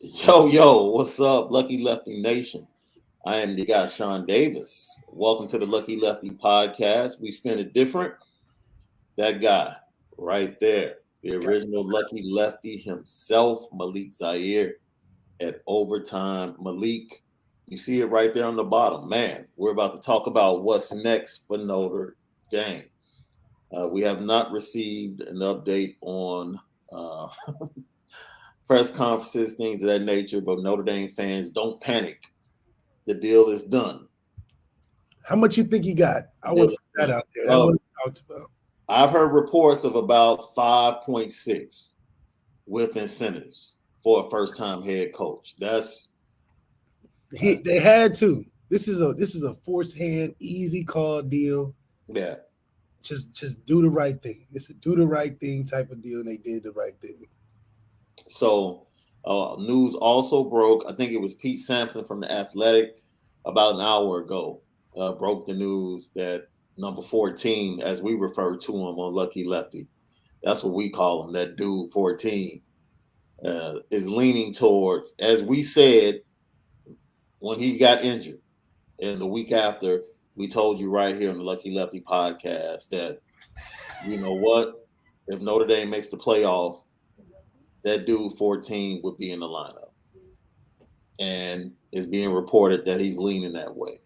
Yo, what's up, Lucky Lefty Nation? I am the guy, Shaun Davis. Welcome to the Lucky Lefty podcast. We spin it different. That guy right there, the original Lucky Lefty himself, Malik Zaire at overtime. Malik, you see it right there on the bottom. Man, we're about to talk about what's next for Notre Dame. We have not received an update on press conferences, things of that nature. But Notre Dame fans, don't panic. The deal is done. How much you think he got? I would put that out there. That wasn't talked about. I've heard reports of about 5.6 with incentives for a first-time head coach. They had to. This is a forced hand, easy call deal. Yeah. Just do the right thing. It's a do the right thing type of deal, and they did the right thing. So news also broke. I think it was Pete Sampson from The Athletic about an hour ago broke the news that number 14, as we refer to him on Lucky Lefty, that's what we call him, that dude 14, is leaning towards, as we said when he got injured. And the week after, we told you right here on the Lucky Lefty podcast that, you know what, if Notre Dame makes the playoff, that dude 14 would be in the lineup. And it's being reported that he's leaning that way.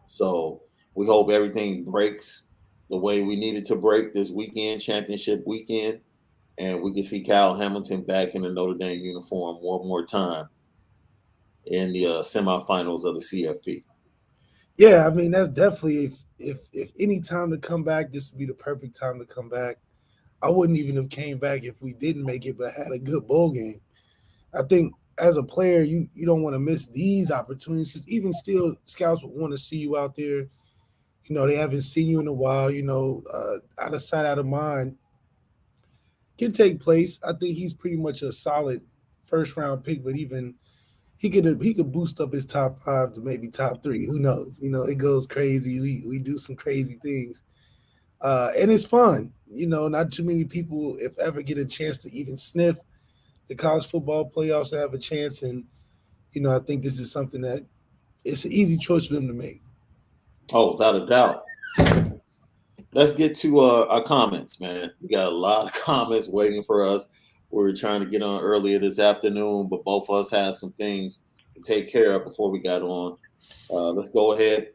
So we hope everything breaks the way we needed to break this weekend, championship weekend, and we can see Kyle Hamilton back in the Notre Dame uniform one more time in the semifinals of the CFP. Yeah, I mean, that's definitely, if any time to come back, this would be the perfect time to come back. I wouldn't even have came back if we didn't make it, but had a good bowl game. I think as a player, you don't want to miss these opportunities, because even still, scouts would want to see you out there. You know, they haven't seen you in a while. You know, out of sight, out of mind can take place. I think he's pretty much a solid first round pick, but even he could boost up his top 5 to maybe top 3. Who knows? You know, it goes crazy. We do some crazy things. And it's fun. You know, not too many people, if ever, get a chance to even sniff the college football playoffs, to have a chance. And, you know, I think this is something that it's an easy choice for them to make. Oh, without a doubt. Let's get to our comments, man. We got a lot of comments waiting for us. We were trying to get on earlier this afternoon, but both of us had some things to take care of before we got on. Let's go ahead.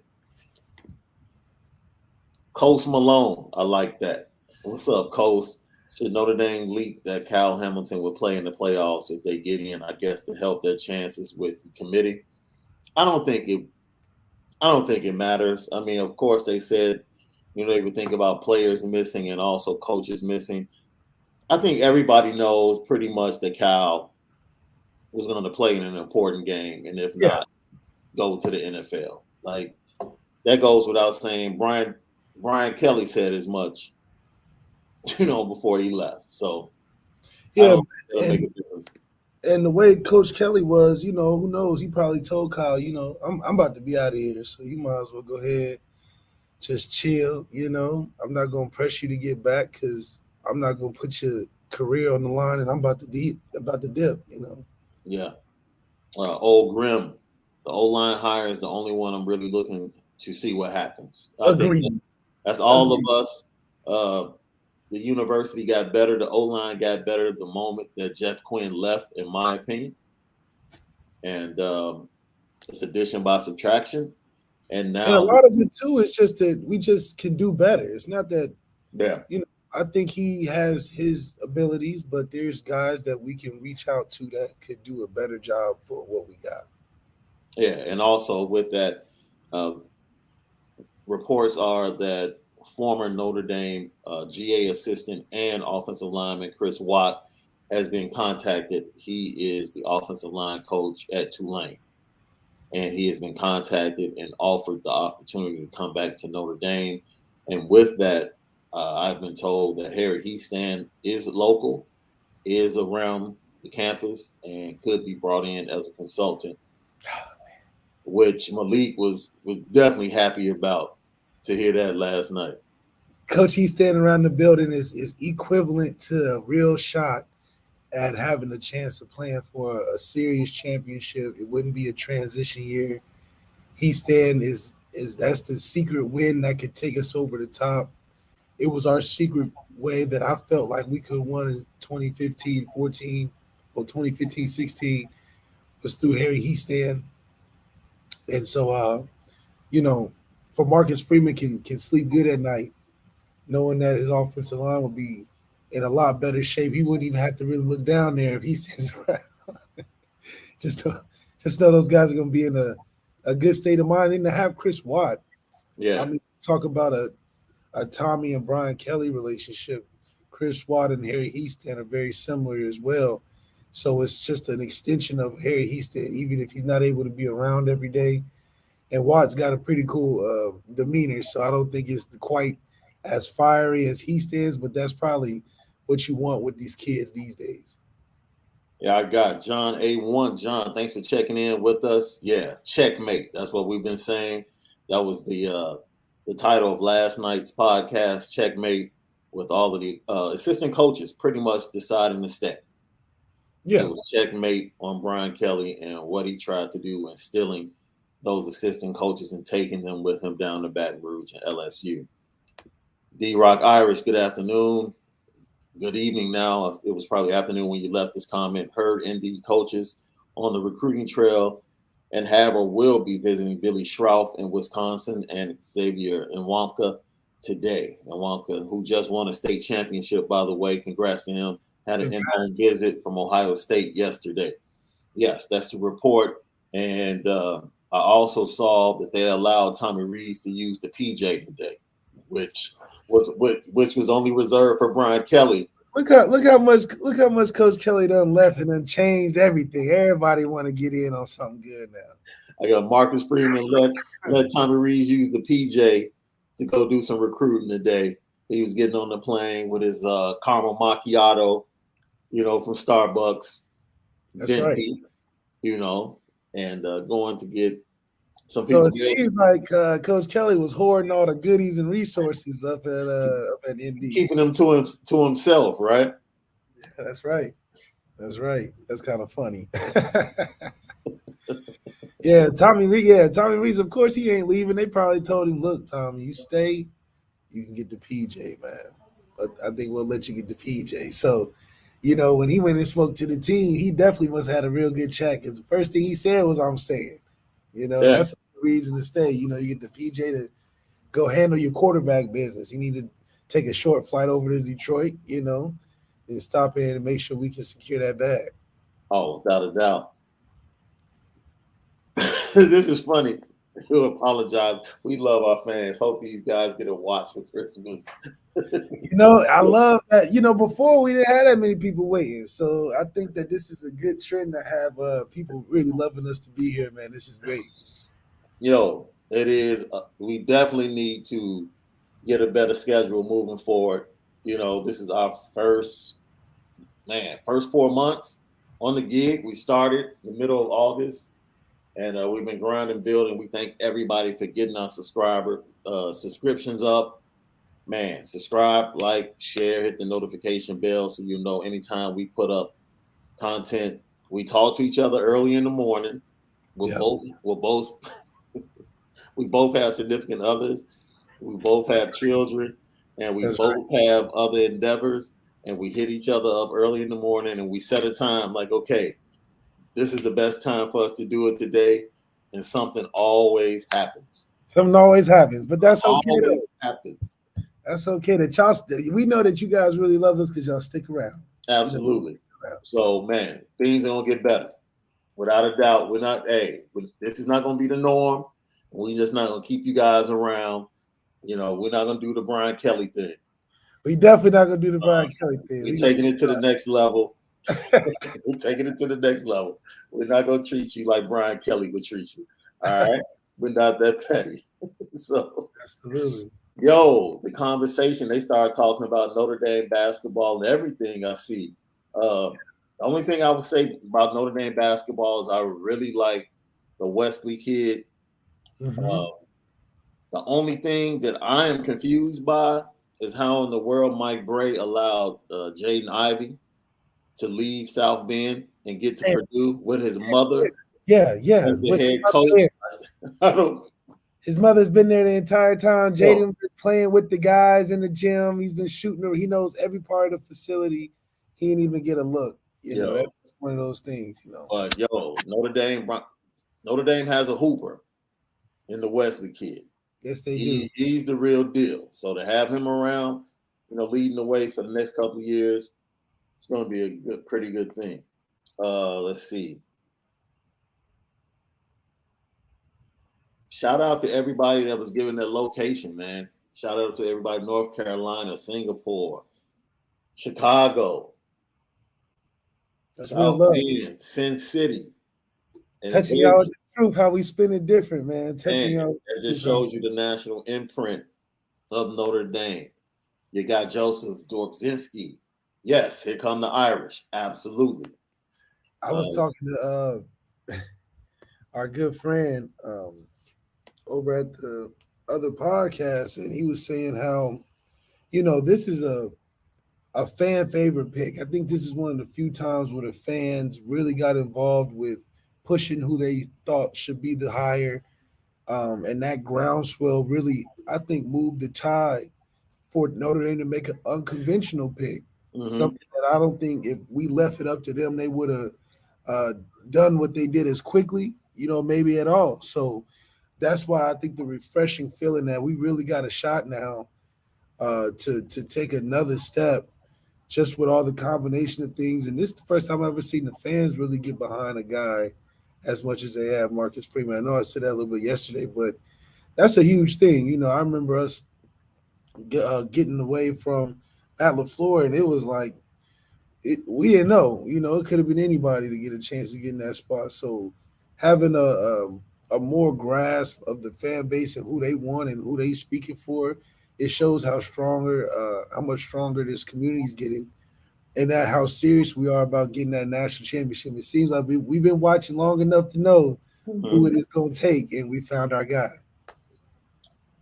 Coast Malone, I like that. What's up, Coast? Should Notre Dame leak that Kyle Hamilton would play in the playoffs if they get in? I guess to help their chances with the committee. I don't think it matters. I mean, of course, they said, you know, they would think about players missing and also coaches missing. I think everybody knows pretty much that Kyle was going to play in an important game, and if not, go to the NFL. Like, that goes without saying. Brian Kelly said as much, you know, before he left. So, yeah, and the way Coach Kelly was, you know, who knows? He probably told Kyle, you know, I'm about to be out of here, so you might as well go ahead, just chill. You know, I'm not going to press you to get back, because I'm not going to put your career on the line, and I'm about to dip. You know. Yeah. Old Grim, the O-line hire is the only one I'm really looking to see what happens. I think that's all of us. The university got better. The O-line got better the moment that Jeff Quinn left, in my opinion. And it's addition by subtraction. And now, and a lot of it too is just that we just can do better. It's not that, you know, I think he has his abilities, but there's guys that we can reach out to that could do a better job for what we got. Yeah, and also with that, reports are that former Notre Dame GA assistant and offensive lineman Chris Watt has been contacted. He is the offensive line coach at Tulane, and he has been contacted and offered the opportunity to come back to Notre Dame. And with that, I've been told that Harry Heastand is local, is around the campus, and could be brought in as a consultant, which Malik was definitely happy about to hear that last night. Coach Heastand around the building is equivalent to a real shot at having a chance of playing for a serious championship. It wouldn't be a transition year. Houston is that's the secret win that could take us over the top. It was our secret way that I felt like we could have won in 2015, 14, or 2015, 16 was through Harry Houston. And so you know, for Marcus Freeman can sleep good at night, knowing that his offensive line will be in a lot better shape. He wouldn't even have to really look down there if he sits around. just to, just know those guys are going to be in a good state of mind. And to have Chris Watt, I Yeah. mean, talk about a Tommy and Brian Kelly relationship. Chris Watt and Harry Houston are very similar as well. So it's just an extension of Harry Houston, even if he's not able to be around every day. And Watt's got a pretty cool demeanor, so I don't think it's quite as fiery as he stands, but that's probably what you want with these kids these days. Yeah, I got John A1. John, thanks for checking in with us. Yeah, checkmate. That's what we've been saying. That was the title of last night's podcast, checkmate, with all of the assistant coaches pretty much deciding to stay. It Yeah, was checkmate on Brian Kelly and what he tried to do, instilling those assistant coaches and taking them with him down to Baton Rouge and LSU. D Rock Irish, good afternoon. Good evening now. It was probably afternoon when you left this comment. Heard ND coaches on the recruiting trail and have or will be visiting Billy Schroff in Wisconsin and Xavier Nwamka today. Nwamka, who just won a state championship, by the way, congrats to him, had an in-home visit from Ohio State yesterday. Yes, that's the report. And I also saw that they allowed Tommy Rees to use the PJ today, which was only reserved for Brian Kelly. look how much Coach Kelly done left and done changed everything. Everybody want to get in on something good now. I got Marcus Freeman let Tommy Rees use the PJ to go do some recruiting today. He was getting on the plane with his caramel macchiato, from That's Starbucks, right. venti, and going to get some So people. it seems like Coach Kelly was hoarding all the goodies and resources up at ND. Keeping them to himself, right? Yeah, that's right. That's right. That's kind of funny. Yeah, Tommy Reed. Yeah, Tommy Reed. Of course, he ain't leaving. They probably told him, "Look, Tommy, you stay, you can get the PJ, man. But I think we'll let you get the PJ." So, when he went and spoke to the team, he definitely must have had a real good chat because the first thing he said was, "I'm staying." And Yeah. that's a reason to stay. You get the PJ to go handle your quarterback business. You need to take a short flight over to Detroit, and stop in and make sure we can secure that bag. Oh, without a doubt. This is funny. We apologize. We love our fans. Hope these guys get a watch for Christmas. I love that. Before we didn't have that many people waiting, so I think that this is a good trend to have people really loving us to be here, man. This is great. It is. We definitely need to get a better schedule moving forward. This is our first 4 months on the gig. We started in the middle of August. And we've been grinding, building. We thank everybody for getting our subscriptions up. Man, subscribe, like, share, hit the notification bell so you know anytime we put up content. We talk to each other early in the morning. We're both we both have significant others. We both have children, and we That's both have other endeavors. And we hit each other up early in the morning, and we set a time like, okay, this is the best time for us to do it today, and something always happens. Something always happens, but that's okay. Always happens. That's okay. That y'all, we know that you guys really love us because y'all stick around. Absolutely. So, man, things are gonna get better, without a doubt. We're not. Hey, this is not gonna be the norm. We're just not gonna keep you guys around. We're not gonna do the Brian Kelly thing. We definitely not gonna do the Brian Kelly thing. We're taking it to the next level. We're taking it to the next level. We're not gonna treat you like Brian Kelly would treat you. All right, we're not that petty. So, absolutely. The conversation, they started talking about Notre Dame basketball and everything. I see. The only thing I would say about Notre Dame basketball is I really like the Wesley kid. Mm-hmm. The only thing that I am confused by is how in the world Mike Bray allowed Jaden Ivey to leave South Bend and get to Purdue with his mother Yeah. as the head coach. I don't. His mother's been there the entire time. Jaden been playing with the guys in the gym. He's been shooting her. He knows every part of the facility. He didn't even get a look. You know, that's one of those things, you know. But Notre Dame has a hooper in the Wesley kid. Yes, they do. He's the real deal. So to have him around, leading the way for the next couple of years, it's going to be a pretty good thing. Let's see. Shout out to everybody that was given their location, man. Shout out to everybody in North Carolina, Singapore, Chicago, South Bend, Sin City. And touching y'all with the truth, how we spin it different, man. Touching y'all. It just shows you the national imprint of Notre Dame. You got Joseph Dorczynski. Yes, here come the Irish. Absolutely. I was talking to our good friend over at the other podcast, and he was saying how, this is a fan favorite pick. I think this is one of the few times where the fans really got involved with pushing who they thought should be the hire. And that groundswell really, I think, moved the tide for Notre Dame to make an unconventional pick. Mm-hmm. Something that I don't think if we left it up to them, they would have done what they did as quickly, maybe at all. So that's why I think the refreshing feeling that we really got a shot now to take another step just with all the combination of things. And this is the first time I've ever seen the fans really get behind a guy as much as they have Marcus Freeman. I know I said that a little bit yesterday, but that's a huge thing. I remember us getting away from Matt LaFleur, and it was like we didn't know. It could have been anybody to get a chance to get in that spot. So having a more grasp of the fan base and who they want and who they speaking for, it shows how much stronger this community is getting, and that how serious we are about getting that national championship. It seems like we've been watching long enough to know who it is going to take, and we found our guy.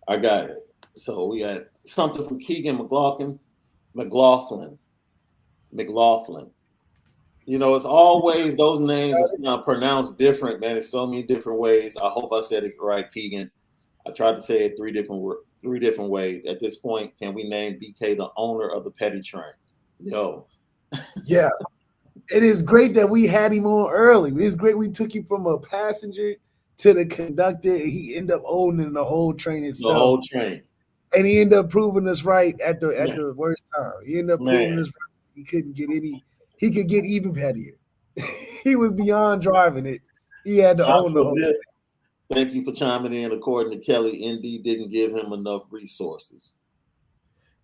I got it. So we got something from Keegan McLaughlin. It's always those names are pronounced different, man. It's so many different ways. I hope I said it right, Keegan. I tried to say it three different ways. At this point, can we name BK the owner of the Petty Train? Yo. Yeah. It is great that we had him on early. It's great we took him from a passenger to the conductor, and he ended up owning the whole train itself. The whole train. And he ended up proving us right at the worst time. He ended up proving us right. He couldn't get he could get even pettier. He was beyond driving it. He had to own the whole thing. Thank you for chiming in. According to Kelly, Indy didn't give him enough resources.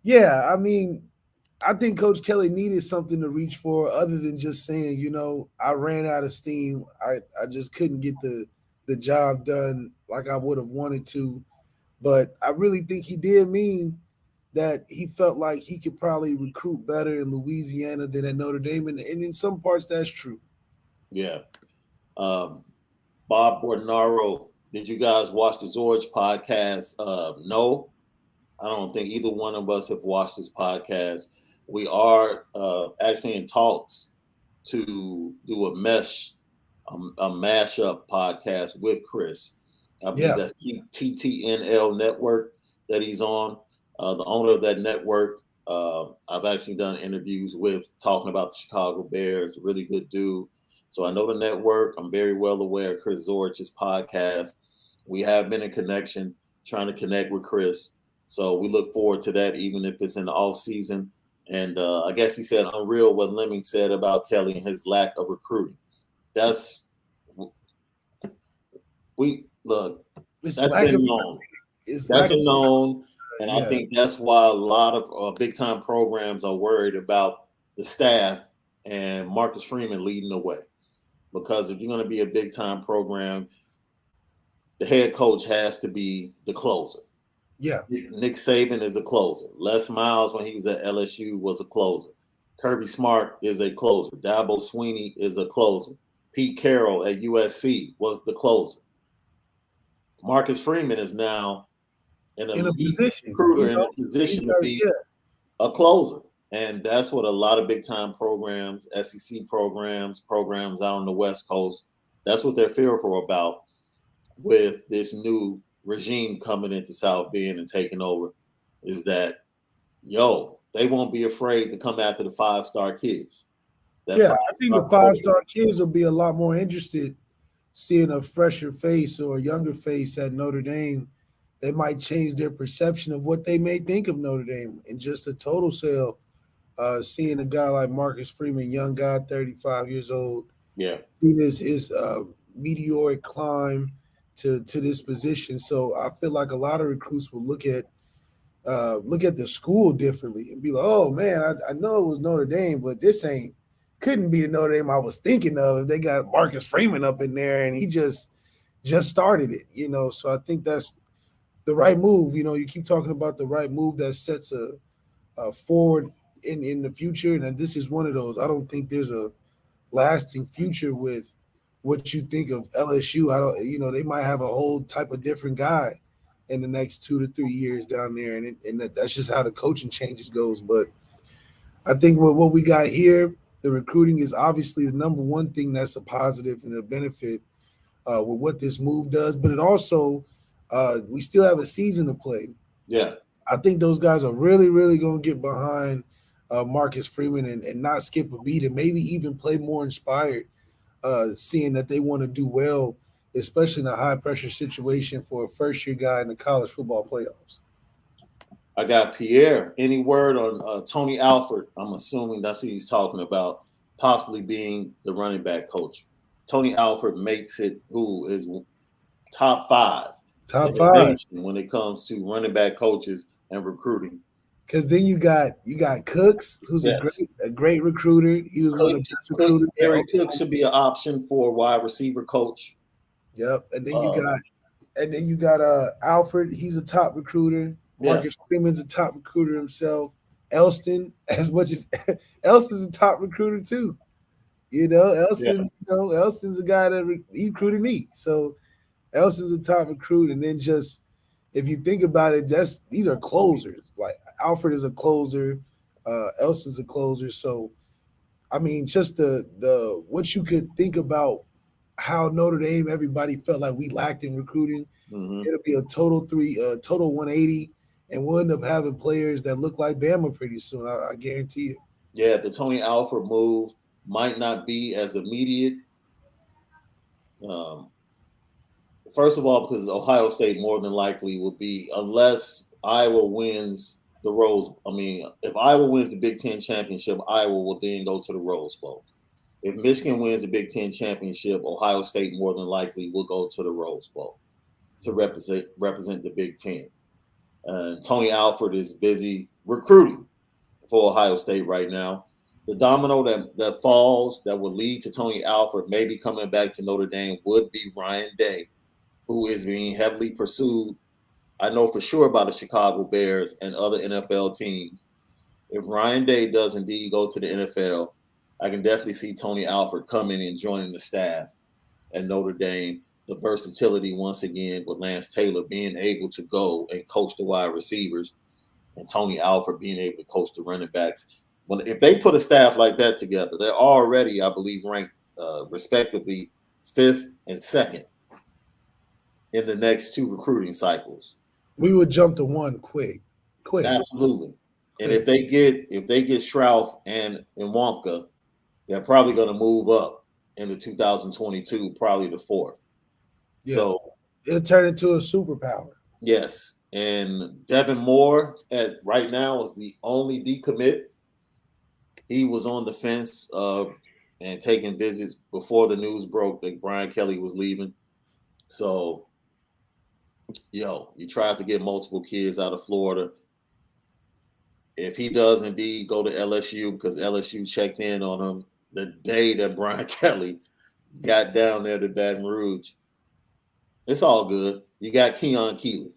Yeah, I mean, I think Coach Kelly needed something to reach for other than just saying, I ran out of steam. I just couldn't get the job done like I would have wanted to. But I really think he did mean that he felt like he could probably recruit better in Louisiana than at Notre Dame. And in some parts, that's true. Yeah. Bob Bornaro, did you guys watch the Zorge podcast? No, I don't think either one of us have watched this podcast. We are actually in talks to do a mashup podcast with Chris. I believe that's TTNL network that he's on. The owner of that network, I've actually done interviews with talking about the Chicago Bears. Really good dude. So I know the network. I'm very well aware of Chris Zorch's podcast. We have been in connection, trying to connect with Chris. So we look forward to that, even if it's in the off season. And I guess he said unreal what Lemming said about Kelly and his lack of recruiting. That's been known. That's been known. And I think that's why a lot of big-time programs are worried about the staff and Marcus Freeman leading the way. Because if you're going to be a big-time program, the head coach has to be the closer. Yeah. Nick Saban is a closer. Les Miles, when he was at LSU, was a closer. Kirby Smart is a closer. Dabo Swinney is a closer. Pete Carroll at USC was the closer. Marcus Freeman is now in a position to be a closer. And that's what a lot of big time programs, SEC programs, programs out on the West Coast, that's what they're fearful about with this new regime coming into South Bend and taking over, is that, they won't be afraid to come after the 5-star kids. That Yeah, I think the 5-star program. 5-star kids will be a lot more interested seeing a fresher face or a younger face at Notre Dame. They might change their perception of what they may think of Notre Dame in just a total sale. Seeing a guy like Marcus Freeman, young guy, 35 years old, Yeah, seeing his meteoric climb to this position. So I feel like a lot of recruits will look at the school differently and be like, oh man, I know it was Notre Dame, but this ain't couldn't be the Notre Dame I was thinking of if they got Marcus Freeman up in there and he just started it. So I think that's the right move. You keep talking about the right move that sets a forward in the future, and this is one of those. I don't think there's a lasting future with what you think of LSU. I don't, they might have a whole type of different guy in the next 2 to 3 years down there, and that's just how the coaching changes goes. But I think what we got here, the recruiting is obviously the number one thing that's a positive and a benefit with what this move does. But it also, we still have a season to play. yeah. I think those guys are really, really going to get behind Marcus Freeman and not skip a beat and maybe even play more inspired, seeing that they want to do well, especially in a high pressure situation for a first year guy in the college football playoffs. I got Pierre. Any word on Tony Alford? I'm assuming that's who he's talking about, possibly being the running back coach. Tony Alford makes it who is top 5 in Top the five. nation when it comes to running back coaches and recruiting. Because then you got Cooks, who's a Yes. great recruiter. He was one Cook, of the best Cook, recruiters at Eric Cook Oklahoma. should be an option for a wide receiver coach. Yep. And then you Uh, got Alfred. He's a top recruiter. yeah, Marcus Freeman's a top recruiter himself. Elston, as much as Elston's a top recruiter too. yeah, Elston's a guy that he recruited me. So Elston's a top recruit, and then just if you think about it, these are closers. Like Alfred is a closer, Elston's a closer. So I mean, just the what you could think about how Notre Dame, everybody felt like we lacked in recruiting. hmm It'll be a total 180, and we'll end up having players that look like Bama pretty soon. I guarantee it. yeah. The Tony Alford move might not be as immediate. Um, First of all, because Ohio State more than likely will be, unless Iowa wins the Rose. I mean, if Iowa wins the Big Ten championship, Iowa will then go to the Rose Bowl. If Michigan wins the Big Ten championship, Ohio State more than likely will go to the Rose Bowl to represent the Big Ten. Tony Alford is busy recruiting for Ohio State right now. The domino that falls that would lead to Tony Alford maybe coming back to Notre Dame would be Ryan Day, who is being heavily pursued. I know for sure by the Chicago Bears and other NFL teams. If Ryan Day does indeed go to the NFL, I can definitely see Tony Alford coming and joining the staff at Notre Dame. The versatility once again with Lance Taylor being able to go and coach the wide receivers, and Tony Alford being able to coach the running backs. If they put a staff like that together, they're already, I believe, ranked respectively 5th and 2nd in the next 2 recruiting cycles. We would jump to one quick, Absolutely. And quick. if they get Shrouf and Wonka, they're probably going to move up into 2022, probably the 4th. Yeah, So it'll turn into a superpower. yes, and Devin Moore at right now is the only decommit. He was on the fence and taking visits before the news broke that Brian Kelly was leaving. So, you tried to get multiple kids out of Florida. If he does indeed go to LSU, because LSU checked in on him the day that Brian Kelly got down there to Baton Rouge, it's all good. You got Keon Keeley.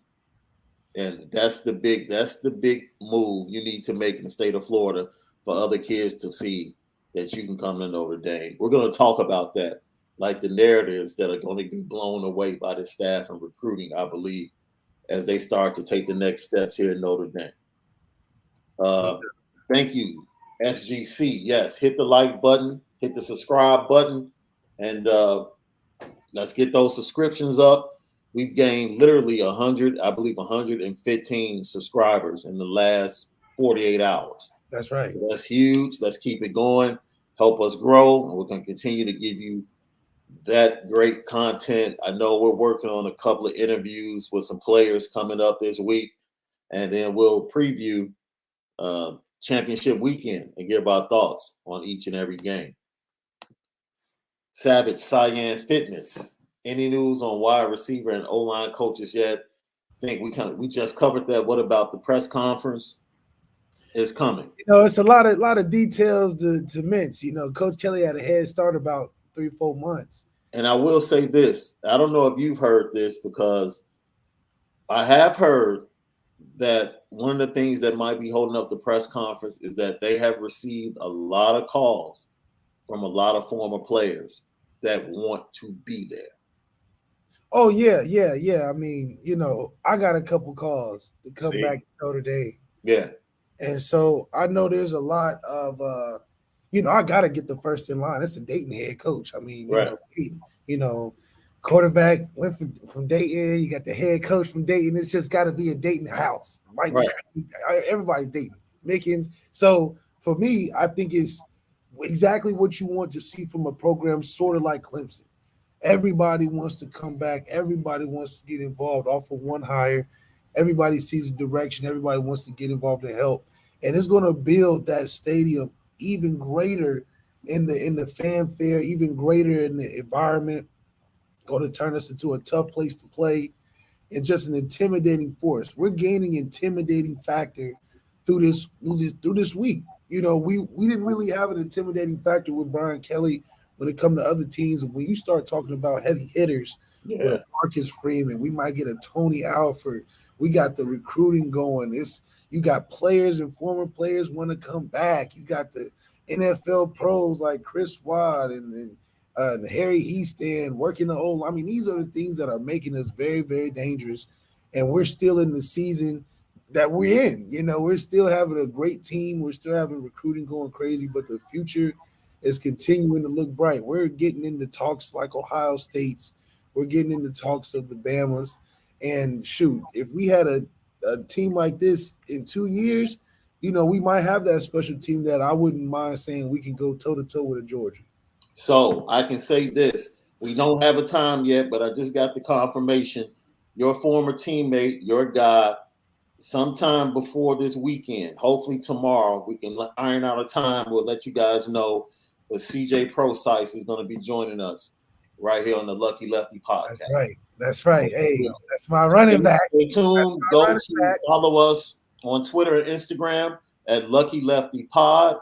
And that's the big move you need to make in the state of Florida for other kids to see that you can come to Notre Dame. We're going to talk about that, like the narratives that are going to be blown away by the staff and recruiting, I believe, as they start to take the next steps here in Notre Dame. Uh, Thank you SGC. Yes, hit the like button, hit the subscribe button, and let's get those subscriptions up. We've gained literally 100, I believe 115 subscribers in the last 48 hours. That's right. So that's huge. Let's keep it going. Help us grow. And we're going to continue to give you that great content. I know we're working on a couple of interviews with some players coming up this week, and then we'll preview championship weekend and give our thoughts on each and every game. Savage Cyan Fitness. Any news on wide receiver and O-line coaches yet? I think we just covered that. What about the press conference? It's coming. It's a lot of details to mince. Coach Kelly had a head start about 3-4 months. And I will say this. I don't know if you've heard this, because I have heard that one of the things that might be holding up the press conference is that they have received a lot of calls from a lot of former players that want to be there. Oh, yeah. I mean, I got a couple calls to come back to Notre Dame. Yeah. And so I know there's a lot of, I got to get the first in line. It's a Dayton head coach. I mean, quarterback went from Dayton. You got the head coach from Dayton. It's just got to be a Dayton house. Right. Everybody's Dayton. Mickens. So for me, I think it's exactly what you want to see from a program sort of like Clemson. Everybody wants to come back. Everybody wants to get involved off of one hire. Everybody sees the direction. Everybody wants to get involved and help. And it's going to build that stadium even greater in the fanfare, even greater in the environment. Going to turn us into a tough place to play and just an intimidating force. We're gaining intimidating factor through this week. We didn't really have an intimidating factor with Brian Kelly when it comes to other teams. When you start talking about heavy hitters, with Marcus Freeman, we might get a Tony Alford. We got the recruiting going. You got players and former players want to come back. You got the NFL pros like Chris Watt and Harry Easton working the old. I mean, these are the things that are making us very, very dangerous. And we're still in the season that we're in. We're still having a great team. We're still having recruiting going crazy, but the future is continuing to look bright. We're getting into talks like Ohio State's. We're getting into talks of the Bamas. And shoot, if we had a team like this in 2 years, we might have that special team that I wouldn't mind saying we can go toe-to-toe with a Georgia. So I can say this. We don't have a time yet, but I just got the confirmation. Your former teammate, your guy, sometime before this weekend, hopefully tomorrow, we can iron out a time. We'll let you guys know. But CJ Procise is going to be joining us right here on the Lucky Lefty podcast. That's right. Hey, that's my running back. Stay tuned. Go to follow us on Twitter and Instagram at Lucky Lefty Pod.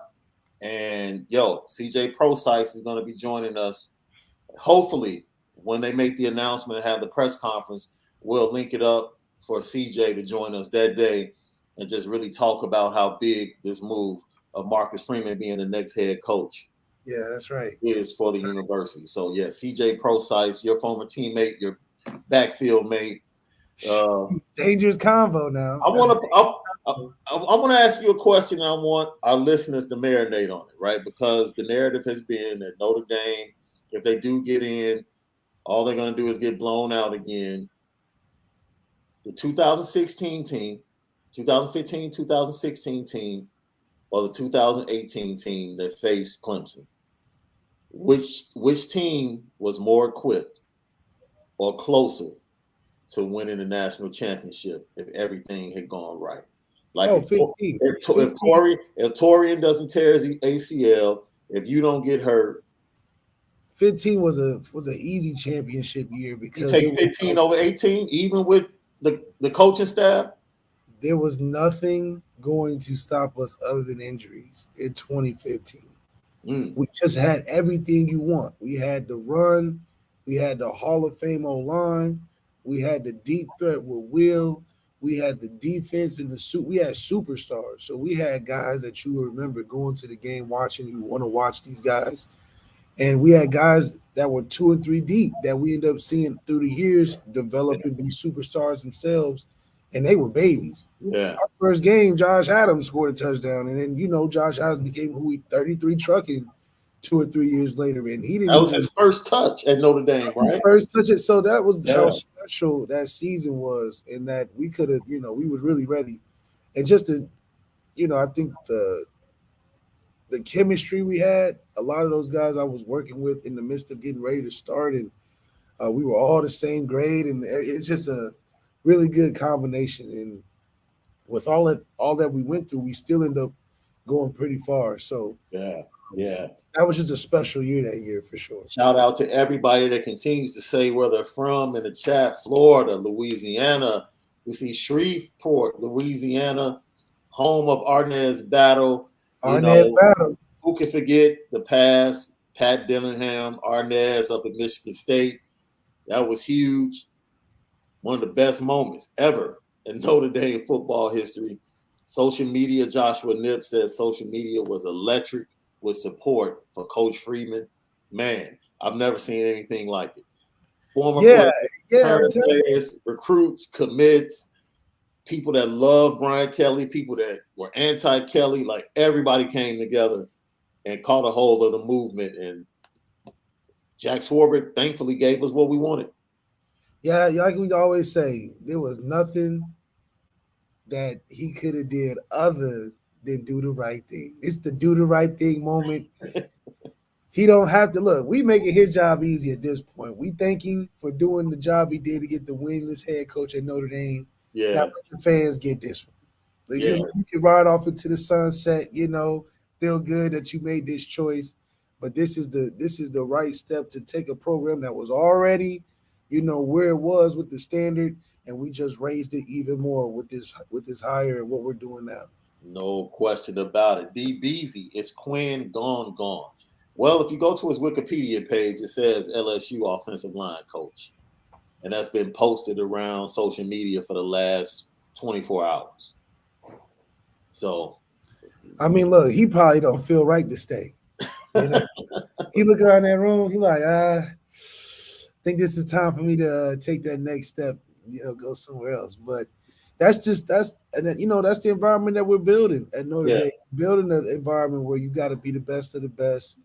And CJ Procise is going to be joining us. Hopefully, when they make the announcement and have the press conference, we'll link it up for CJ to join us that day and just really talk about how big this move of Marcus Freeman being the next head coach. Yeah, that's right. Is for the university. So CJ Procise, your former teammate, your backfield mate. Dangerous combo now. I want to ask you a question. I want our listeners to marinate on it, right? Because the narrative has been that Notre Dame, if they do get in, all they're going to do is get blown out again. The 2016 team, 2015, 2016 team, or the 2018 team that faced Clemson. Which team was more equipped or closer to winning the national championship if everything had gone right? Like 15. If Torian doesn't tear his ACL, if you don't get hurt, 15 was an easy championship year because you take 15 over 18, even with the coaching staff. There was nothing going to stop us other than injuries in 2015. We just had everything you want. We had the run. We had the Hall of Fame O-line. We had the deep threat with Will. We had the defense and we had superstars. So we had guys that you remember going to the game watching. You want to watch these guys. And we had guys that were 2 and 3 deep that we ended up seeing through the years develop and be superstars themselves and they were babies. Yeah. Our first game, Josh Adams scored a touchdown, and then Josh Adams became who he 33 trucking 2 or 3 years later, and he didn't That was even his first touch at Notre Dame, right? first touch it. So that was how Yeah. special that season was, and that we could have, we were really ready, and just to, I think the chemistry we had, a lot of those guys I was working with in the midst of getting ready to start, and we were all the same grade, and it's just a really good combination. And with all that we went through, we still end up going pretty far. So Yeah. Yeah. that was just a special year that year for sure. Shout out to everybody that continues to say where they're from in the chat. Florida, Louisiana. We see Shreveport, Louisiana, home of Arnaz Battle. You Arnaz know, Battle. who can forget the past? Pat Dillingham, Arnaz up at Michigan State. That was huge. One of the best moments ever in Notre Dame football history. Social media, Joshua Nip says social media was electric with support for Coach Freeman. Man, I've never seen anything like it. Former Yeah, players, yeah, I'm current telling you. players, recruits, commits, people that love Brian Kelly, people that were anti-Kelly, like everybody came together and caught a hold of the movement. And Jack Swarbrick thankfully gave us what we wanted. Yeah, like we always say, there was nothing that he could have did other than do the right thing. It's the do the right thing moment. He don't have to look. We making his job easy at this point. We thank him for doing the job he did to get the win as head coach at Notre Dame. Now Yeah, let the fans get this one. Like, yeah. you can ride off into the sunset. Feel good that you made this choice. But this is the right step to take a program that was already, where it was with the standard, and we just raised it even more with this hire and what we're doing now. No question about it. D Beasy, is Quinn gone? Well, if you go to his Wikipedia page, it says LSU offensive line coach. And that's been posted around social media for the last 24 hours. So, I mean, look, he probably don't feel right to stay. He look around that room, he like, I think this is time for me to take that next step, go somewhere else. But that's the environment that we're building at Notre yeah, Dame. Building an environment where you got to be the best of the best.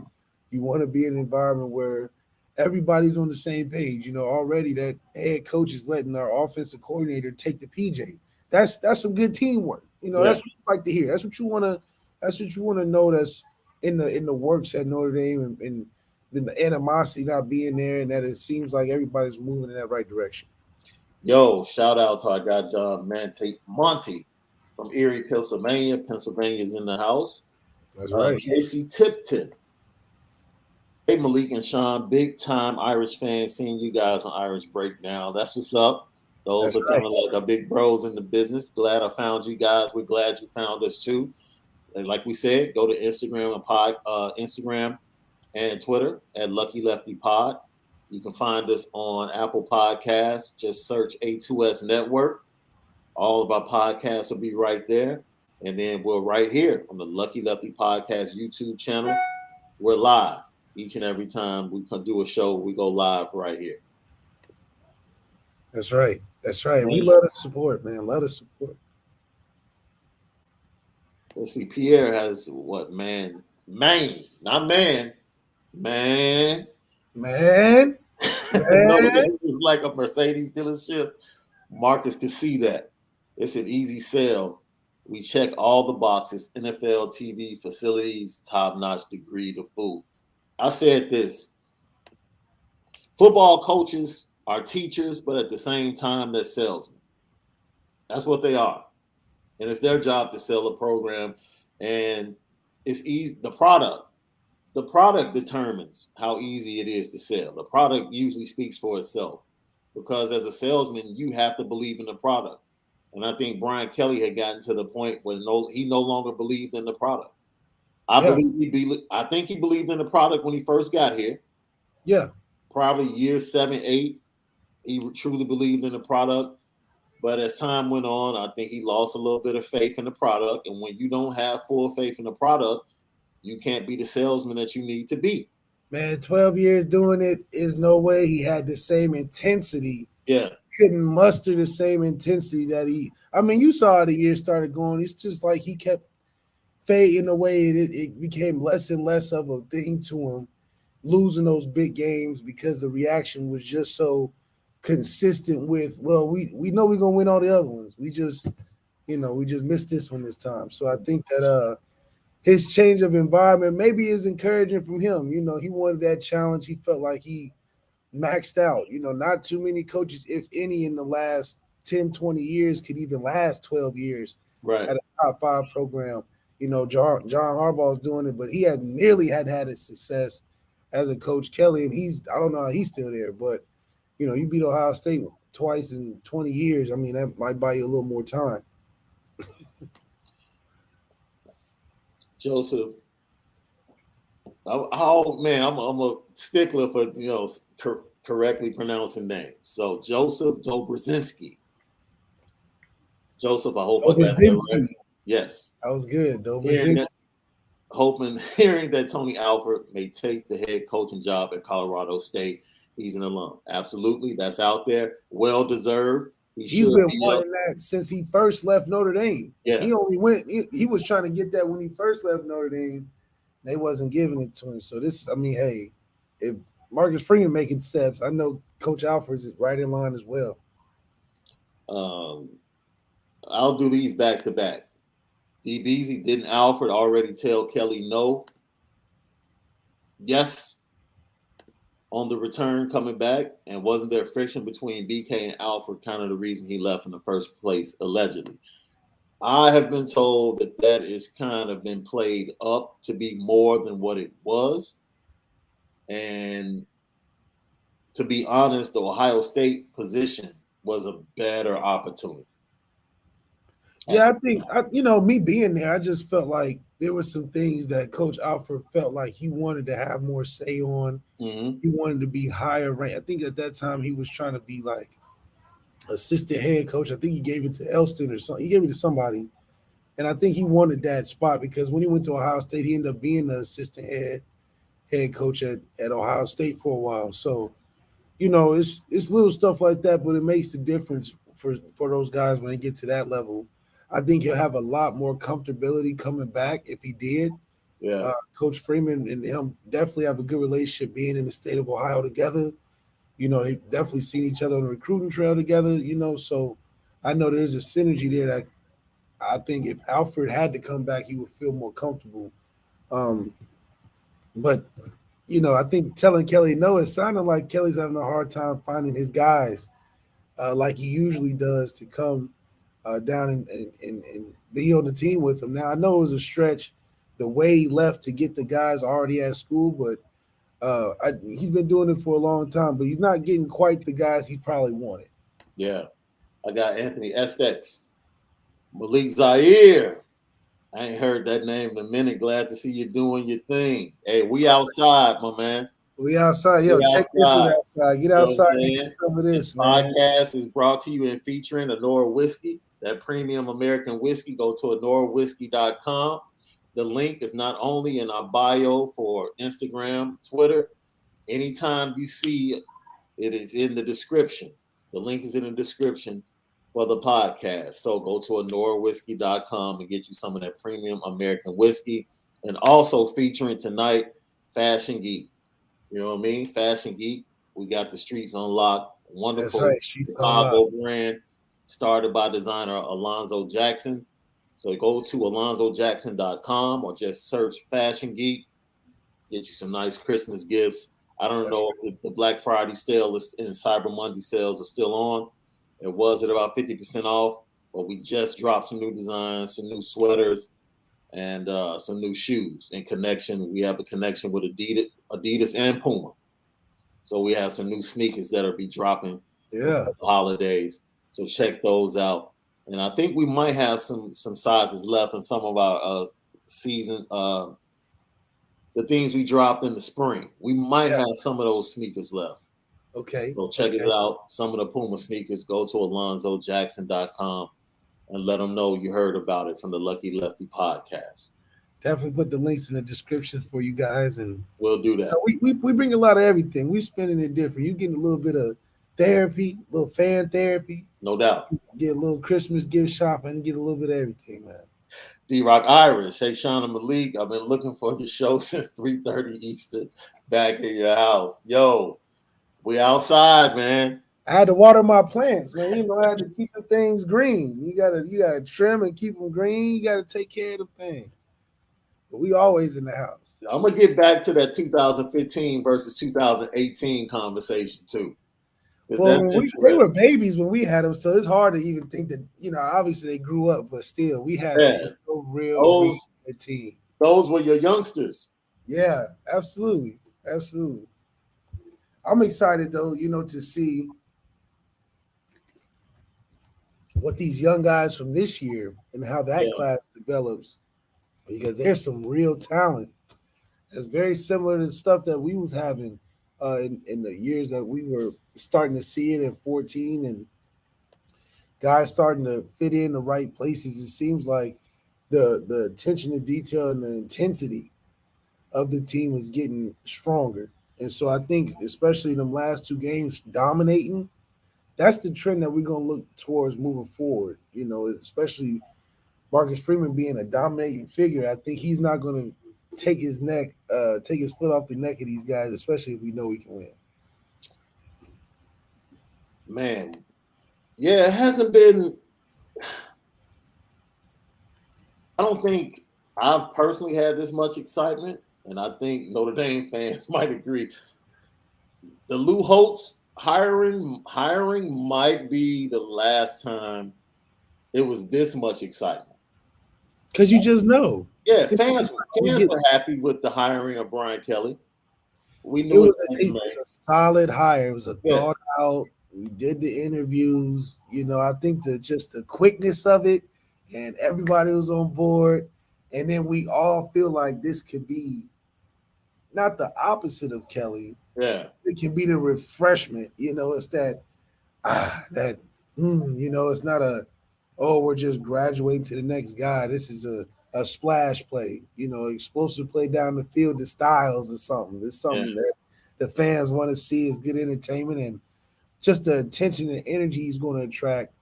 You want to be in an environment where everybody's on the same page. Already that head coach is letting our offensive coordinator take the PJ. That's some good teamwork. yeah. That's what you like to hear. That's what you want to. That's what you want to know. That's in the works at Notre Dame, and the animosity not being there, and that it seems like everybody's moving in that right direction. Yo, shout out to our guy, Monty from Erie, Pennsylvania. Pennsylvania's in the house. That's right. Casey Tipton. Hey, Malik and Shaun, big time Irish fans. Seeing you guys on Irish Breakdown. That's what's up. Those That's are kind of like our big bros in the business. Glad I found you guys. We're glad you found us too. And like we said, go to Instagram and Twitter at Lucky Lefty Pod. You can find us on Apple Podcasts. Just search A2S Network. All of our podcasts will be right there. And then we're right here on the Lucky Lefty Podcast YouTube channel. We're live each and every time we can do a show. We go live right here. That's right. That's right. Man. We love the support, man. Love the support. Let's see. Pierre has what, man? Not man. Man. Man. No, it's like a Mercedes dealership. Marcus can see that. It's an easy sell. We check all the boxes: NFL, TV, facilities, top-notch degree to boot. I said this: football coaches are teachers, but at the same time, they're salesmen. That's what they are, and it's their job to sell a program. And it's easy. The product determines how easy it is to sell. The product usually speaks for itself, because as a salesman, you have to believe in the product. And I think Brian Kelly had gotten to the point where he no longer believed in the product. I think he believed in the product when he first got here. Yeah. Probably year 7, 8, he truly believed in the product. But as time went on, I think he lost a little bit of faith in the product. And when you don't have full faith in the product, you can't be the salesman that you need to be. Man, 12 years doing it is no way he had the same intensity Yeah. couldn't muster the same intensity that he. I mean, you saw how the year started going. It's just like he kept fading away. It became less and less of a thing to him, losing those big games because the reaction was just so consistent with, well, we know we're gonna win all the other ones. We just missed this one this time. So I think that his change of environment maybe is encouraging from him. He wanted that challenge. He felt like he maxed out. Not too many coaches, if any, in the last 10, 20 years could even last 12 years Right. at a top 5 program. John Harbaugh's doing it, but he had nearly had his success as a coach. Kelly, and I don't know how he's still there, but you beat Ohio State twice in 20 years. I mean, that might buy you a little more time. Joseph, I'm a stickler for correctly pronouncing names. So Joseph Dobrzinski. Joseph, I hope I got that right. Yes, that was good. Dobrzinski. Hearing that Tony Alford may take the head coaching job at Colorado State. He's an alum. Absolutely, that's out there. Well deserved. He's been wanting that since he first left Notre Dame. Yeah. He only went. He was trying to get that when he first left Notre Dame. They wasn't giving it to him. So hey, if Marcus Freeman making steps, I know Coach Alford's is right in line as well. I'll do these back to back. DBZ, didn't Alford already tell Kelly no? Yes. On the return coming back, and wasn't there friction between BK and Alford kind of the reason he left in the first place, allegedly? I have been told that is kind of been played up to be more than what it was. And to be honest, the Ohio State position was a better opportunity. Yeah, I think, me being there, I just felt like there were some things that Coach Alford felt like he wanted to have more say on. Mm-hmm. He wanted to be higher ranked. I think at that time he was trying to be like assistant head coach. I think he gave it to Elston or something. He gave it to somebody. And I think he wanted that spot because when he went to Ohio State, he ended up being the assistant head coach at Ohio State for a while. So, it's little stuff like that, but it makes the difference for those guys when they get to that level. I think he'll have a lot more comfortability coming back if he did. Yeah. Coach Freeman and him definitely have a good relationship being in the state of Ohio together. They definitely seen each other on the recruiting trail together, so I know there's a synergy there that I think if Alfred had to come back, he would feel more comfortable. But I think telling Kelly no, it sounded like Kelly's having a hard time finding his guys like he usually does to come down and be on the team with him. Now, I know it was a stretch the way he left to get the guys already at school, but he's been doing it for a long time, but he's not getting quite the guys he probably wanted. Yeah. I got Anthony Estex. Malik Zaire. I ain't heard that name in a minute. Glad to see you doing your thing. Hey, we outside, my man. We outside. Yo, check this one outside. Get outside and get some of this, man. Podcast is brought to you and featuring Anora Whiskey, that premium American whiskey. Go to AnoraWhiskey.com. The link is not only in our bio for Instagram, Twitter. Anytime you see it is in the description. The link is in the description for the podcast. So go to AnoraWhiskey.com and get you some of that premium American whiskey. And also featuring tonight, Fashion Geek. You know what I mean? Fashion Geek. We got the streets unlocked. Wonderful Chicago brand started by designer Alonzo Jackson. So go to alonzojackson.com or just search Fashion Geek. Get you some nice Christmas gifts. I don't know if the Black Friday sale and Cyber Monday sales are still on. It was at about 50% off, but we just dropped some new designs, some new sweaters, and some new shoes in connection. We have a connection with Adidas and Puma. So we have some new sneakers that'll be dropping for the holidays. So check those out. And I think we might have some sizes left in some of our season, the things we dropped in the spring. We might have some of those sneakers left. Okay. So check it out. Some of the Puma sneakers, go to alonzojackson.com and let them know you heard about it from the Lucky Lefty podcast. Definitely put the links in the description for you guys. And we'll do that. We bring a lot of everything. We spinning it different. You getting a little bit of therapy, a little fan therapy. No doubt. Get a little Christmas gift shopping, get a little bit of everything, man. D-Rock Irish. Hey, Shaun and Malik, I've been looking for your show since 3:30 Eastern back in your house. Yo, we outside, man. I had to water my plants, man. You know, I had to keep the things green. You gotta trim and keep them green. You gotta take care of the things. But we always in the house. I'm going to get back to that 2015 versus 2018 conversation, too. Well, they were babies when we had them, so it's hard to even think that, you know, obviously they grew up, but still, we had a real team. Those were your youngsters. Yeah, absolutely. Absolutely. I'm excited, though, you know, to see what these young guys from this year and how that class develops, because there's some real talent that's very similar to the stuff that we was having in the years that we were starting to see it in 14, and guys starting to fit in the right places. It seems like the attention to detail and the intensity of the team is getting stronger. And so I think, especially in the last two games, dominating, that's the trend that we're going to look towards moving forward. You know, especially Marcus Freeman being a dominating figure. I think he's not going to take his foot off the neck of these guys, especially if we know we can win. Man, yeah, it hasn't been. I don't think I've personally had this much excitement, and I think Notre Dame fans might agree. The Lou Holtz hiring might be the last time it was this much excitement. Because you just know. Yeah, fans were happy with the hiring of Brian Kelly. We knew it was a solid hire. It was a thought out. We did the interviews. You know, I think just the quickness of it, and everybody was on board. And then we all feel like this could be not the opposite of Kelly. Yeah. It can be the refreshment. You know, it's that, you know, it's not we're just graduating to the next guy. This is a splash play, you know, explosive play down the field, the styles or something. It's something that the fans want to see, is good entertainment, and just the attention and energy he's going to attract.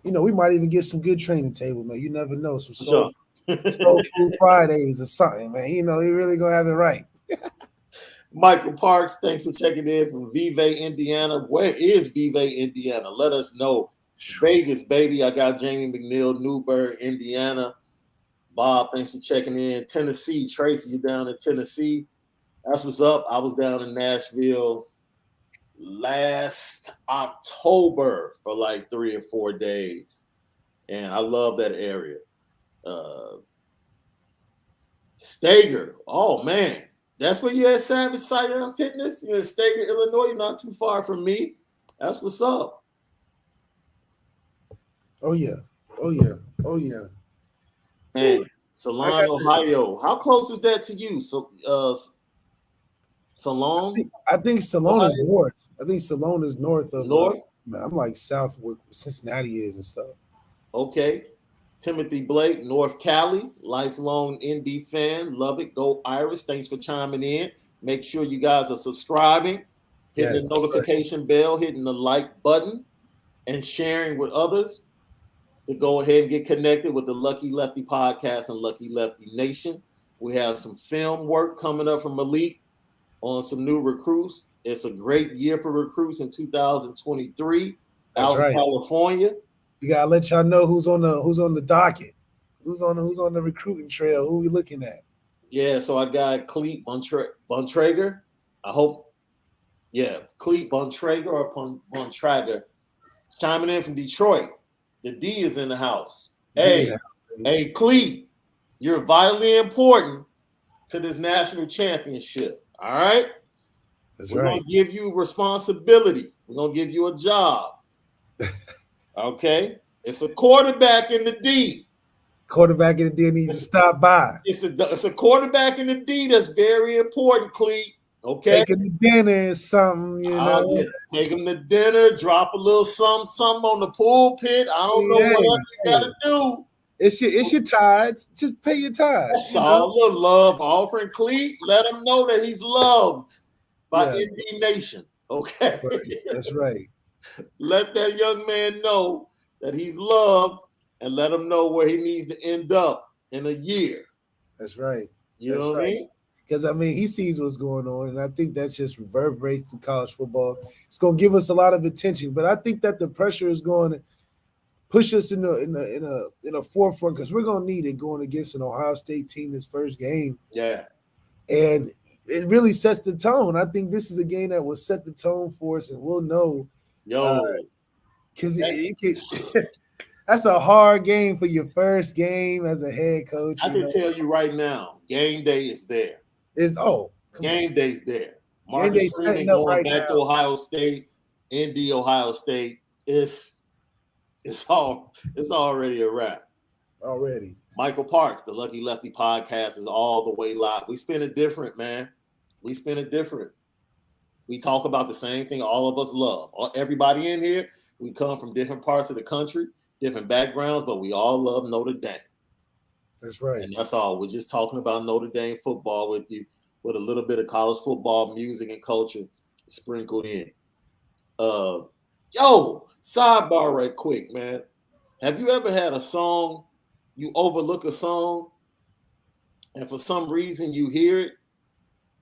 You know, we might even get some good training table, man. You never know. Some soul food Fridays or something, man. You know, he really going to have it right. Michael Parks, thanks for checking in from Vevay, Indiana. Where is Vevay, Indiana? Let us know. Vegas, baby. I got Jamie McNeil, Newburgh, Indiana. Bob, thanks for checking in. Tennessee, Tracy, you down in Tennessee? That's what's up. I was down in Nashville last October for like 3 or 4 days, and I love that area. Stager, oh man, that's where you're at. Savage Sight Fitness. You're in Stager, Illinois. You're not too far from me. That's what's up. Oh yeah, oh yeah, oh yeah. And Salon, Ohio. How close is that to you? So, Salon? I think Salon is north. I think Salon is north of north. I'm like south where Cincinnati is and stuff. Okay. Timothy Blake, North Cali, lifelong Indy fan. Love it. Go Irish. Thanks for chiming in. Make sure you guys are subscribing, hitting the notification bell, hitting the like button, and sharing with others to go ahead and get connected with the Lucky Lefty Podcast and Lucky Lefty Nation. We have some film work coming up from Malik on some new recruits. It's a great year for recruits in 2023 out in California. You gotta let y'all know who's on the docket, who's on the recruiting trail, who we looking at. Yeah, so I got Cleet Bontrager. I hope, Cleet Bontrager or Bontrager chiming in from Detroit. The D is in the house. Hey, Cleet, you're vitally important to this national championship. All right? We're going to give you responsibility. We're going to give you a job. Okay? It's a quarterback in the D. Quarterback in the D needs to stop by. It's a quarterback in the D that's very important, Cleet. Okay? Take him to dinner or something, you know. Take him to dinner, drop a little something on the pulpit. I don't know, whatever you got to do. It's your tithes. Just pay your tithes. That's all the love offering. Cleet, let him know that he's loved by ND Nation. Okay. That's right. Let that young man know that he's loved and let him know where he needs to end up in a year. That's right. You That's know what I right. mean? Because I mean, he sees what's going on, and I think that just reverberates to college football. It's going to give us a lot of attention, but I think that the pressure is going to push us in a forefront because we're going to need it going against an Ohio State team this first game, Yeah. and it really sets the tone. I think this is a game that will set the tone for us, and we'll know Yo, because it could. That's a hard game for your first game as a head coach. I You can know, tell you right now, game day is there. it's come on, Game day's there. game Marcus day Freeman setting up going right back to now Ohio State, Indy, Ohio State. It's already a wrap. already. Michael Parks, the Lucky Lefty podcast is all the way live. We spin it different, man. We spin it different. We talk about the same thing all of us love. Everybody in here, we come from different parts of the country, different backgrounds, but we all love Notre Dame. That's right. And that's all. We're just talking about Notre Dame football with you, with a little bit of college football music and culture sprinkled in. Sidebar right quick, man. Have you ever had a song, you overlook a song, and for some reason you hear it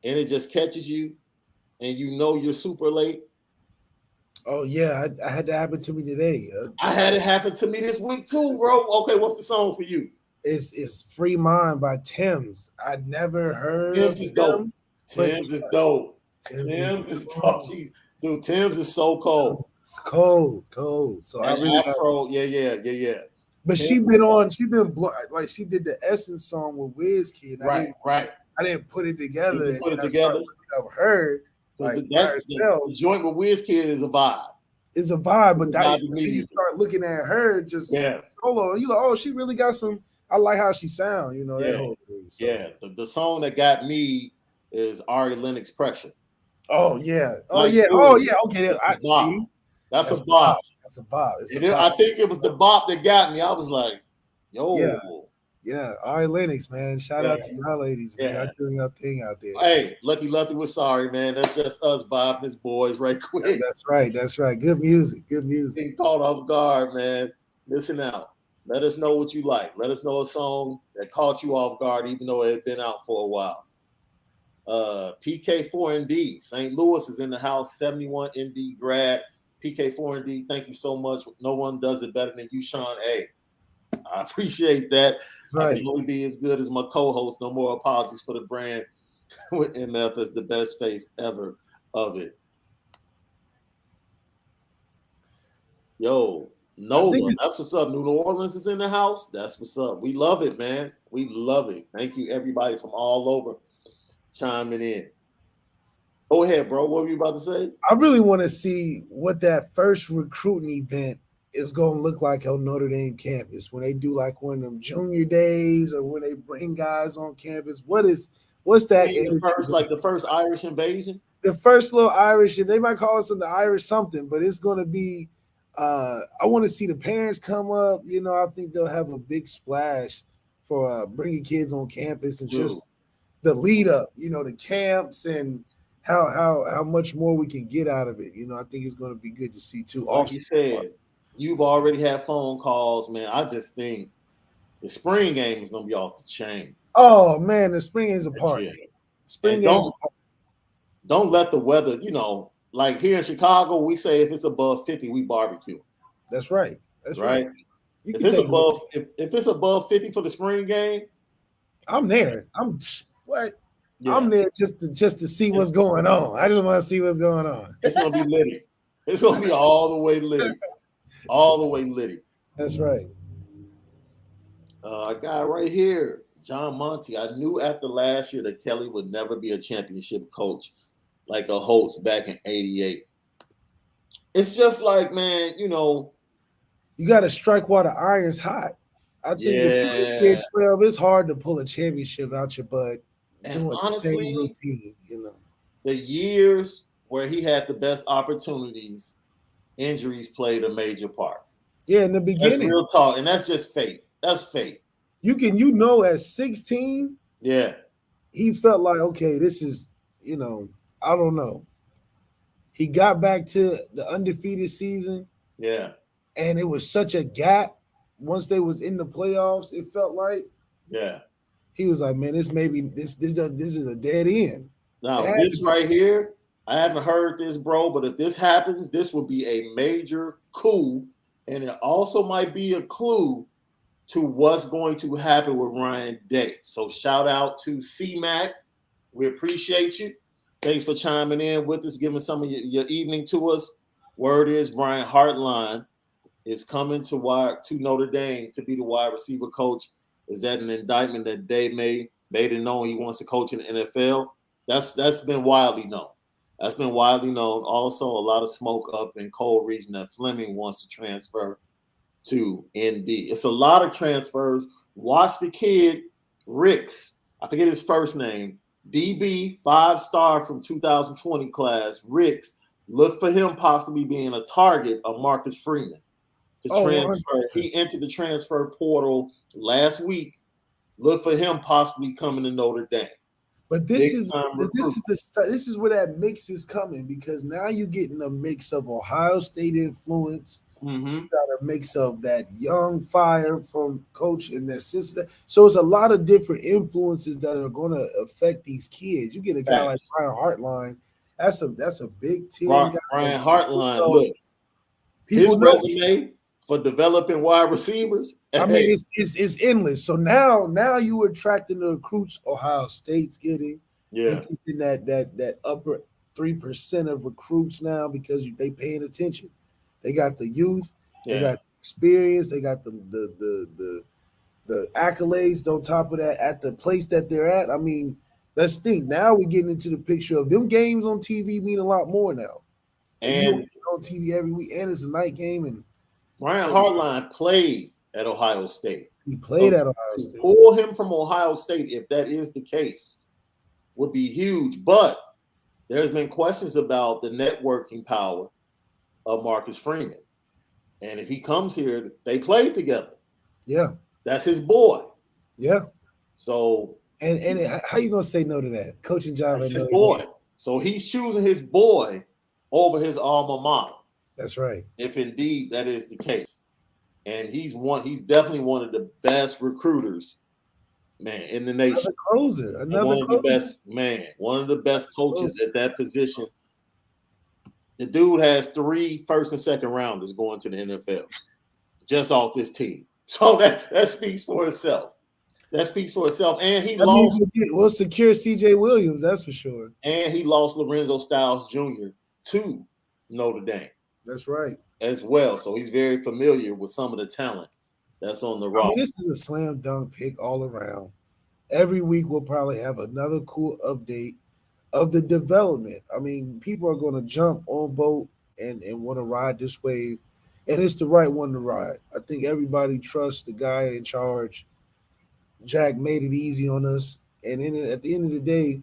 and it just catches you and you know you're super late? Oh yeah, I had that happen to me today. I had it happen to me this week too, bro. Okay, what's the song for you? It's "Free Mind" by Tim's. I'd never heard Tim's of is dope. Tim, but Tim's is dope. Tim's is dope. Dude, Tim's is so cold. It's cold. So And I really Afro, yeah. But Tim's she been like she did the Essence song with WizKid. right. I didn't put it together. You put it I together. looking up her like by herself. The joint with WizKid is a vibe. It's a vibe, but Vibe then you start looking at her just solo, and you like, oh, she really got some. I like how she sound, you know. Yeah, that whole thing, so. Yeah. The song that got me is Ari Lennox Pressure. Oh yeah, Dude, Okay, I see. That's a bop. That's a bop. I think it was the bop that got me. I was like, yo. Yeah, Ari Lennox, man. Shout out to y'all ladies, man. Y'all doing your thing out there. Hey, Lucky Lefty was sorry, man. That's just us vibing as boys right quick. That's right. Good music. Getting caught off guard, man. Listen out. Let us know what you like. Let us know a song that caught you off guard, even though it had been out for a while. PK4ND, St. Louis is in the house, 71 ND grad. PK4ND, thank you so much. No one does it better than you, Shaun. Hey, I appreciate that. Right. I can only be as good as my co-host. No more apologies for the brand with MF as the best face ever of it. Yo, Nola, that's what's up. New Orleans is in the house. That's what's up. We love it, man. We love it. Thank you, everybody from all over chiming in. Go ahead, bro. What were you about to say? I really want to see what that first recruiting event is going to look like on Notre Dame campus when they do like one of them junior days or when they bring guys on campus. What's that? The first Irish invasion? The first little Irish, and they might call it the Irish something, but it's going to be, I want to see the parents come up. You know, I think they'll have a big splash for bringing kids on campus and just the lead up, you know, the camps and how much more we can get out of it. You know, I think it's going to be good to see too. Like you said, you've already had phone calls, man. I just think the spring game is going to be off the chain. Oh man, the spring game's a party. Spring game's a party. Don't let the weather, you know, like here in Chicago, we say if it's above 50, we barbecue. That's right. That's right. If it's above 50 for the spring game, I'm there. I'm there just to see what's going on. I just want to see what's going on. It's gonna be litty. It's gonna be all the way litty. All the way litty. That's right. I got right here, John Monty. I knew after last year that Kelly would never be a championship coach like a Holtz back in '88. It's just like, man, you know, you got to strike while the iron's hot. I think if you're 12, it's hard to pull a championship out your butt doing honestly, the same routine, you know. The years where he had the best opportunities, injuries played a major part. Yeah, in the beginning. That's real talk, and that's just faith. That's faith. You know, at 16, yeah, he felt like, okay, this is, you know, I don't know. he got back to the undefeated season, Yeah. and it was such a gap once they was in the playoffs. It felt like Yeah. he was like, man, this is a dead end. Now, this right here, I haven't heard this, bro, but if this happens, this will be a major coup. And it also might be a clue to what's going to happen with Ryan Day. So shout out to CMAC. We appreciate you. Thanks for chiming in with us, giving some of your evening to us. Word is Brian Hartline is coming to Notre Dame to be the wide receiver coach. Is that an indictment that Day made it known he wants to coach in the NFL? That's been widely known. That's been widely known. Also, a lot of smoke up in Cold Region that Fleming wants to transfer to ND. It's a lot of transfers. Watch the kid, Ricks. I forget his first name. DB, 5-star from 2020 class. Ricks. Look for him possibly being a target of Marcus Freeman to transfer. 100%. He entered the transfer portal last week. Look for him possibly coming to Notre Dame. But this is where that mix is coming, because now you're getting a mix of Ohio State influence. Mm-hmm. You got a mix of that young fire from coach and their sister. So it's a lot of different influences that are going to affect these kids. You get a guy like Brian Hartline. That's a Big Ten guy. Brian Hartline, look, his resume for developing wide receivers. I mean, it's endless. So now you attracting the recruits Ohio State's getting. Yeah. You're getting that upper 3% of recruits now because they paying attention. They got the youth, they got experience, they got the accolades on top of that at the place that they're at. I mean, let's think. Now we're getting into the picture of them games on TV mean a lot more now. And on TV every week, and it's a night game. And Brian Hartline played at Ohio State. He played at Ohio State. Pull him from Ohio State, if that is the case, would be huge. But there's been questions about the networking power of Marcus Freeman. And if he comes here, they played together. Yeah. That's his boy. Yeah. So and how you gonna say no to that? Coaching job ain't his boy. So he's choosing his boy over his alma mater. That's right. If indeed that is the case. And he's definitely one of the best recruiters, man, in the nation. Another closer. One of the best coaches at that position. The dude has 3 first and second rounders going to the NFL just off this team. So that speaks for itself. That speaks for itself. And he lost. We'll secure CJ Williams, that's for sure. And he lost Lorenzo Styles Jr. to Notre Dame. That's right. As well. So he's very familiar with some of the talent that's on the roster. This is a slam dunk pick all around. Every week we'll probably have another cool update of the development. I mean, people are going to jump on boat and want to ride this wave, and it's the right one to ride. I think everybody trusts the guy in charge. Jack made it easy on us, and at the end of the day,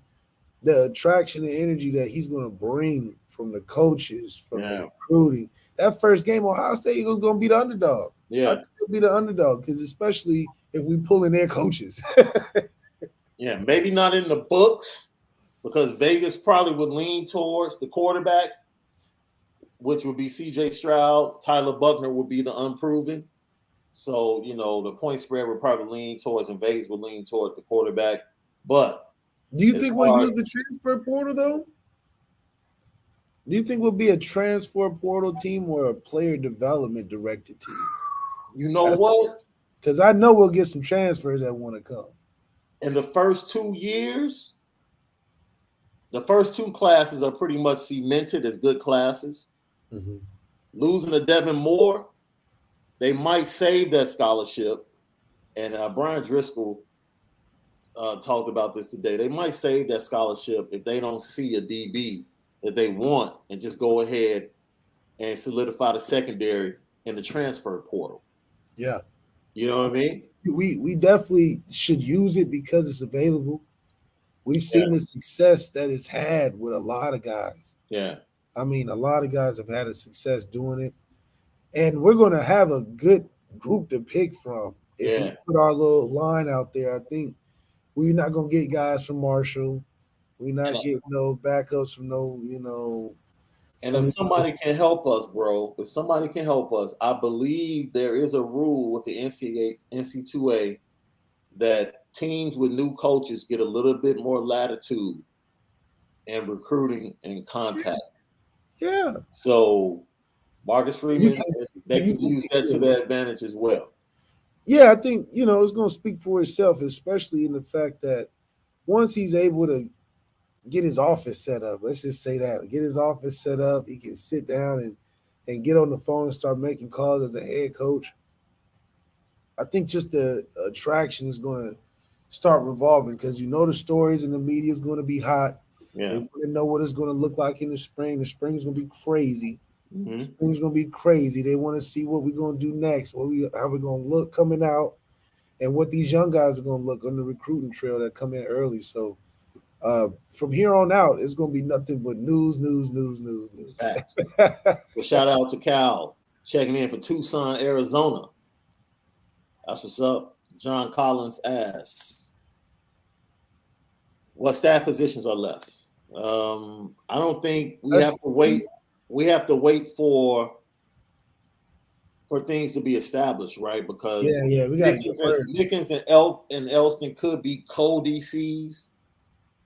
the attraction and energy that he's going to bring from the coaches, from the recruiting. That first game, Ohio State was going to be the underdog. Yeah, I think it'll be the underdog, because especially if we pull in their coaches. Yeah, maybe not in the books, because Vegas probably would lean towards the quarterback, which would be C.J. Stroud. Tyler Buchner would be the unproven. So, the point spread would probably lean towards, and Vegas would lean toward the quarterback. But do you think we'll use the transfer portal, though? Do you think we'll be a transfer portal team or a player development directed team? You know what? Because I know we'll get some transfers that want to come. In the first 2 years, the first 2 classes are pretty much cemented as good classes. Mm-hmm. Losing to Devin Moore, they might save that scholarship. And Brian Driscoll talked about this today. They might save that scholarship if they don't see a DB that they want and just go ahead and solidify the secondary in the transfer portal. Yeah. You know what I mean? We definitely should use it because it's available. We've seen the success that it's had with a lot of guys. Yeah. I mean, a lot of guys have had a success doing it. And we're going to have a good group to pick from. If we put our little line out there, I think we're not going to get guys from Marshall. We're not getting no backups from no, And if Sometimes, somebody can help us, bro, if somebody can help us, I believe there is a rule with the NC2A that teams with new coaches get a little bit more latitude in recruiting and contact. yeah. So Marcus You Freeman, can, they you can can, use that to their advantage as well. yeah, I think it's going to speak for itself, especially in the fact that once he's able to get his office set up, let's just say that, get his office set up, he can sit down and get on the phone and start making calls as a head coach. I think just the attraction is going to start revolving because the stories and the media is going to be hot. They Yeah. want to know what it's going to look like in the spring. The spring is going to be crazy. Mm-hmm. Spring's going to be crazy. They want to see what we're going to do next, how we're going to look coming out, and what these young guys are going to look on the recruiting trail that come in early. So from here on out, it's going to be nothing but news, news, news, news, news. Facts. Well, shout out to Cal checking in for Tucson, Arizona. That's what's up. John Collins asks, what staff positions are left? I don't think we have to wait. We have to wait for things to be established, right? Because yeah, we got to get word. Mickens and Elston could be co-DCs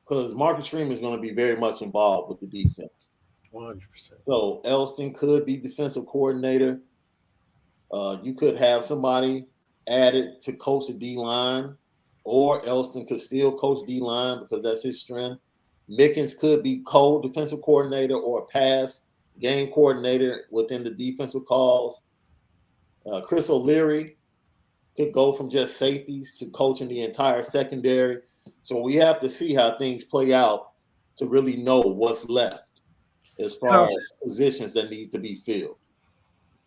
because Marcus Freeman is going to be very much involved with the defense. 100%. So Elston could be defensive coordinator. You could have somebody added to coach the D-line, or Elston could still coach D-line because that's his strength. Mickens could be co-defensive coordinator or pass game coordinator within the defensive calls. Chris O'Leary could go from just safeties to coaching the entire secondary. So we have to see how things play out to really know what's left as far as positions that need to be filled.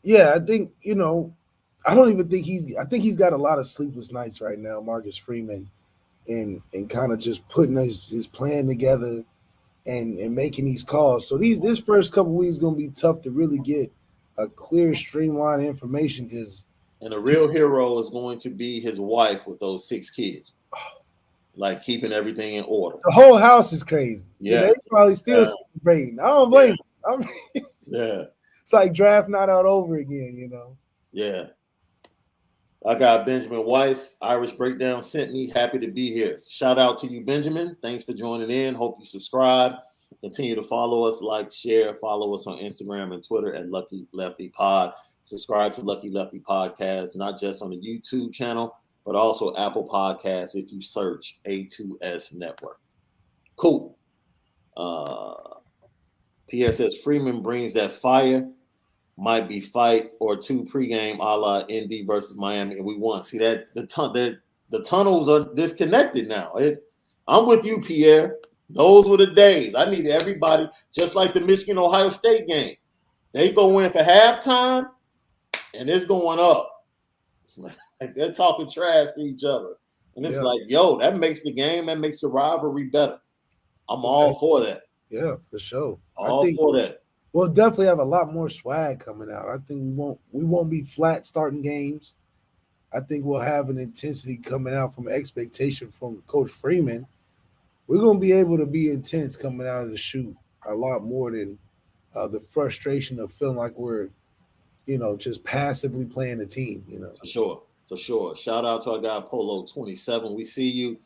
Yeah, I think, I don't even think I think he's got a lot of sleepless nights right now, Marcus Freeman, and kind of just putting his plan together and making these calls. So this first couple weeks going to be tough to really get a clear, streamlined information because. And the real hero is going to be his wife with those 6 kids, like keeping everything in order. The whole house is crazy. Yeah, they probably still celebrating. I don't blame them. Yeah, it's like draft night out over again. Yeah. I got Benjamin Weiss, Irish Breakdown sent me. Happy to be here. Shout out to you, Benjamin. Thanks for joining in. Hope you subscribe. Continue to follow us, like, share, follow us on Instagram and Twitter at Lucky Lefty Pod. Subscribe to Lucky Lefty Podcast, not just on the YouTube channel, but also Apple Podcasts if you search A2S Network. Cool. PSS Freeman brings that fire. Might be fight or 2 pregame a la ND versus Miami, and we won. See that the tunnels are disconnected now. I'm with you, Pierre. Those were the days. I need everybody, just like the Michigan-Ohio State game. They go in for halftime, and it's going up. Like they're talking trash to each other. And it's like, yo, that makes the game, that makes the rivalry better. I'm all for that. Yeah, for sure. All for that. We'll definitely have a lot more swag coming out. I think we won't be flat starting games. I think we'll have an intensity coming out from expectation from Coach Freeman. We're going to be able to be intense coming out of the chute a lot more than the frustration of feeling like we're, just passively playing the team, For sure. Shout out to our guy Polo 27. We see you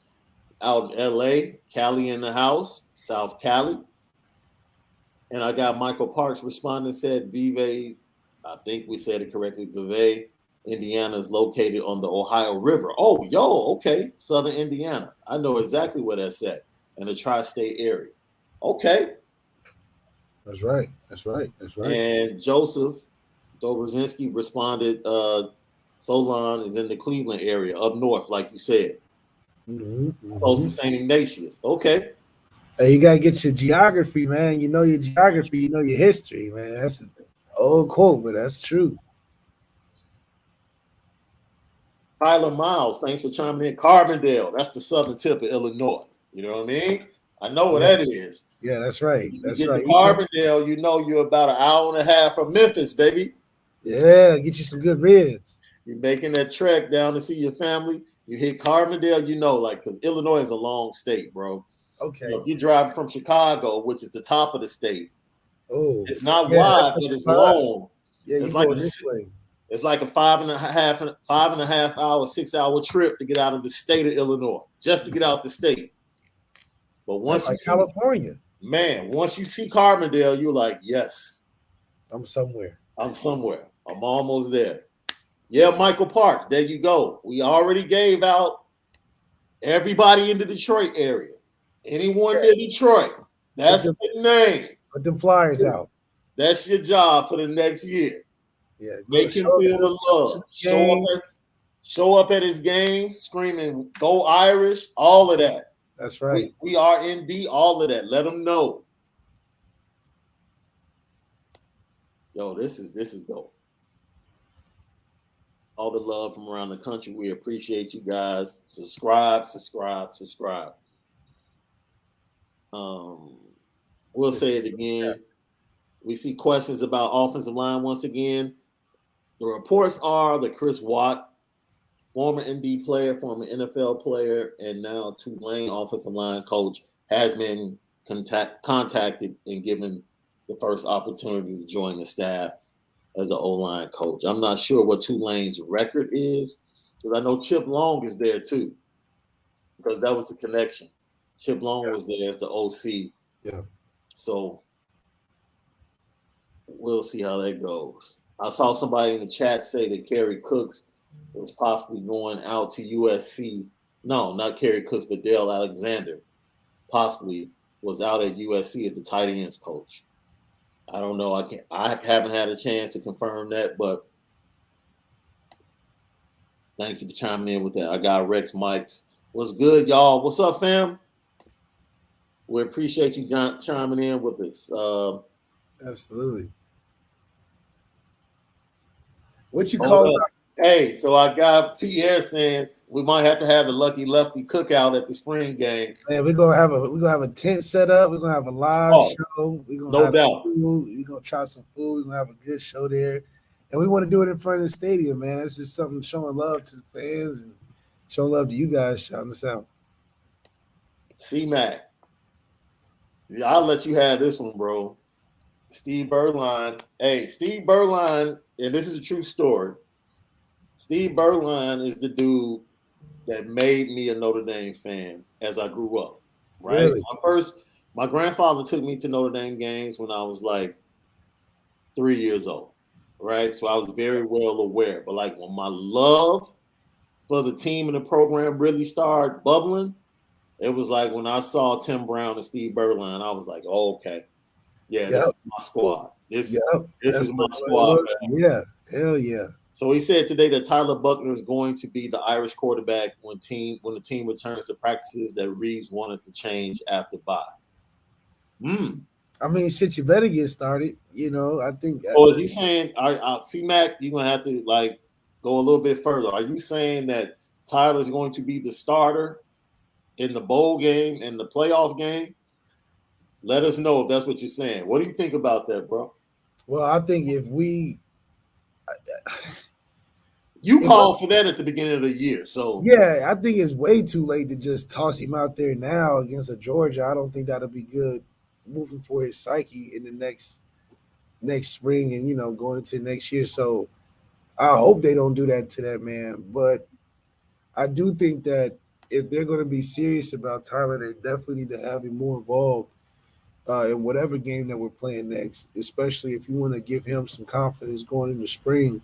out in LA, Cali in the house, South Cali. And I got Michael Parks responding, said Vive, I think we said it correctly, Vive, Indiana is located on the Ohio River. Oh, okay. Southern Indiana. I know exactly where that's at, in the tri-state area. Okay. That's right. And Joseph Dobrzinski responded, Solon is in the Cleveland area, up north, like you said. Close to St. Ignatius. Okay. Hey, you gotta get your geography, man. You know your geography, you know your history, man. That's an old quote, but that's true. Tyler Miles, thanks for chiming in. Carbondale, that's the southern tip of Illinois. You know what I mean? I know what that is. Yeah, that's right. That's you get right. To Carbondale, you're about an hour and a half from Memphis, baby. Yeah, get you some good ribs. You're making that trek down to see your family. You hit Carbondale, because Illinois is a long state, bro. Okay. So if you drive from Chicago, which is the top of the state, Oh, It's not yeah, that's wide, like but it's fives. long. Yeah, It's you like going this way. it's like a 5.5 hour, 6 hour trip to get out of the state of Illinois, just to get out the state. But That's once you like see, California. man, once you see Carbondale, you're like, yes, I'm somewhere. I'm somewhere. I'm almost there. Yeah, Michael Parks, there you go. We already gave out everybody in the Detroit area. Anyone near Detroit, Put that's them, the name. put them flyers out. That's your job for the next year. Yeah, go Make him show up feel the to love. the games. Show up at his games, screaming, "Go Irish!" All of that. That's right. We are ND. All of that. Let them know. Yo, this is dope. All the love from around the country. We appreciate you guys. Subscribe. We'll say it again. We see questions about offensive line once again. The reports are that Chris Watt, former ND player, former NFL player, and now Tulane offensive line coach, has been contacted and given the first opportunity to join the staff as an O-line coach. I'm not sure what Tulane's record is, because I know Chip Long is there too, because that was the connection. Chip Long was there as the OC. Yeah. So we'll see how that goes. I saw somebody in the chat say that Kerry Cooks was possibly going out to USC. No, not Kerry Cooks, but Dale Alexander possibly was out at USC as the tight ends coach. I don't know. I haven't had a chance to confirm that, but thank you for chiming in with that. I got Rex Mikes. What's good, y'all? What's up, fam? We appreciate you chiming in with us. Absolutely. What you call it? Hey, so I got Pierre saying we might have to have the Lucky Lefty cookout at the spring game. Man, we're gonna have a tent set up. We're gonna have a live show. We're gonna have food. We're gonna try some food. We're gonna have a good show there. And we want to do it in front of the stadium, man. That's just something showing love to the fans and showing love to you guys, shouting us out. C-Mac. Yeah, I'll let you have this one, bro. Steve Berline. Hey, Steve Berline, and this is a true story. Steve Berline is the dude that made me a Notre Dame fan as I grew up. Right? Really? My grandfather took me to Notre Dame games when I was like 3 years old. Right? So I was very well aware. But like when my love for the team and the program really started bubbling, it was like when I saw Tim Brown and Steve Berline, I was like, oh, okay. Yeah, this is my squad. This is my squad. Yeah, hell yeah. So he said today that Tyler Buchner is going to be the Irish quarterback when the team returns to practices that Reeves wanted to change after bye. I mean, shit, you better get started. You know, I think. So is he saying, C-Mac, you're going to have to like go a little bit further. Are you saying that Tyler's going to be the starter in the bowl game and the playoff game? Let us know if that's what you're saying. What do you think about that, bro? Well, I think if we called for that at the beginning of the year. So yeah, I think it's way too late to just toss him out there now against a Georgia. I don't think that'll be good moving for his psyche in the next spring and going into next year. So I hope they don't do that to that man. But I do think that if they're going to be serious about Tyler, they definitely need to have him more involved in whatever game that we're playing next, especially if you want to give him some confidence going into spring,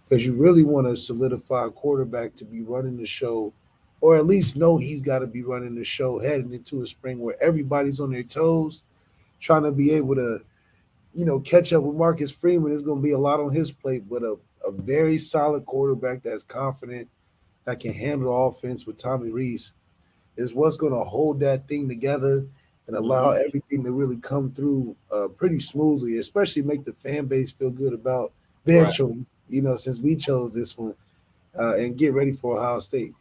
because you really want to solidify a quarterback to be running the show, or at least know he's got to be running the show heading into a spring where everybody's on their toes, trying to be able to, catch up with Marcus Freeman. There's going to be a lot on his plate, but a very solid quarterback that's confident, that can handle the offense with Tommy Rees is what's going to hold that thing together and allow everything to really come through pretty smoothly, especially make the fan base feel good about their choice, since we chose this one, and get ready for Ohio State.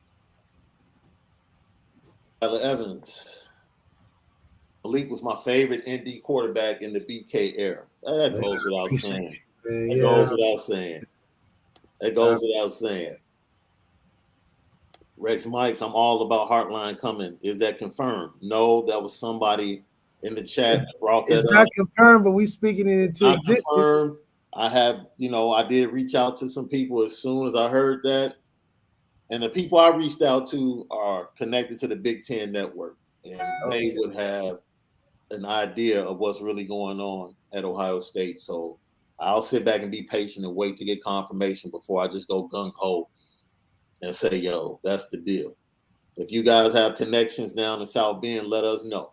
Tyler Evans. Malik was my favorite ND quarterback in the BK era. That goes without saying. That goes without saying. Rex Mikes, I'm all about Heartline coming. Is that confirmed? No, that was somebody in the chat that brought that It's up. not confirmed, but we speaking it into Not existence. confirmed. I have, I did reach out to some people as soon as I heard that. And the people I reached out to are connected to the Big Ten network. And they would have an idea of what's really going on at Ohio State. So I'll sit back and be patient and wait to get confirmation before I just go gung-ho and say, yo, that's the deal. If you guys have connections down in South Bend, let us know.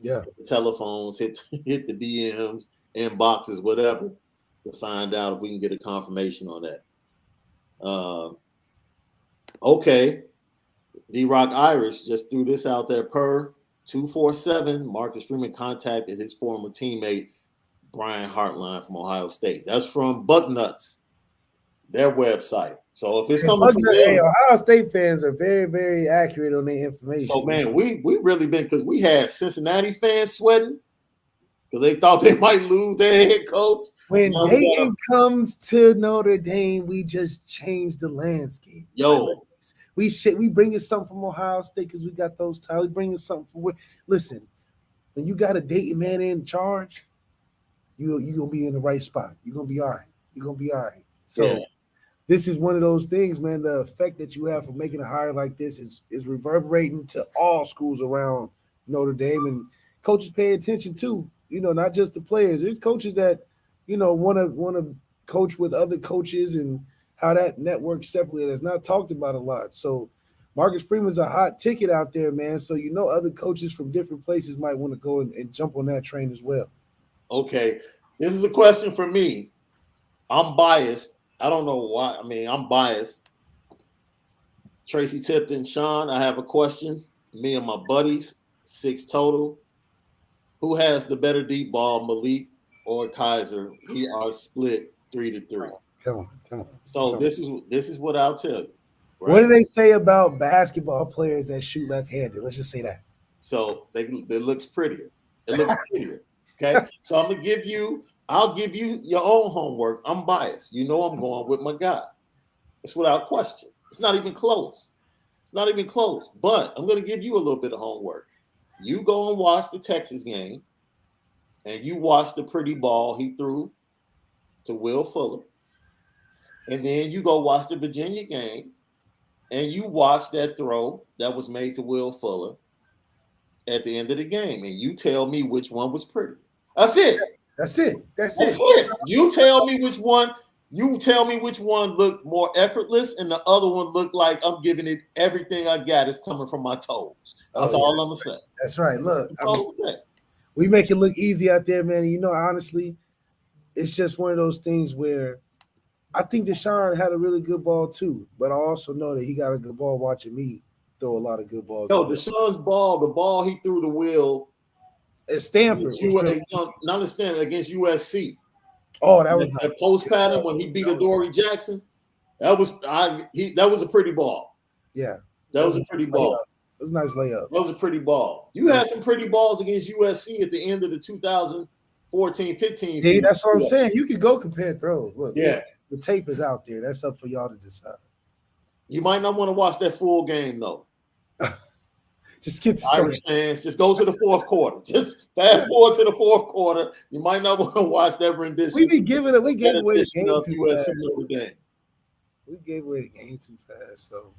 Yeah. Hit the telephones, hit the DMs, inboxes, whatever, to find out if we can get a confirmation on that. Okay. D-Rock Irish just threw this out there per 247. Marcus Freeman contacted his former teammate, Brian Hartline from Ohio State. That's from Bucknuts, their website. So if it's coming from them, Ohio State fans are very, very accurate on their information. So, man, we really been, because we had Cincinnati fans sweating because they thought they might lose their head coach. When Dayton comes to Notre Dame, we just changed the landscape. Yo. We bringing something from Ohio State because we got those ties. We bringing something from listen, when you got a Dayton man in charge, you gonna be in the right spot. You're gonna be all right. You're gonna be all right. So this is one of those things, man. The effect that you have for making a hire like this is reverberating to all schools around Notre Dame, and coaches pay attention too. Not just the players. There's coaches that want to coach with other coaches, and how that networks separately that's not talked about a lot. So Marcus Freeman's a hot ticket out there, man. So other coaches from different places might want to go and jump on that train as well. Okay, this is a question for me. I'm biased. I don't know why. I mean, I'm biased. Tracy Tipton, Shaun, I have a question. Me and my buddies, 6 total. Who has the better deep ball, Malik or Kaiser? We are split 3-3. Come on. So this is what I'll tell you. Right? What do they say about basketball players that shoot left-handed? Let's just say that. So it looks prettier. It looks prettier. Okay. So I'll give you your own homework. I'm biased. I'm going with my guy. It's without question. It's not even close. But I'm going to give you a little bit of homework. You go and watch the Texas game, and you watch the pretty ball he threw to Will Fuller. And then you go watch the Virginia game, and you watch that throw that was made to Will Fuller at the end of the game, and you tell me which one was pretty. That's it. You tell me which one. You tell me which one looked more effortless, and the other one looked like I'm giving it everything I got. Is coming from my toes. That's all I'm gonna say. That's right. Look, we make it look easy out there, man. And honestly, it's just one of those things where I think Deshaun had a really good ball too, but I also know that he got a good ball watching me throw a lot of good balls. No, Deshaun's ball, the ball he threw to Will at Stanford. Understand against USC. Oh, that was that post pattern when he beat Adoree Jackson. That was a pretty ball. Yeah, that was a pretty ball. It was a nice layup. That was a pretty ball. You had some pretty balls against USC at the end of the 2014-15. See, that's what I'm saying. You could go compare throws. Look, yeah, the tape is out there. That's up for y'all to decide. You might not want to watch that full game though. Just get to Irish fans, just go to the fourth quarter. Just fast forward to the fourth quarter. You might not want to watch that rendition. We gave away the game too fast. We gave away the game too fast, so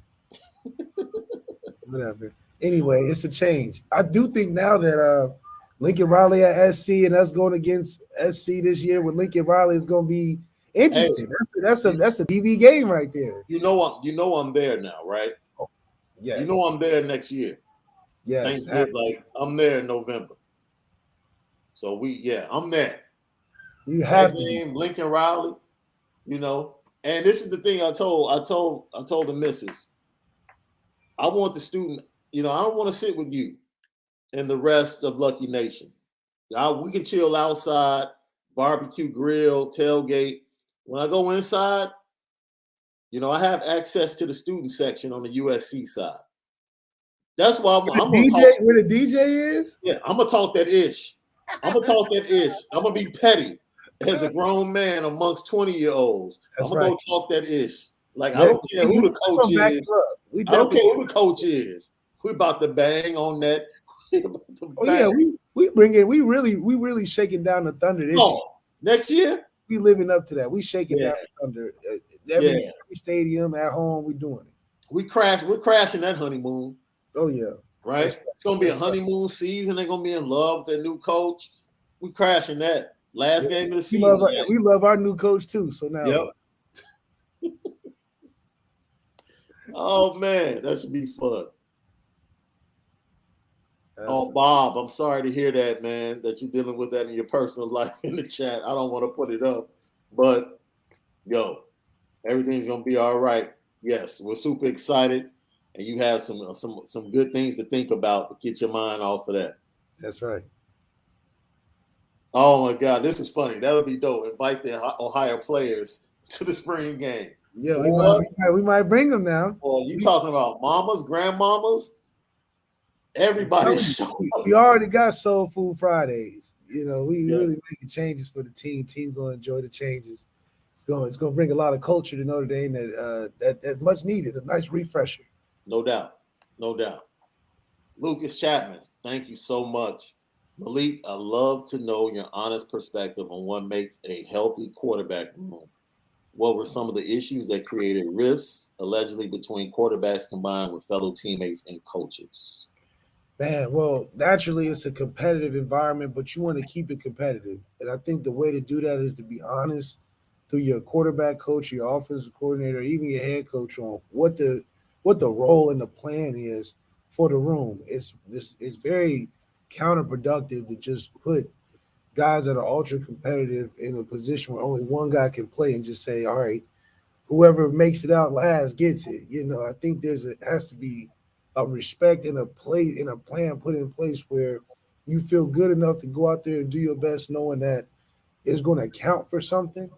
whatever. Anyway, it's a change. I do think now that Lincoln Riley at SC and us going against SC this year with Lincoln Riley is going to be interesting. Hey, that's a DB game right there. I'm there now, right? Oh, yes. I'm there next year. Yes, like I'm there in November. So I'm there. You have to Lincoln Riley, and this is the thing I told the missus. I want the student, I don't want to sit with you and the rest of Lucky Nation. We can chill outside, barbecue, grill, tailgate. When I go inside, I have access to the student section on the USC side. That's why I'm DJ. Where the DJ is? Yeah, I'm gonna talk that ish. I'm gonna be petty as a grown man amongst 20-year-olds. I'm gonna go talk that ish. Like I don't care who the coach is. I don't care who the coach is. We about to bang on that. We We really shaking down the Thunder this year. Next year? We living up to that. We shaking down the Thunder. Every stadium at home, we doing it. We're crashing that honeymoon. Oh yeah. Right? It's gonna be a honeymoon season. They're gonna be in love with their new coach. We crashing that. Last game of the season. We love our new coach too. So now what? Oh man, that should be fun. Bob, I'm sorry to hear that, man, that you're dealing with that in your personal life in the chat. I don't want to put it up, but everything's gonna be all right. Yes, we're super excited, and you have some good things to think about to get your mind off of that. That's right. Oh my God, this is funny. That would be dope. Invite the Ohio players to the spring game. Yeah, we might bring them now. Oh, you talking about mamas, grandmamas? Everybody. We already got Soul Food Fridays. We really making changes for the team. Team gonna enjoy the changes. It's gonna bring a lot of culture to Notre Dame that's much needed. A nice refresher. No doubt. Lucas Chapman, thank you so much. Malik, I love to know your honest perspective on what makes a healthy quarterback room. What were some of the issues that created rifts, allegedly, between quarterbacks combined with fellow teammates and coaches? Man, well, naturally, it's a competitive environment, but you want to keep it competitive. And I think the way to do that is to be honest through your quarterback coach, your offensive coordinator, even your head coach on what the role and the plan is for the room. It's very counterproductive to just put guys that are ultra competitive in a position where only one guy can play and just say, all right, whoever makes it out last gets it. I think has to be a respect and a plan put in place where you feel good enough to go out there and do your best, knowing that it's going to count for something,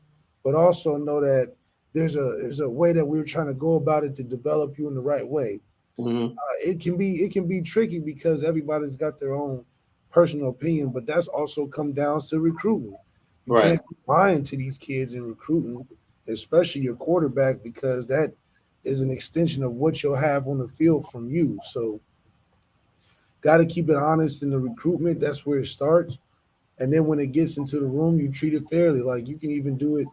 but also know that there's a way that we're trying to go about it to develop you in the right way. Mm-hmm. It can be tricky because everybody's got their own personal opinion, but that's also come down to recruiting. You can't be lying to these kids in recruiting, especially your quarterback, because that is an extension of what you'll have on the field from you. So got to keep it honest in the recruitment. That's where it starts. And then when it gets into the room, you treat it fairly. Like you can even do it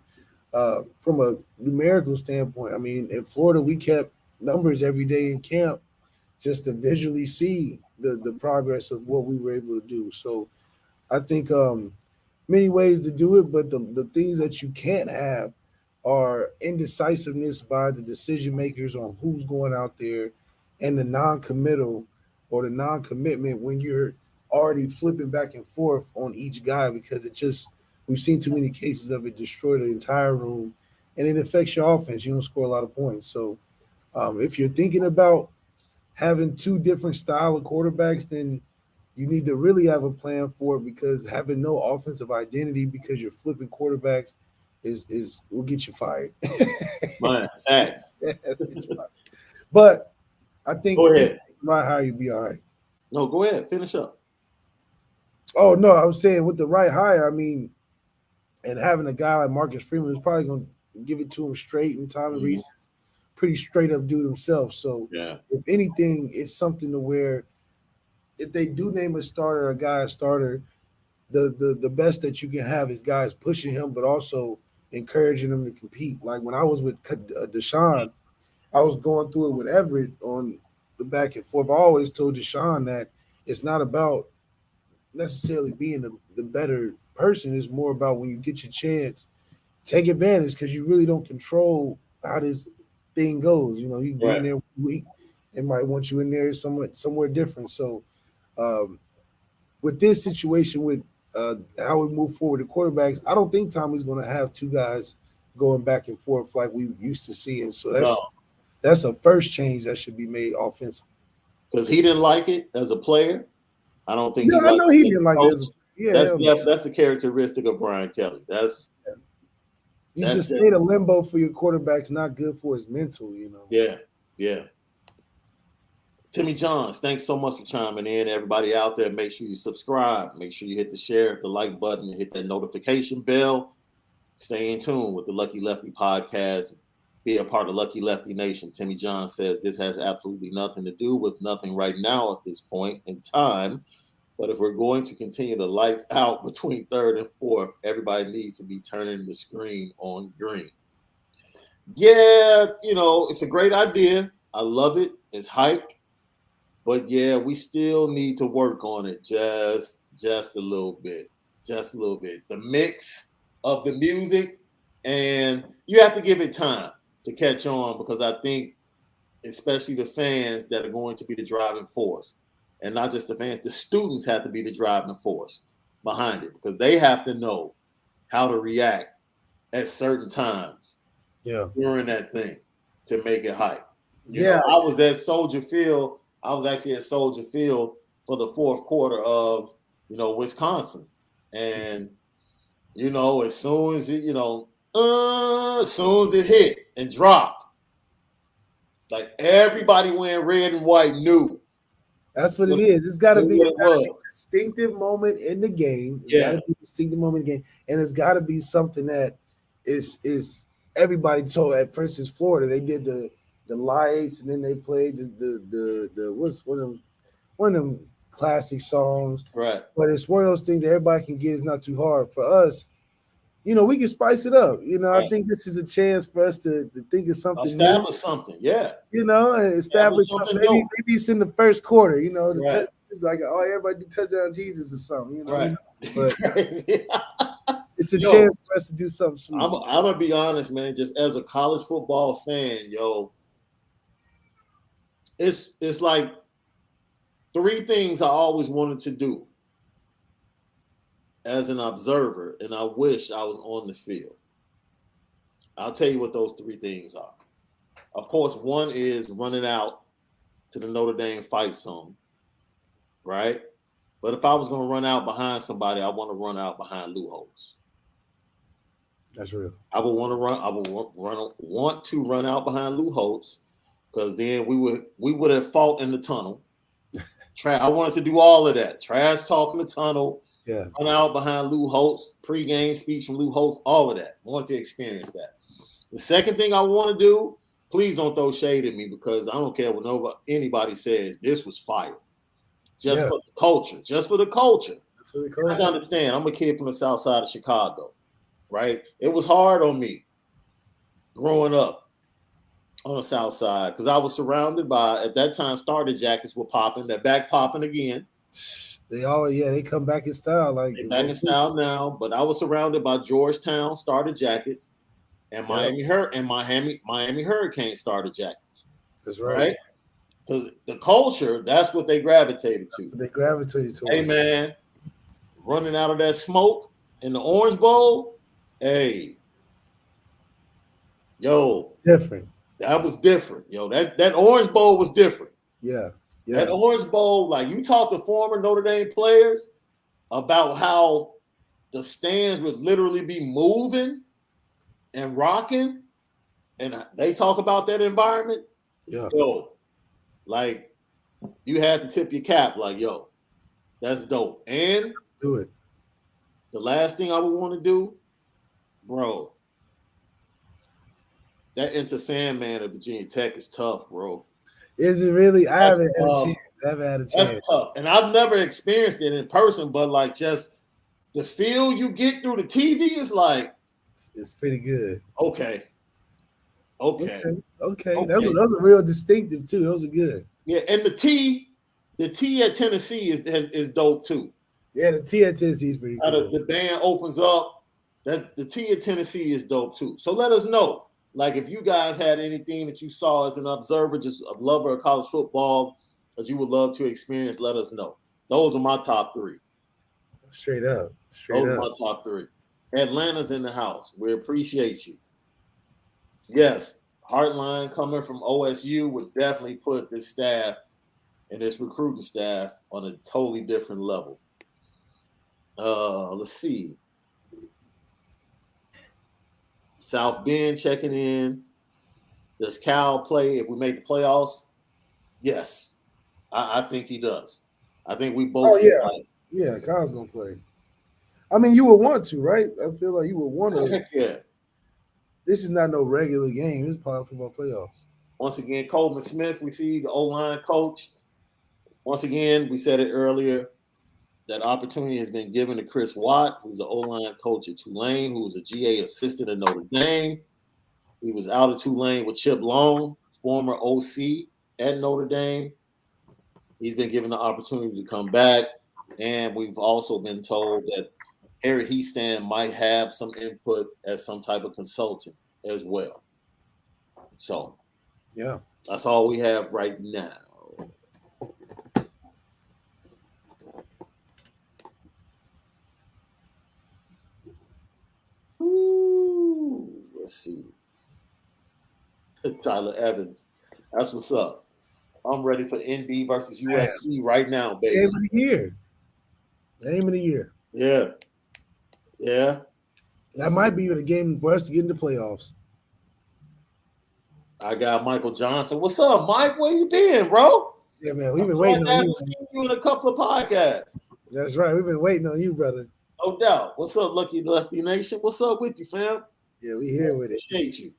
from a numerical standpoint. I mean, in Florida, we kept numbers every day in camp just to visually see the progress of what we were able to do. So I think many ways to do it, but the things that you can't have are indecisiveness by the decision makers on who's going out there and the non-committal or the non-commitment when you're already flipping back and forth on each guy, because we've seen too many cases of it destroy the entire room, and it affects your offense. You don't score a lot of points. So if you're thinking about having two different style of quarterbacks, then you need to really have a plan for it, because having no offensive identity because you're flipping quarterbacks will get you fired. Man, thanks. But I think go ahead. Right hire, you'll be all right. No, go ahead. Finish up. Oh no, I was saying with the right hire, I mean, and having a guy like Marcus Freeman is probably going to give it to him straight, and Tommy Reese is pretty straight up dude himself. So if anything, it's something to where if they do name a guy a starter, the best that you can have is guys pushing him, but also encouraging him to compete. Like when I was with Deshaun, I was going through it with Everett on the back and forth. I always told Deshaun that it's not about necessarily being the better person. It's more about when you get your chance, take advantage, because you really don't control how this thing goes. You can be in there week and might want you in there somewhere different. So with this situation, with how we move forward to quarterbacks, I don't think Tommy's going to have two guys going back and forth like we used to seeing. So that's a first change that should be made offensively. Because he didn't like it as a player. I don't think. I know he didn't like it. That's a characteristic of Brian Kelly. You just stay to limbo for your quarterback's not good for his mental. Yeah. Timmy Johns, thanks so much for chiming in. Everybody out there, make sure you subscribe. Make sure you hit the share, the like button, and hit that notification bell. Stay in tune with the Lucky Lefty podcast. Be a part of Lucky Lefty Nation. Timmy Johns says this has absolutely nothing to do with nothing right now at this point in time. But if we're going to continue the lights out between third and fourth, everybody needs to be turning the screen on green. Yeah, it's a great idea. I love it. It's hyped. But yeah, we still need to work on it just a little bit. Just a little bit. The mix of the music, and you have to give it time to catch on, because I think especially the fans that are going to be the driving force, and not just the fans, the students have to be the driving force behind it, because they have to know how to react at certain times during that thing to make it hype. I was at Soldier Field. I was actually at Soldier Field for the fourth quarter of, Wisconsin. And, as soon as it hit and dropped, like everybody wearing red and white knew. That's what it is. It's got to be a distinctive moment in the game. It's got to be a distinctive moment in the game. And it's got to be something that is everybody told. At first, it's Florida. They did the lights, and then they played the what's one of them classic songs. Right. But it's one of those things that everybody can get. It's not too hard for us. We can spice it up. Right. I think this is a chance for us to think of something. Establish something, yeah. And establish something. Maybe it's in the first quarter. Right. It's like, everybody do touchdown Jesus or something. Right. But it's a chance for us to do something sweet. I'm gonna be honest, man. Just as a college football fan, it's like three things I always wanted to do as an observer, and I wish I was on the field. I'll tell you what those three things are. Of course, one is running out to the Notre Dame fight zone, right? But if I was going to run out behind somebody, I want to run out behind Lou Holtz. That's real. I would want to run out behind Lou Holtz, because then we would have fought in the tunnel. I wanted to do all of that. Trash talk in the tunnel. Yeah. Run out behind Lou Holtz, pregame speech from Lou Holtz, all of that. I want to experience that. The second thing I want to do, please don't throw shade at me, because I don't care what anybody says. This was fire. Just for the culture. Just for the culture. That's for the culture. I understand. I'm a kid from the south side of Chicago, right? It was hard on me growing up on the south side, because I was surrounded by, at that time, starter jackets were popping. They're back popping again. They come back in style. They're back in style now, but I was surrounded by Georgetown starter jackets and Miami Hurricane starter jackets. That's right. Because the culture, that's what they gravitated to. They gravitated to. Hey, man, running out of that smoke in the Orange Bowl, hey, different. That was different. That Orange Bowl was different. Yeah. That Orange Bowl, like, you talk to former Notre Dame players about how the stands would literally be moving and rocking, and they talk about that environment. Yeah. Like, you had to tip your cap, like, that's dope. And do it. The last thing I would want to do, bro, that Enter Sandman at Virginia Tech is tough, bro. Is it really? I haven't had a chance. That's tough. And I've never experienced it in person, but like, just the feel you get through the TV is like, it's pretty good. Okay. Those are real distinctive too. Those are good. Yeah, and the T at Tennessee is dope too. Yeah, the T at Tennessee is pretty cool. The band opens up. The T at Tennessee is dope too. So let us know. Like, if you guys had anything that you saw as an observer, just a lover of college football, that you would love to experience, let us know. Those are my top three. Straight up. Those are my top three. Atlanta's in the house. We appreciate you. Yes, Heartline coming from OSU would definitely put this staff and this recruiting staff on a totally different level. Let's see. South Bend checking in. Does Cal play if we make the playoffs? Yes, I think he does. I think we both. Oh yeah, yeah. Cal's gonna play. I mean, you would want to, right? I feel like you would want to. Yeah. This is not no regular game. This is part of football playoffs. Once again, Coleman Smith, we see the O-line coach. Once again, we said it earlier. that opportunity has been given to Chris Watt, who's the O-line coach at Tulane, who was a GA assistant at Notre Dame. He was out of Tulane with Chip Long, former OC at Notre Dame. He's been given the opportunity to come back. And we've also been told that Harry Heastan might have some input as some type of consultant as well. So, yeah, that's all we have right now. Ooh, let's see. Tyler Evans. That's what's up. I'm ready for NB versus USC right now, baby. Game of the year. Game of the year. Yeah. Yeah. That might be the game for us to get in the playoffs. I got Michael Johnson. What's up, Mike? Where you been, bro? Yeah, man. We've been waiting on you. I've seen you in a couple of podcasts. That's right. We've been waiting on you, brother. No doubt. What's up, Lucky Lefty Nation? What's up with you, fam? Yeah, we here with it. Appreciate you.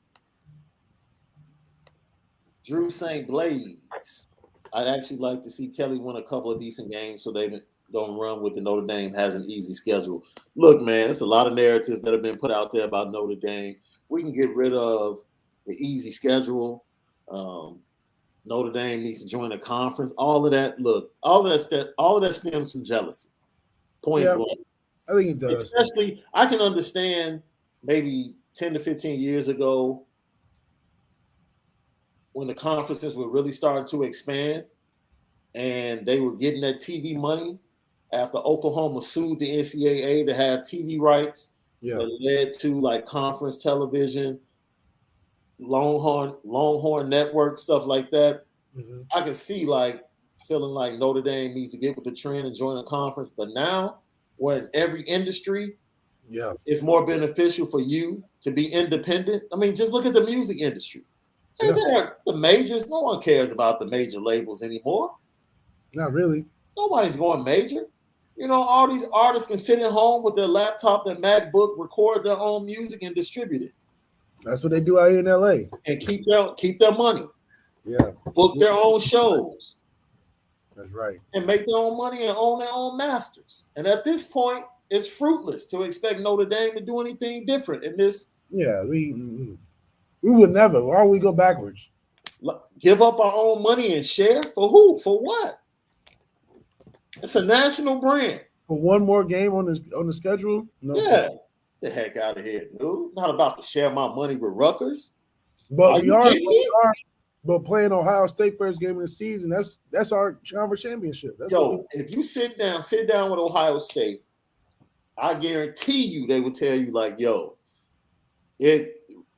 Drew St. Blaze. I'd actually like to see Kelly win a couple of decent games so they don't run with the Notre Dame has an easy schedule. Look, man, there's a lot of narratives that have been put out there about Notre Dame. We can get rid of the easy schedule. Notre Dame needs to join a conference. All of that. Look, all of that stems from jealousy. Point blank. I think it does. Especially, I can understand maybe 10 to 15 years ago when the conferences were really starting to expand and they were getting that TV money after Oklahoma sued the NCAA to have TV rights that led to like conference television, Longhorn Network, stuff like that. Mm-hmm. I can see like feeling like Notre Dame needs to get with the trend and join a conference. But now, when every industry is more beneficial for you to be independent. I mean, just look at the music industry. The majors, no one cares about the major labels anymore. Not really. Nobody's going major. You know, all these artists can sit at home with their laptop, their MacBook, record their own music and distribute it. That's what they do out here in LA. And keep their money. Yeah. Book their own shows. That's right. And make their own money and own their own masters. And at this point, it's fruitless to expect Notre Dame to do anything different in this. Yeah, we would never. Why would we go backwards? Give up our own money and share? For who? For what? It's a national brand. For one more game on the schedule? No. Yeah. Get the heck out of here, dude. Not about to share my money with Rutgers. But we are. But playing Ohio State first game of the season, that's our conference championship. If you sit down with Ohio State, I guarantee you they will tell you like,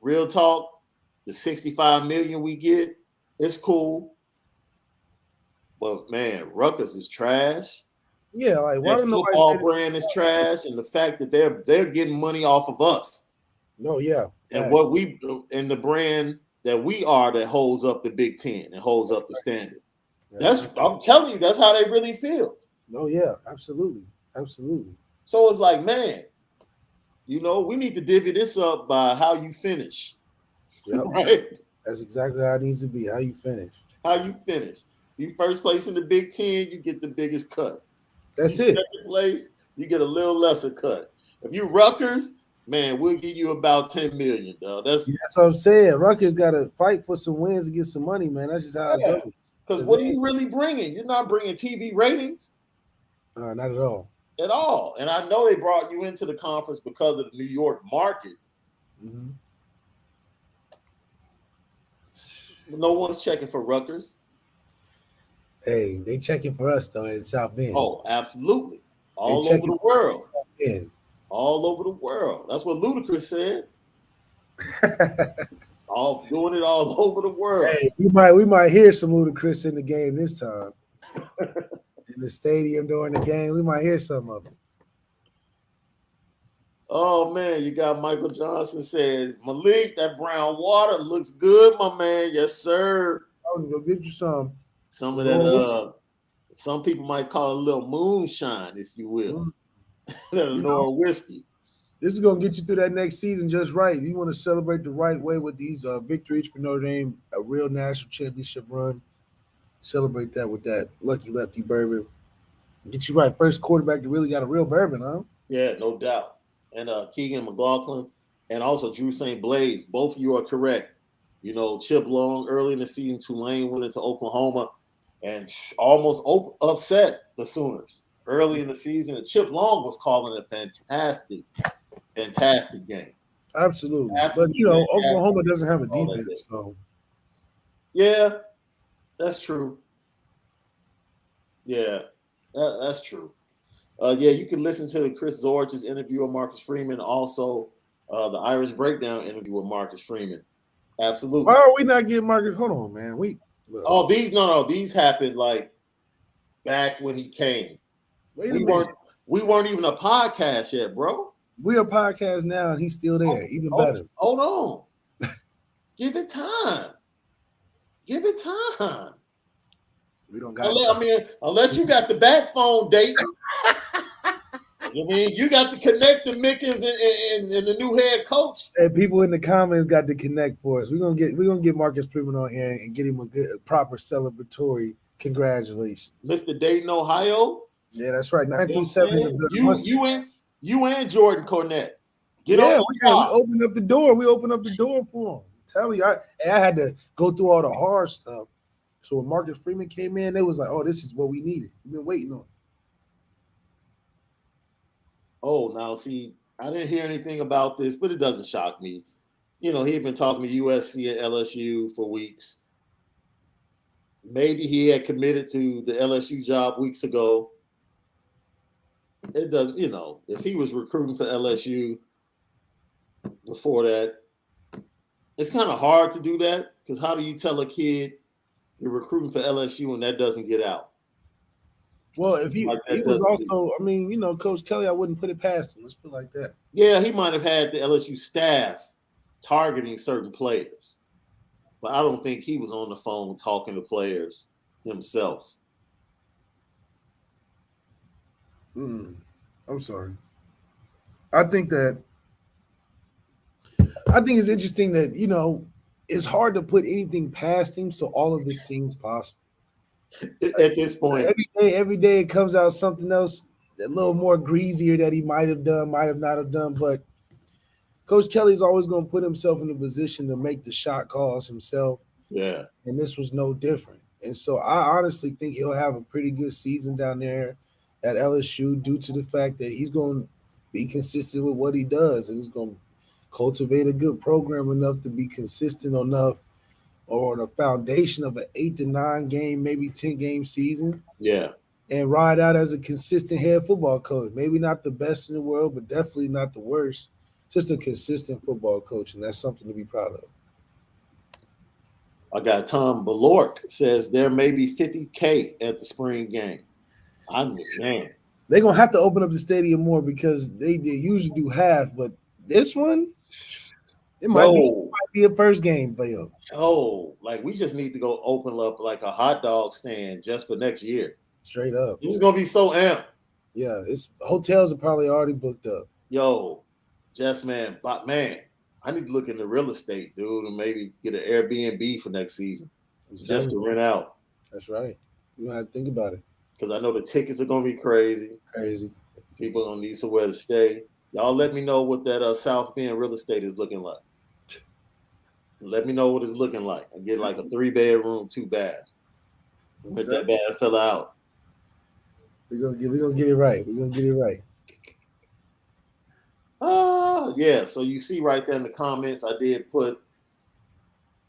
real talk, the $65 million we get, it's cool. But man, Rutgers is trash. Yeah, like why don't nobody football brand is trash, and the fact that they're getting money off of us. No, yeah. And what we and the brand that we are that holds up the Big Ten and holds up the standard. I'm telling you, that's how they really feel. Oh, yeah, absolutely. Absolutely. So it's like, man, we need to divvy this up by how you finish. Yep. Right? That's exactly how it needs to be, how you finish. How you finish. You first place in the Big Ten, you get the biggest cut. That's it. Second place, you get a little lesser cut. If you Rutgers, man, we'll give you about $10 million, though. That's what I'm saying. Rutgers got to fight for some wins to get some money, man. That's just how it goes. Because what are you really bringing? You're not bringing TV ratings. Not at all. At all. And I know they brought you into the conference because of the New York market. Mm-hmm. No one's checking for Rutgers. Hey, they checking for us, though, in South Bend. Oh, absolutely. All over the world. All over the world. That's what Ludacris said. Doing it all over the world. Hey, we might hear some Ludacris in the game this time. In the stadium during the game, we might hear some of it. Oh man, you got Michael Johnson said, Malik, that brown water looks good, my man. Yes, sir. I'll go get you some. Some of that. Some people might call it a little moonshine, if you will. Lenore whiskey. This is going to get you through that next season just right. You want to celebrate the right way with these victories for Notre Dame, a real national championship run. Celebrate that with that Lucky Lefty bourbon. Get you right. First quarterback that really got a real bourbon, huh? Yeah, no doubt. And Keegan McLaughlin and also Drew St. Blaze. Both of you are correct. You know, Chip Long early in the season, Tulane went into Oklahoma and almost upset the Sooners early in the season. And Chip Long was calling a fantastic game. Absolutely. But Absolutely fantastic Oklahoma doesn't have a all that day. defense, so Yeah, that's true. Yeah, that's true. Yeah, you can listen to Chris Zorch's interview with Marcus Freeman, also the Irish Breakdown interview with Marcus Freeman. why Absolutely. are we not getting Marcus? Hold on, man. Look, Oh, these happened like back when he came. wait a We minute. weren't even a podcast yet, bro. We're a podcast now, and he's still there. Even Oh, better. hold on. Give it time. Give it time. We don't got time. Unless you got the back phone dating. I mean, you got to connect the Mickens and the new head coach. Hey, people in the comments got to connect for us. We're gonna get Marcus Freeman on here and get him a good, proper celebratory congratulations. Mr. Dayton, Ohio. Yeah, that's right. 937 in the building. You and Jordan Cornette. We opened up the door. We opened up the door for him. I'm telling you, I had to go through all the hard stuff. So when Marcus Freeman came in, they was like, "Oh, this is what we needed. We've been waiting on it." Oh, now see, I didn't hear anything about this, but it doesn't shock me. You know, he had been talking to USC and LSU for weeks. Maybe he had committed to the LSU job weeks ago. It doesn't, if he was recruiting for LSU before that, it's kind of hard to do that because how do you tell a kid you're recruiting for LSU and that doesn't get out? Well, if he was also, Coach Kelly, I wouldn't put it past him. Let's put it like that. Yeah, he might have had the LSU staff targeting certain players, but I don't think he was on the phone talking to players himself. I'm sorry. I think it's interesting that, it's hard to put anything past him, so all of this seems possible. At this point, every day it comes out something else a little more greasier that he might have done, might have not have done. But Coach Kelly's always going to put himself in a position to make the shot calls himself. Yeah. And this was no different. And so I honestly think he'll have a pretty good season down there at LSU due to the fact that he's going to be consistent with what he does, and he's going to cultivate a good program enough to be consistent enough or on a foundation of an 8 to 9 game, maybe 10 game season. Yeah. And ride out as a consistent head football coach. Maybe not the best in the world, but definitely not the worst. Just a consistent football coach, and that's something to be proud of. I got Tom Balork says there may be 50K at the spring game. I'm just saying. They're going to have to open up the stadium more because they usually do half, but this one, it might be a first game for you. Oh, like we just need to go open up like a hot dog stand just for next year. Straight up. It's going to be so amped. Yeah, hotels are probably already booked up. Yo, man, I need to look into real estate, dude, and maybe get an Airbnb for next season just to rent out. That's right. You have to think about it. Because I know the tickets are going to be crazy. Crazy. People are going to need somewhere to stay. Y'all let me know what that South Bend real estate is looking like. Let me know what it's looking like. I get like a 3-bedroom, 2-bath. Let that bad fella out. We're gonna get it right. We're gonna get it right. Yeah. So you see right there in the comments, I did put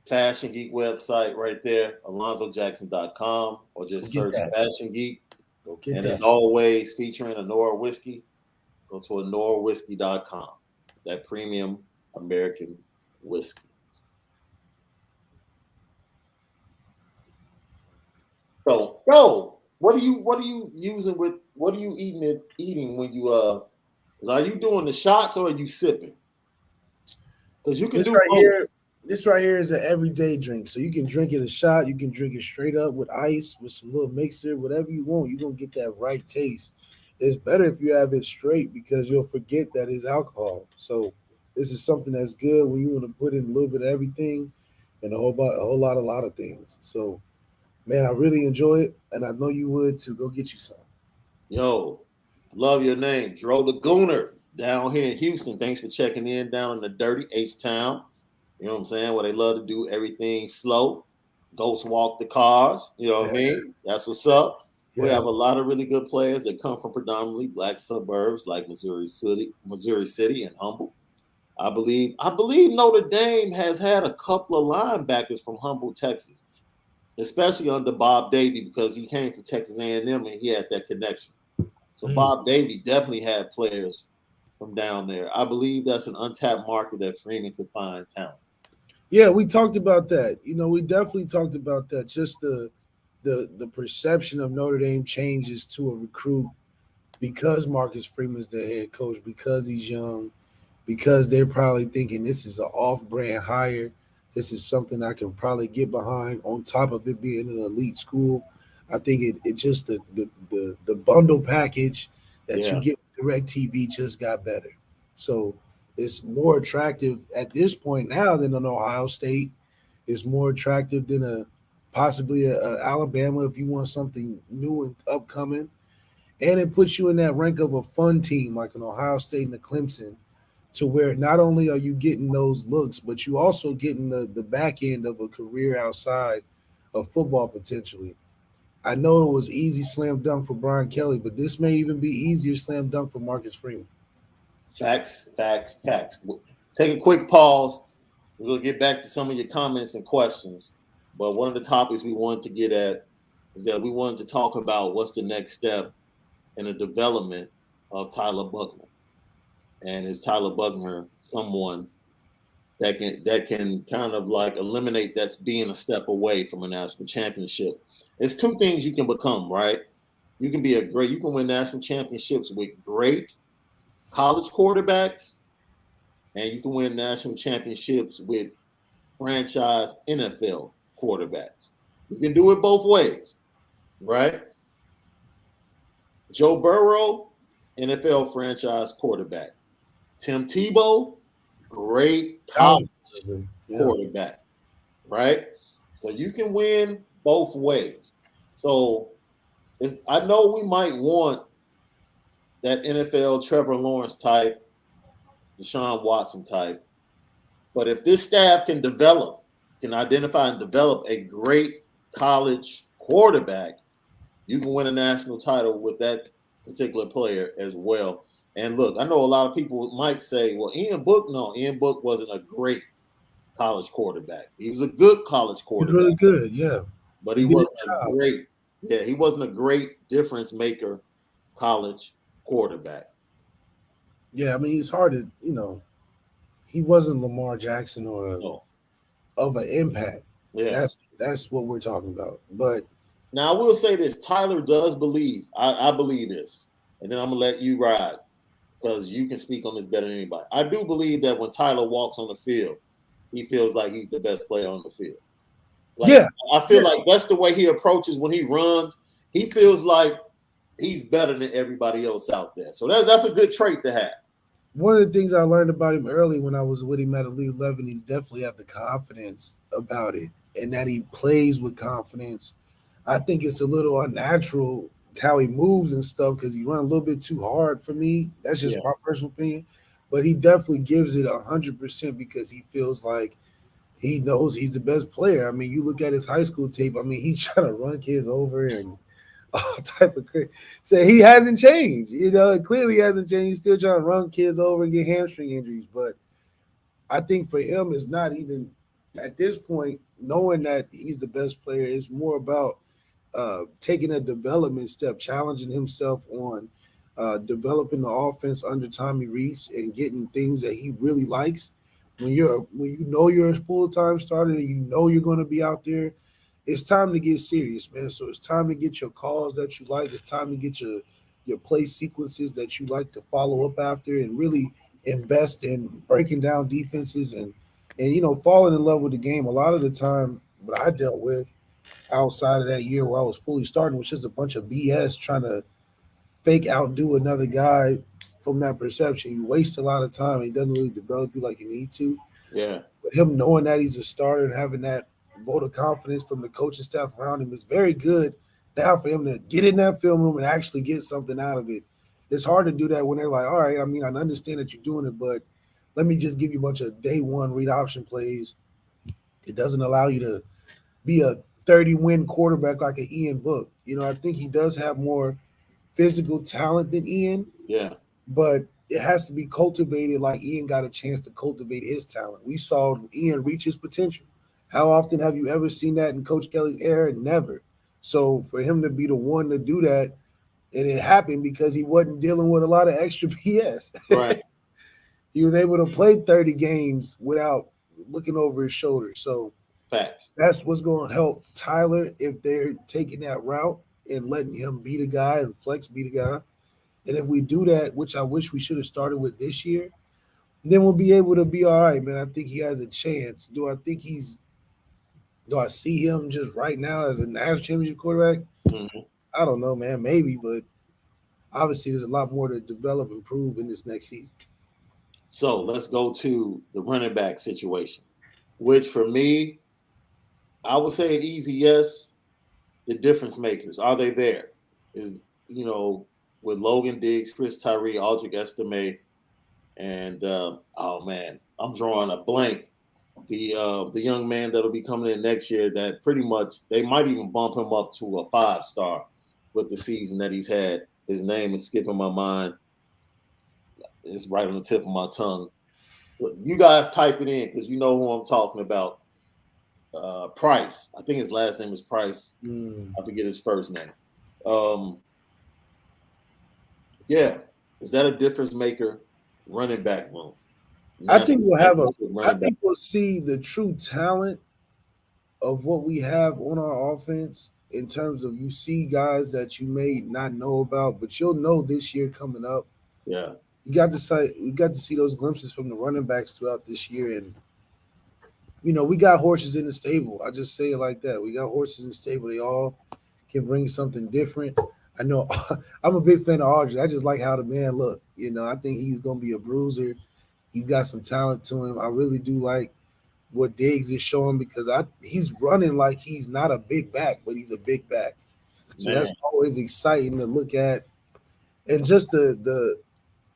Fashion Geek website right there, alonzojackson.com, or just search Fashion Geek. And as always, featuring Anora Whiskey, go to AnoraWhiskey.com. That premium American whiskey. So, what are you using with? What are you eating when you are you doing the shots or are you sipping? Because you can This right here is an everyday drink, so you can drink it a shot. You can drink it straight up with ice, with some little mixer, whatever you want. You're gonna get that right taste. It's better if you have it straight because you'll forget that it's alcohol. So this is something that's good when you want to put in a little bit of everything and a whole lot of things. So, man, I really enjoy it, and I know you would too. Go get you some. Yo, love your name, Dro the Gooner, down here in Houston. Thanks for checking in down in the dirty H Town. You know what I'm saying? Where they love to do everything slow, ghost walk the cars. You know what I mean? That's what's up. We Yeah. have a lot of really good players that come from predominantly black suburbs like Missouri City, and Humble. I believe Notre Dame has had a couple of linebackers from Humble, Texas, especially under Bob Davie because he came from Texas A&M and he had that connection. So Mm. Bob Davie definitely had players from down there. I believe that's an untapped market that Freeman could find talent. Yeah, we talked about that. We definitely talked about that. Just the perception of Notre Dame changes to a recruit because Marcus Freeman's the head coach, because he's young, because they're probably thinking this is an off-brand hire. This is something I can probably get behind. On top of it being an elite school, I think it just the bundle package that you Yeah, get with DirecTV just got better. So it's more attractive at this point now than an Ohio State. It's more attractive than a possibly a Alabama if you want something new and upcoming. And it puts you in that rank of a fun team like an Ohio State and a Clemson, to where not only are you getting those looks, but you also getting the back end of a career outside of football potentially. I know it was easy slam dunk for Brian Kelly, but this may even be easier slam dunk for Marcus Freeman. facts, facts, facts. Take a quick pause. We'll get back to some of your comments and questions. But one of the topics we wanted to get at is that we wanted to talk about what's the next step in the development of Tyler Buchner. And is Tyler Buchner someone that can kind of like eliminate that's being a step away from a national championship? It's two things you can become, right? You can win national championships with great college quarterbacks, and you can win national championships with franchise NFL quarterbacks. You can do it both ways, right? Joe Burrow, NFL franchise quarterback. Tim Tebow, great college Talent. Yeah. quarterback, right? So you can win both ways. So I know we might want that NFL Trevor Lawrence type, Deshaun Watson type, but if this staff can identify and develop a great college quarterback, you can win a national title with that particular player as well. And look, I know a lot of people might say, well, Ian Book wasn't a great college quarterback. He was a good college He's quarterback, really good. Yeah. but He he did wasn't his a job. great, yeah, he wasn't a great difference maker college quarterback. Yeah. I mean, it's hard to, he wasn't Lamar Jackson or No. of an impact. Yeah. That's what we're talking about. But Now I will say this: Tyler does believe. I believe this, and then I'm gonna let you ride because you can speak on this better than anybody. I do believe that when Tyler walks on the field, he feels like he's the best player on the field. Like yeah, I feel yeah. like that's the way he approaches when he runs. He feels like he's better than everybody else out there. So that's a good trait to have. One of the things I learned about him early when I was with him at Elite 11, he's definitely have the confidence about it, and that he plays with confidence. I think it's a little unnatural how he moves and stuff because he run a little bit too hard for me. That's just Yeah, my personal opinion. But he definitely gives it 100% because he feels like he knows he's the best player. I mean, you look at his high school tape. I mean, he's trying to run kids over and all type of crazy. So he hasn't changed. It clearly hasn't changed. He's still trying to run kids over and get hamstring injuries. But I think for him, it's not even at this point knowing that he's the best player. It's more about taking a development step, challenging himself on developing the offense under Tommy Reese and getting things that he really likes. When you know you're a full time starter and you know you're going to be out there, it's time to get serious, man. So it's time to get your calls that you like. It's time to get your play sequences that you like to follow up after, and really invest in breaking down defenses and falling in love with the game. A lot of the time, what I dealt with outside of that year where I was fully starting was just a bunch of BS trying to fake outdo another guy from that perception. You waste a lot of time. It doesn't really develop you like you need to. yeah, But him knowing that he's a starter and having that vote of confidence from the coaching staff around him is very good Now for him to get in that film room and actually get something out of it, it's hard to do that when they're like, all right, I mean, I understand that you're doing it, but let me just give you a bunch of day one read option plays. It doesn't allow you to be a 30-win quarterback like an Ian Book. I think he does have more physical talent than Ian, Yeah, but it has to be cultivated like Ian got a chance to cultivate his talent. We saw Ian reach his potential. How often have you ever seen that in Coach Kelly's era? Never. So for him to be the one to do that, and it happened because he wasn't dealing with a lot of extra BS. right. He was able to play 30 games without looking over his shoulder. So Facts. that's what's going to help Tyler if they're taking that route and letting him be the guy and Flex be the guy. And if we do that, which I wish we should have started with this year, then we'll be able to be all right, man. I think he has a chance. Do I see him just right now as a national championship quarterback? Mhm. I don't know, man. Maybe, but obviously there's a lot more to develop and prove in this next season. So let's go to the running back situation, which for me, I would say an easy yes. The difference makers, are they there? Is, with Logan Diggs, Chris Tyree, Aldrich Estime, and oh man, I'm drawing a blank. The young man that'll be coming in next year, that pretty much they might even bump him up to a 5-star with the season that he's had. His name is skipping my mind. It's right on the tip of my tongue. But you guys type it in because you know who I'm talking about. Price. I think his last name is Price. Mm. I forget his first name. Um, yeah, is that a difference maker? Running back room. I think we'll have a. I Running back. think we'll see the true talent of what we have on our offense in terms of you see guys that you may not know about, but you'll know this year coming up. Yeah, We got to see those glimpses from the running backs throughout this year, and we got horses in the stable. I just say it like that. We got horses in the stable. They all can bring something different. I know I'm a big fan of Audrey. I just like how the man look. I think he's gonna be a bruiser. He's got some talent to him. I really do like what Diggs is showing because he's running like he's not a big back, but he's a big back. So man. that's always exciting to look at. And just the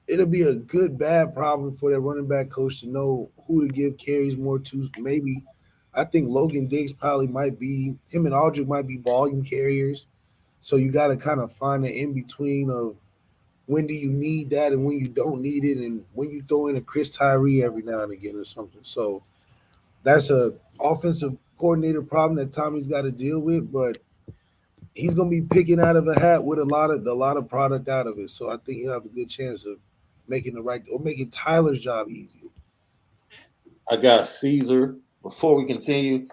it'll be a good bad problem for that running back coach to know who to give carries more to. Maybe I think Logan Diggs probably might be him and Aldrich might be volume carriers. So you got to kind of find the in between of when do you need that and when you don't need it, and when you throw in a Chris Tyree every now and again or something. So that's a offensive coordinator problem that Tommy's got to deal with, but he's gonna be picking out of a hat with a lot of product out of it. So I think he'll have a good chance of making the right or making Tyler's job easier. I got Caesar. Before we continue,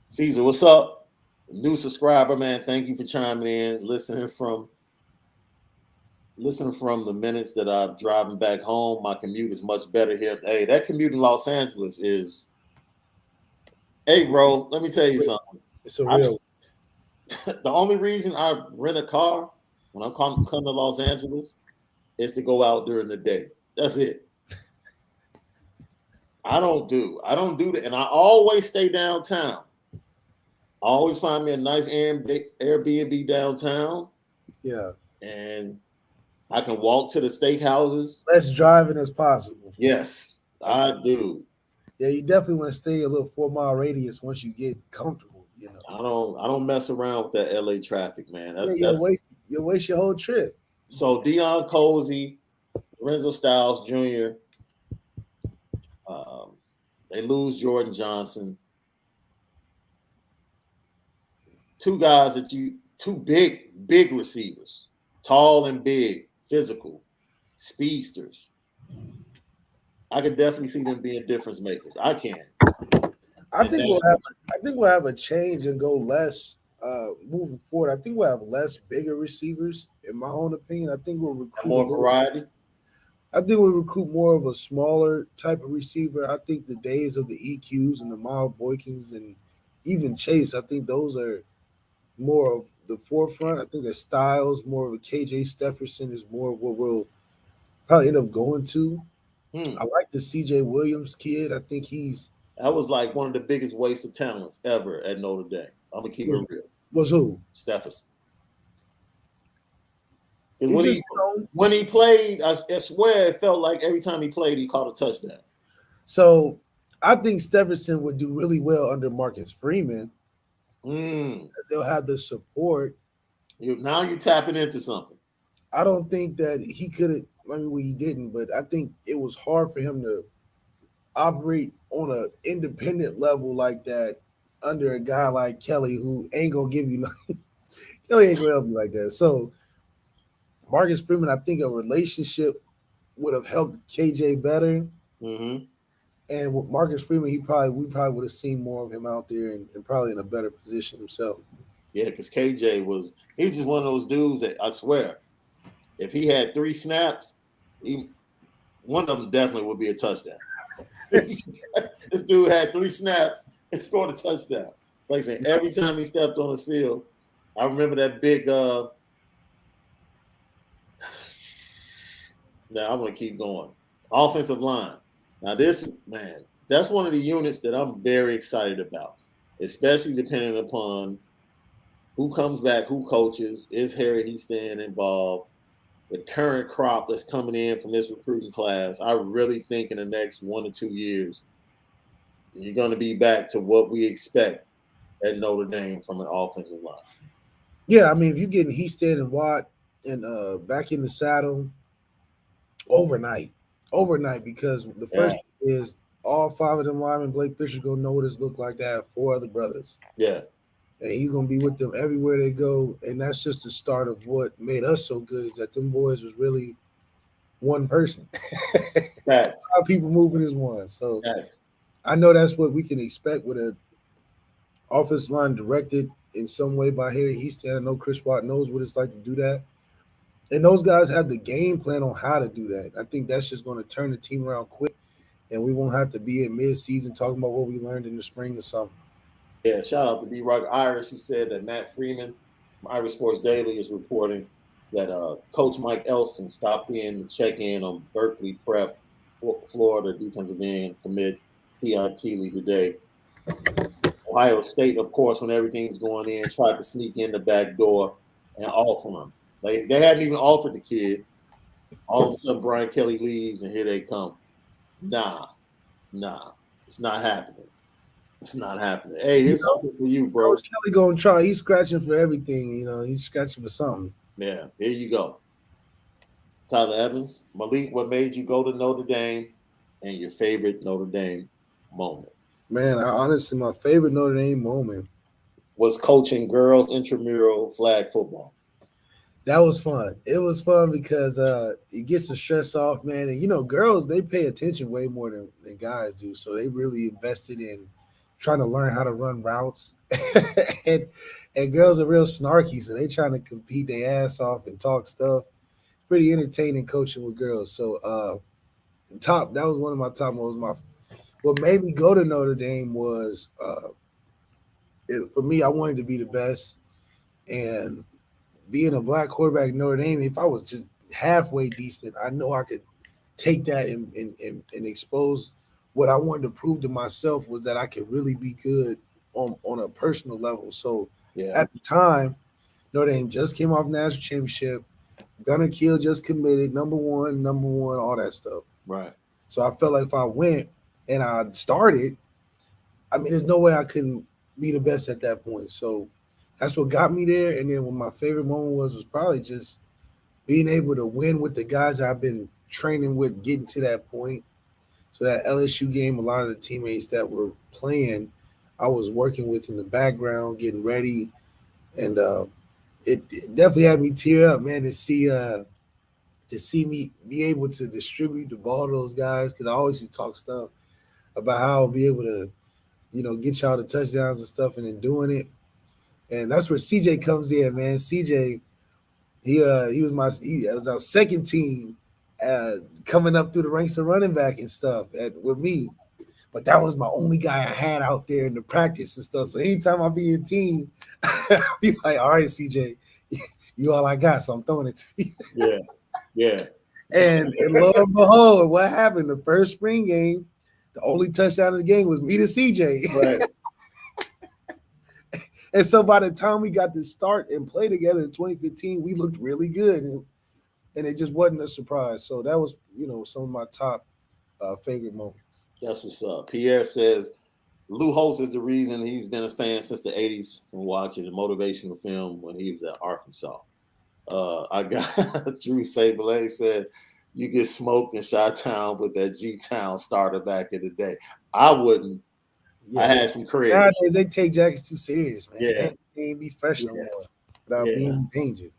Caesar, what's up? New subscriber, man. Thank you for chiming in, listening from the minutes that I'm driving back home. My commute is much better here. Hey, that commute in Los Angeles is. Hey, bro, let me tell you something. It's a I, real. the only reason I rent a car when I'm come to Los Angeles is to go out during the day. That's it. I don't do that, and I always stay downtown. I always find me a nice Airbnb downtown, Yeah, and I can walk to the steakhouses. less driving as possible. Yes, I do. Yeah, you definitely want to stay a little 4 mile radius once you get comfortable. I don't mess around with that LA traffic, man. Yeah, That's you'll that's waste you'll waste your whole trip. so Deion Cozy, Lorenzo Styles Jr. Um, they lose Jordan Johnson. Two big receivers, tall and big, physical, speedsters. I can definitely see them being difference makers. I can. I And think then we'll have a change and go less moving forward. I think we'll have less bigger receivers. In my own opinion, I think we'll recruit a more little. variety. I think we'll recruit more of a smaller type of receiver. I think the days of the EQs and the Miles Boykins and even Chase, I think those are more of the forefront. I think that Styles, more of a KJ Stefferson, is more of what we'll probably end up going to. Hmm. I like the CJ Williams kid. I think he's That was like one of the biggest waste of talents ever at Notre Dame. I'm gonna keep it was, real. was who? Stephenson. Because when he played, I swear it felt like every time he played, he caught a touchdown. So I think Stephenson would do really well under Marcus Freeman. Because they'll have the support. Now you're tapping into something. I don't think that he could have. I mean, well, he didn't, but I think it was hard for him to operate on an independent level like that under a guy like Kelly, who ain't gonna give you nothing. Kelly ain't gonna help you like that. So Marcus Freeman, I think a relationship would have helped KJ better. Mm-hmm. And with Marcus Freeman, we probably would have seen more of him out there and probably in a better position himself. Yeah, because KJ was just one of those dudes that I swear, if he had 3 snaps, one of them definitely would be a touchdown. This dude had 3 snaps and scored a touchdown. Like I said, every time he stepped on the field, I remember that big. Now I'm gonna keep going. Offensive line. Now this man, that's one of the units that I'm very excited about, especially depending upon who comes back, who coaches, is Harry Houston involved, the current crop that's coming in from this recruiting class. I really think in the next 1 or 2 years, you're going to be back to what we expect at Notre Dame from an offensive line. Yeah, I mean, if you're getting Houston and Watt and back in the saddle overnight, because the first is all 5 of them linemen, Blake Fisher's going to know what it's looked like to have 4 other brothers. Yeah. And he's going to be with them everywhere they go. And that's just the start of what made us so good, is that them boys was really one person. Facts. 5 people moving as one. So Facts. I know that's what we can expect with a offensive line directed in some way by Harry Houston. I know Chris Watt knows what it's like to do that. And those guys have the game plan on how to do that. I think that's just going to turn the team around quick, and we won't have to be in mid-season talking about what we learned in the spring or something. Yeah, shout out to B-Rock Irish, who said that Matt Freeman from Irish Sports Daily is reporting that Coach Mike Elston stopped in to check in on Berkeley Prep, Florida defensive end commit Keon Keeley today. Ohio State, of course, when everything's going in, tried to sneak in the back door and offer him. Like, they hadn't even offered the kid. All of a sudden, Brian Kelly leaves, and here they come. Nah, it's not happening. It's not happening. Hey, here's something for you, bro. Coach Kelly gonna try. He's scratching for everything. He's scratching for something. Yeah, here you go. Tyler Evans, Malik, what made you go to Notre Dame, and your favorite Notre Dame moment? Man, honestly, my favorite Notre Dame moment was coaching girls intramural flag football. That was fun. It was fun because it gets the stress off, man. And, girls, they pay attention way more than guys do. So they really invested in trying to learn how to run routes. and girls are real snarky, so they trying to compete their ass off and talk stuff. Pretty entertaining coaching with girls. So that was one of my top moments. What made me go to Notre Dame was, for me, I wanted to be the best. And being a black quarterback at Notre Dame, if I was just halfway decent, I know I could take that and expose what I wanted to prove to myself was that I could really be good on a personal level. So At the time, Notre Dame just came off national championship. Gunnar Kiel just committed, number one, all that stuff. Right. So I felt like if I went and I started, I mean, there's no way I couldn't be the best at that point. So that's what got me there. And then what my favorite moment was probably just being able to win with the guys I've been training with, getting to that point. So that LSU game, a lot of the teammates that were playing, I was working with in the background, getting ready. And it definitely had me tear up, man, to see me be able to distribute the ball to those guys, because I always used to talk stuff about how I'll be able to, get y'all the touchdowns and stuff, and then doing it. And that's where CJ comes in, man. CJ, he was our second team coming up through the ranks of running back and stuff with me. But that was my only guy I had out there in the practice and stuff. So anytime I be in team, I'll be like, all right, CJ, you all I got, so I'm throwing it to you. Yeah. And lo and behold, what happened? The first spring game, the only touchdown of the game was me to CJ. Right. And so by the time we got to start and play together in 2015, we looked really good. And and it just wasn't a surprise. So that was, some of my top favorite moments. That's what's up. Pierre says Lou Holtz is the reason he's been a fan since the 80s from watching the motivational film when he was at Arkansas. I got Drew Sabele said, you get smoked in Chi-Town with that G-Town starter back in the day. I wouldn't. Yeah. I had some credit. Nowadays, they take jackets too serious, man. Yeah. They ain't be fresh no more without being in danger.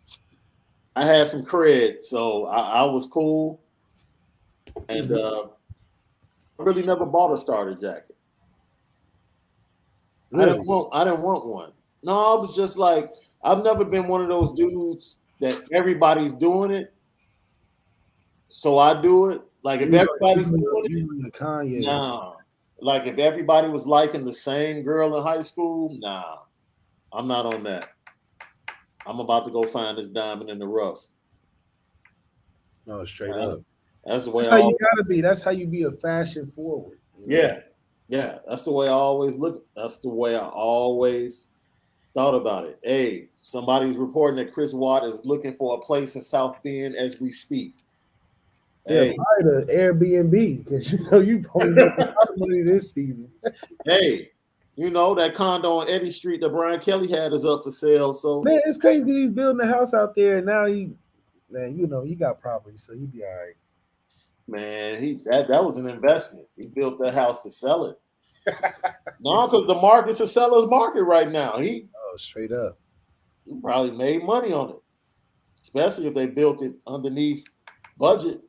I had some cred, so I was cool. And I really never bought a starter jacket. Really? I didn't want one. No, I was just like, I've never been one of those dudes that everybody's doing it, so I do it. Like if everybody's doing it, Kanye. Nah. Like if everybody was liking the same girl in high school, nah, I'm not on that. I'm about to go find this diamond in the rough. No, straight up. That's the way. That's how you gotta be. That's how you be a fashion forward. Yeah. That's the way I always look. That's the way I always thought about it. Hey, somebody's reporting that Chris Watt is looking for a place in South Bend as we speak. Yeah, probably the Airbnb because you probably make a lot of money this season. Hey, that condo on Eddy Street that Brian Kelly had is up for sale. So man, it's crazy. He's building a house out there, and now he got property, so he'd be all right. Man, that was an investment. He built that house to sell it. No, because the market's a seller's market right now. Straight up. He probably made money on it, especially if they built it underneath budget.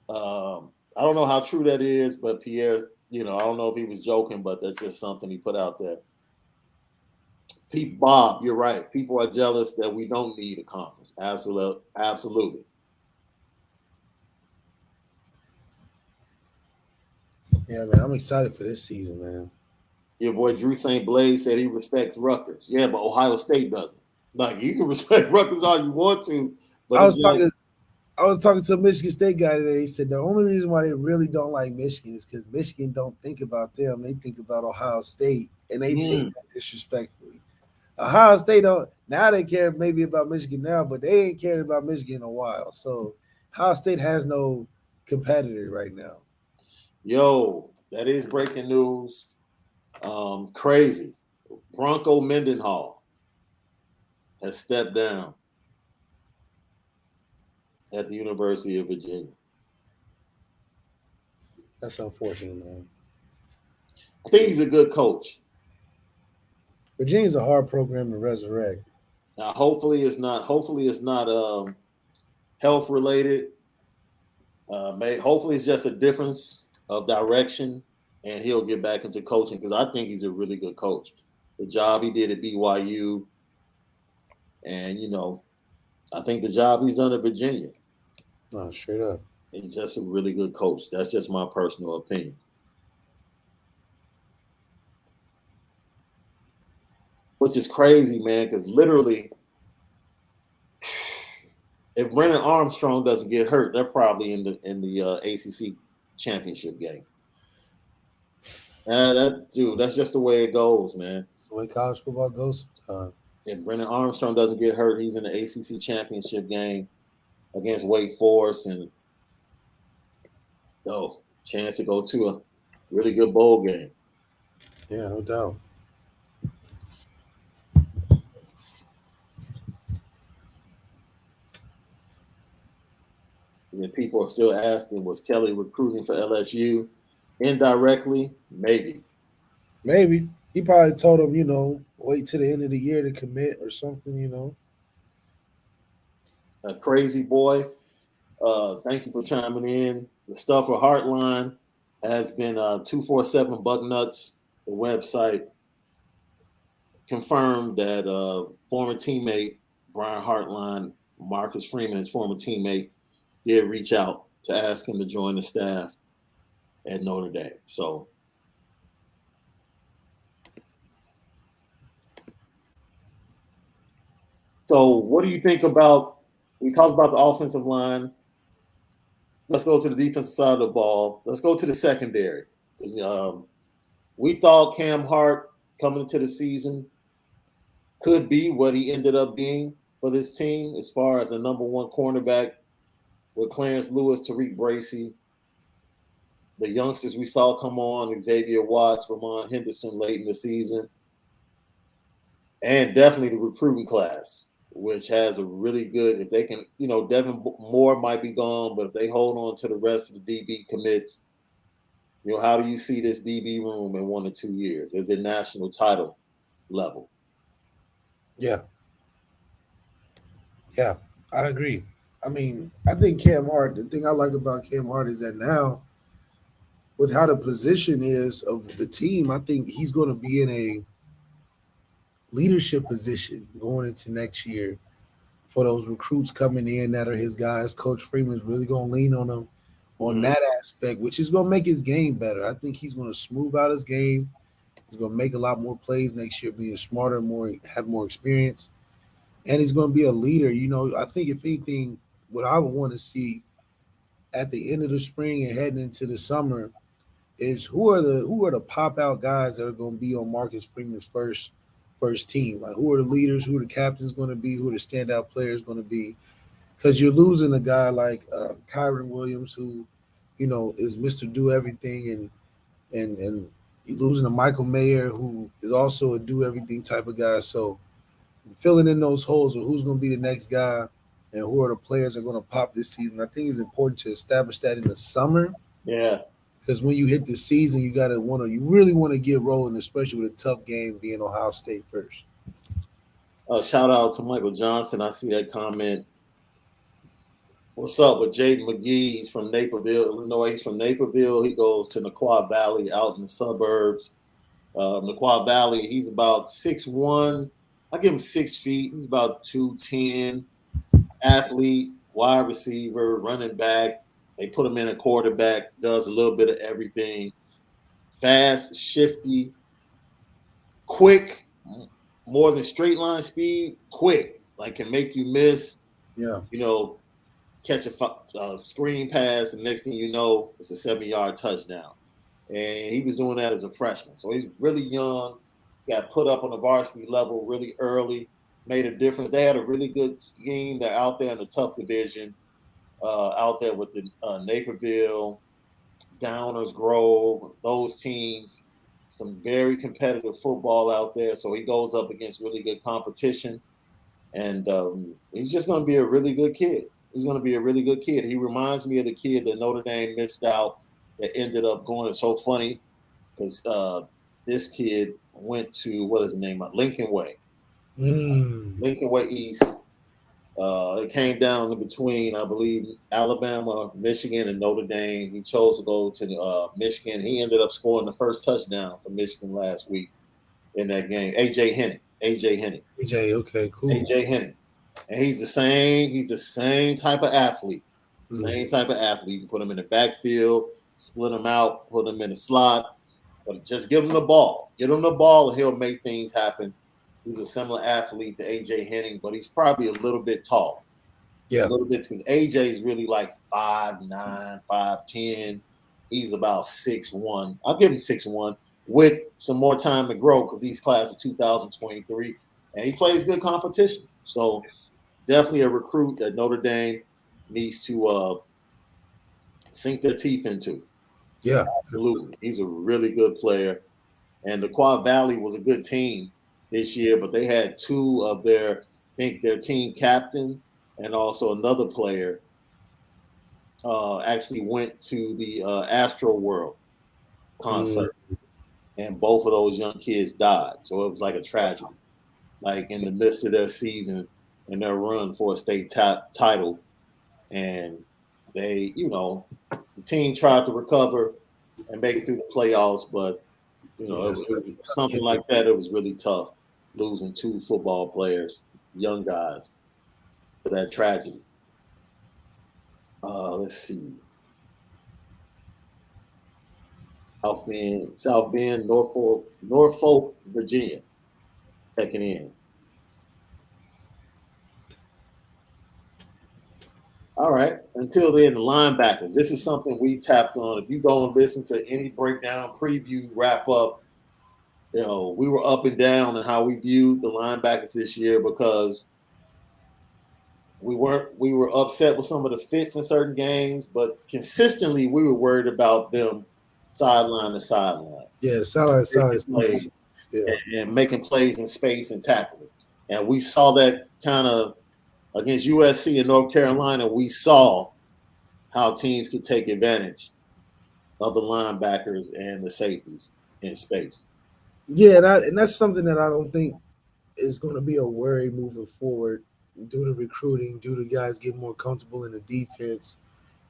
I don't know how true that is, but Pierre, I don't know if he was joking, but that's just something he put out there. Bob, you're right. People are jealous that we don't need a conference. Absolutely. Yeah, man, I'm excited for this season, man. Your boy Drew St. Blaise said he respects Rutgers. Yeah, but Ohio State doesn't. Like, you can respect Rutgers all you want to, but I was talking to a Michigan State guy today. He said the only reason why they really don't like Michigan is because Michigan don't think about them. They think about Ohio State, and they take that disrespectfully. Ohio State don't. Now they care maybe about Michigan now, but they ain't cared about Michigan in a while. So Ohio State has no competitor right now. Yo, that is breaking news. Crazy. Bronco Mendenhall has stepped down at the University of Virginia. That's unfortunate, man. I think he's a good coach. Virginia's a hard program to resurrect. Now, hopefully it's not health related. Hopefully it's just a difference of direction, and he'll get back into coaching because I think he's a really good coach. The job he did at BYU, and I think the job he's done at Virginia. No, straight up. He's just a really good coach. That's just my personal opinion. Which is crazy, man, because literally, if Brennan Armstrong doesn't get hurt, they're probably in the ACC championship game. That's just the way it goes, man. It's the way college football goes sometimes. If Brennan Armstrong doesn't get hurt, he's in the ACC championship game against Wake Forest, and chance to go to a really good bowl game. Yeah, no doubt. And people are still asking, was Kelly recruiting for LSU? Indirectly, maybe. Maybe. He probably told him, wait till the end of the year to commit or something, A crazy boy. Thank you for chiming in. The Stuffer Heartline has been 247 Bucknuts, the website, confirmed that former teammate Brian Hartline, Marcus Freeman, his former teammate, did reach out to ask him to join the staff at Notre Dame. So what do you think about, we talked about the offensive line. Let's go to the defensive side of the ball. Let's go to the secondary. We thought Cam Hart coming into the season could be what he ended up being for this team as far as a number one cornerback with Clarence Lewis, Tariq Bracy, the youngsters we saw come on, Xavier Watts, Ramon Henderson late in the season, and definitely the recruiting class, which has a really good, if they can, Devin Moore might be gone, but if they hold on to the rest of the DB commits, how do you see this DB room in 1 or 2 years? Is it national title level? Yeah. Yeah, I agree. I mean, I think Cam Hart, the thing I like about Cam Hart is that now, with how the position is of the team, I think he's going to be in a leadership position going into next year for those recruits coming in that are his guys. Coach Freeman's really going to lean on him on that aspect, which is going to make his game better. I think he's going to smooth out his game. He's going to make a lot more plays next year, being smarter, have more experience, and he's going to be a leader. I think if anything, what I would want to see at the end of the spring and heading into the summer is who are the pop out guys that are going to be on Marcus Freeman's first team. Like, who are the leaders? Who are the captains going to be? Who are the standout players going to be? Because you're losing a guy like Kyron Williams, who is Mr. Do Everything, and you're losing a Michael Mayer, who is also a do everything type of guy. So filling in those holes of who's going to be the next guy and who are the players that are going to pop this season, I think it's important to establish that in the summer. Yeah. Because when you hit the season, you really want to get rolling, especially with a tough game being Ohio State first. Shout out to Michael Johnson. I see that comment. What's up with Jaden McGee? He's from Naperville, Illinois. He's from Naperville. He goes to Naquan Valley out in the suburbs. Naquan Valley, he's about 6'1". I give him 6 feet. He's about 210. Athlete, wide receiver, running back. They put him in a quarterback, does a little bit of everything. Fast, shifty, quick, more than straight line speed, quick. Like, can make you miss. Yeah. Catch a screen pass, and next thing you know, it's a 7-yard touchdown. And he was doing that as a freshman. So he's really young, got put up on the varsity level really early, made a difference. They had a really good scheme. They're out there in the tough division, out there with the Naperville, Downers Grove, those teams. Some very competitive football out there. So he goes up against really good competition. And he's just going to be a really good kid. He's going to be a really good kid. He reminds me of the kid that Notre Dame missed out that ended up going. It's so funny because this kid went to, what is the name of Lincoln Way. Lincoln Way East. It came down in between, I believe, Alabama, Michigan, and Notre Dame. He chose to go to Michigan. He ended up scoring the first touchdown for Michigan last week in that game. AJ Henning. Okay, cool. AJ Henning. And he's the same type of athlete. Same type of athlete. You can put him in the backfield, split him out, put him in the slot, but just give him the ball. Get him the ball and he'll make things happen. He's a similar athlete to AJ Henning, but he's probably a little bit tall. Yeah. A little bit, because AJ is really like 5'9", 5'10". He's about 6'1". I'll give him 6'1", with some more time to grow because he's class of 2023. And he plays good competition. So definitely a recruit that Notre Dame needs to sink their teeth into. Yeah. Absolutely. He's a really good player. And the Quad Valley was a good team this year, but they had two of their team captain and also another player actually went to the Astro World concert. And both of those young kids died. So it was like a tragedy. Like in the midst of their season and their run for a state title. And they, the team tried to recover and make it through the playoffs, but, it was something like that. It was really tough losing two football players, young guys, for that tragedy. Let's see. South Bend, Norfolk, Virginia, checking in. All right. Until then, the linebackers. This is something we tapped on. If you go and listen to any breakdown, preview, wrap up, we were up and down in how we viewed the linebackers this year because We were upset with some of the fits in certain games, but consistently we were worried about them sideline to sideline. Yeah, sideline side. Play Yeah, and making plays in space and tackling. And we saw that kind of against USC and North Carolina. We saw how teams could take advantage of the linebackers and the safeties in space. yeah, and that's something that I don't think is going to be a worry moving forward due to recruiting, due to guys getting more comfortable in the defense,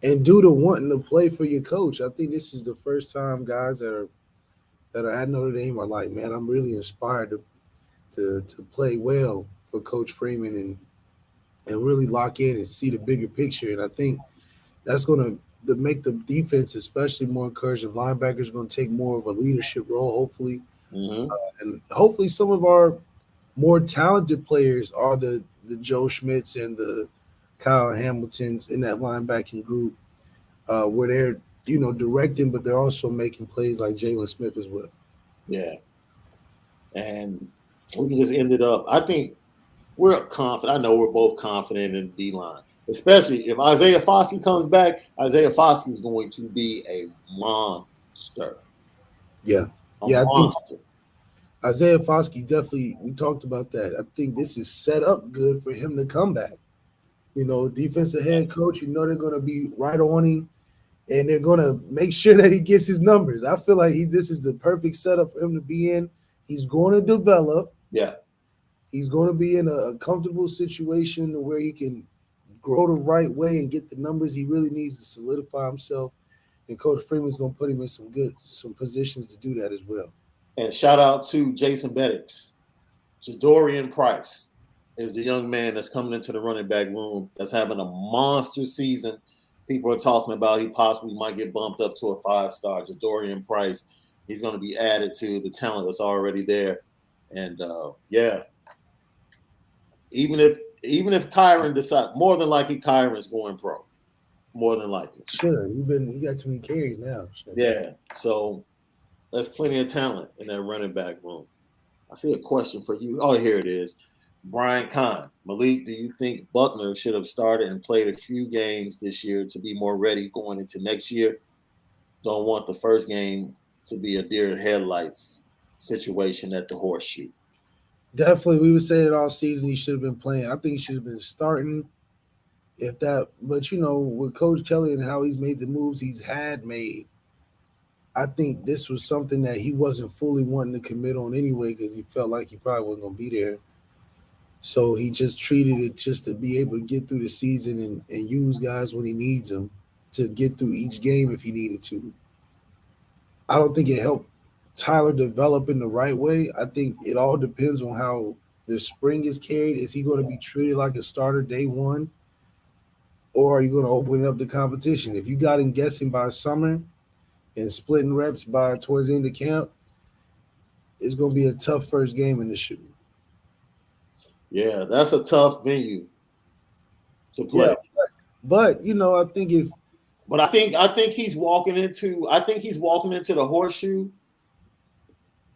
and due to wanting to play for your coach. I think this is the first time guys that are at Notre Dame are like, man, I'm really inspired to play well for Coach Freeman and really lock in and see the bigger picture. And I think that's going to make the defense especially more encouraging. Linebackers are going to take more of a leadership role, hopefully, Mm-hmm. and hopefully some of our more talented players are the Joe Schmitz and the Kyle Hamiltons in that linebacking group, where they're directing, but they're also making plays like Jalen Smith as well. Yeah. And we just ended up, I think we're confident. I know we're both confident in D line, especially if Isaiah Foskey comes back. Isaiah Foskey is going to be a monster. Yeah, A yeah, I think monster. Isaiah Foskey definitely. We talked about that. I think this is set up good for him to come back. Defensive head coach. They're going to be right on him, and they're going to make sure that he gets his numbers. I feel like this is the perfect setup for him to be in. He's going to develop. Yeah. He's going to be in a comfortable situation where he can grow the right way and get the numbers he really needs to solidify himself. And Coach Freeman's going to put him in some positions to do that as well. And shout out to Jason Beddix. Jadorian Price is the young man that's coming into the running back room that's having a monster season. People are talking about he possibly might get bumped up to a 5-star. Jadorian Price, he's going to be added to the talent that's already there. And yeah, even if Kyron decides, more than likely Kyron's going pro. More than likely. Sure, he got too many carries now. Sure. Yeah, so there's plenty of talent in that running back room. I see a question for you. Oh, here it is. Brian Kahn. Malik, do you think Buchner should have started and played a few games this year to be more ready going into next year? Don't want the first game to be a deer in headlights situation at the horseshoe. Definitely, we were saying it all season he should have been playing. I think he should have been starting. But with Coach Kelly and how he's made the moves he's had made, I think this was something that he wasn't fully wanting to commit on anyway because he felt like he probably wasn't going to be there. So he just treated it just to be able to get through the season and use guys when he needs them to get through each game if he needed to. I don't think it helped Tyler develop in the right way. I think it all depends on how the spring is carried. Is he going to be treated like a starter day one? Or are you going to open up the competition? If you got him guessing by summer and splitting reps by towards the end of camp, it's going to be a tough first game in the shoe. Yeah, that's a tough venue to play. Yeah, but I think I think he's walking into the horseshoe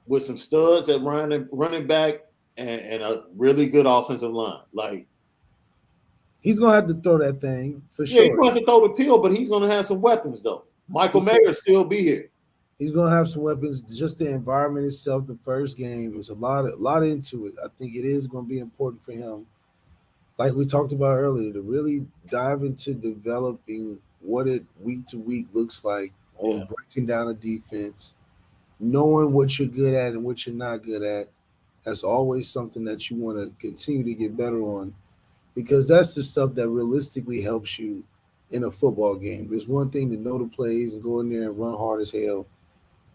with some studs at running back and a really good offensive line. Like he's gonna have to throw that thing for yeah, sure. he's going to throw the pill, but he's going to have some weapons though. Michael Mayer still be here. He's gonna have some weapons. Just the environment itself, the first game is a lot into it. I think it is going to be important for him, like we talked about earlier, to really dive into developing what it week to week looks like on breaking down a defense, knowing what you're good at and what you're not good at. That's always something that you want to continue to get better on, because that's the stuff that realistically helps you in a football game. There's one thing to know the plays and go in there and run hard as hell.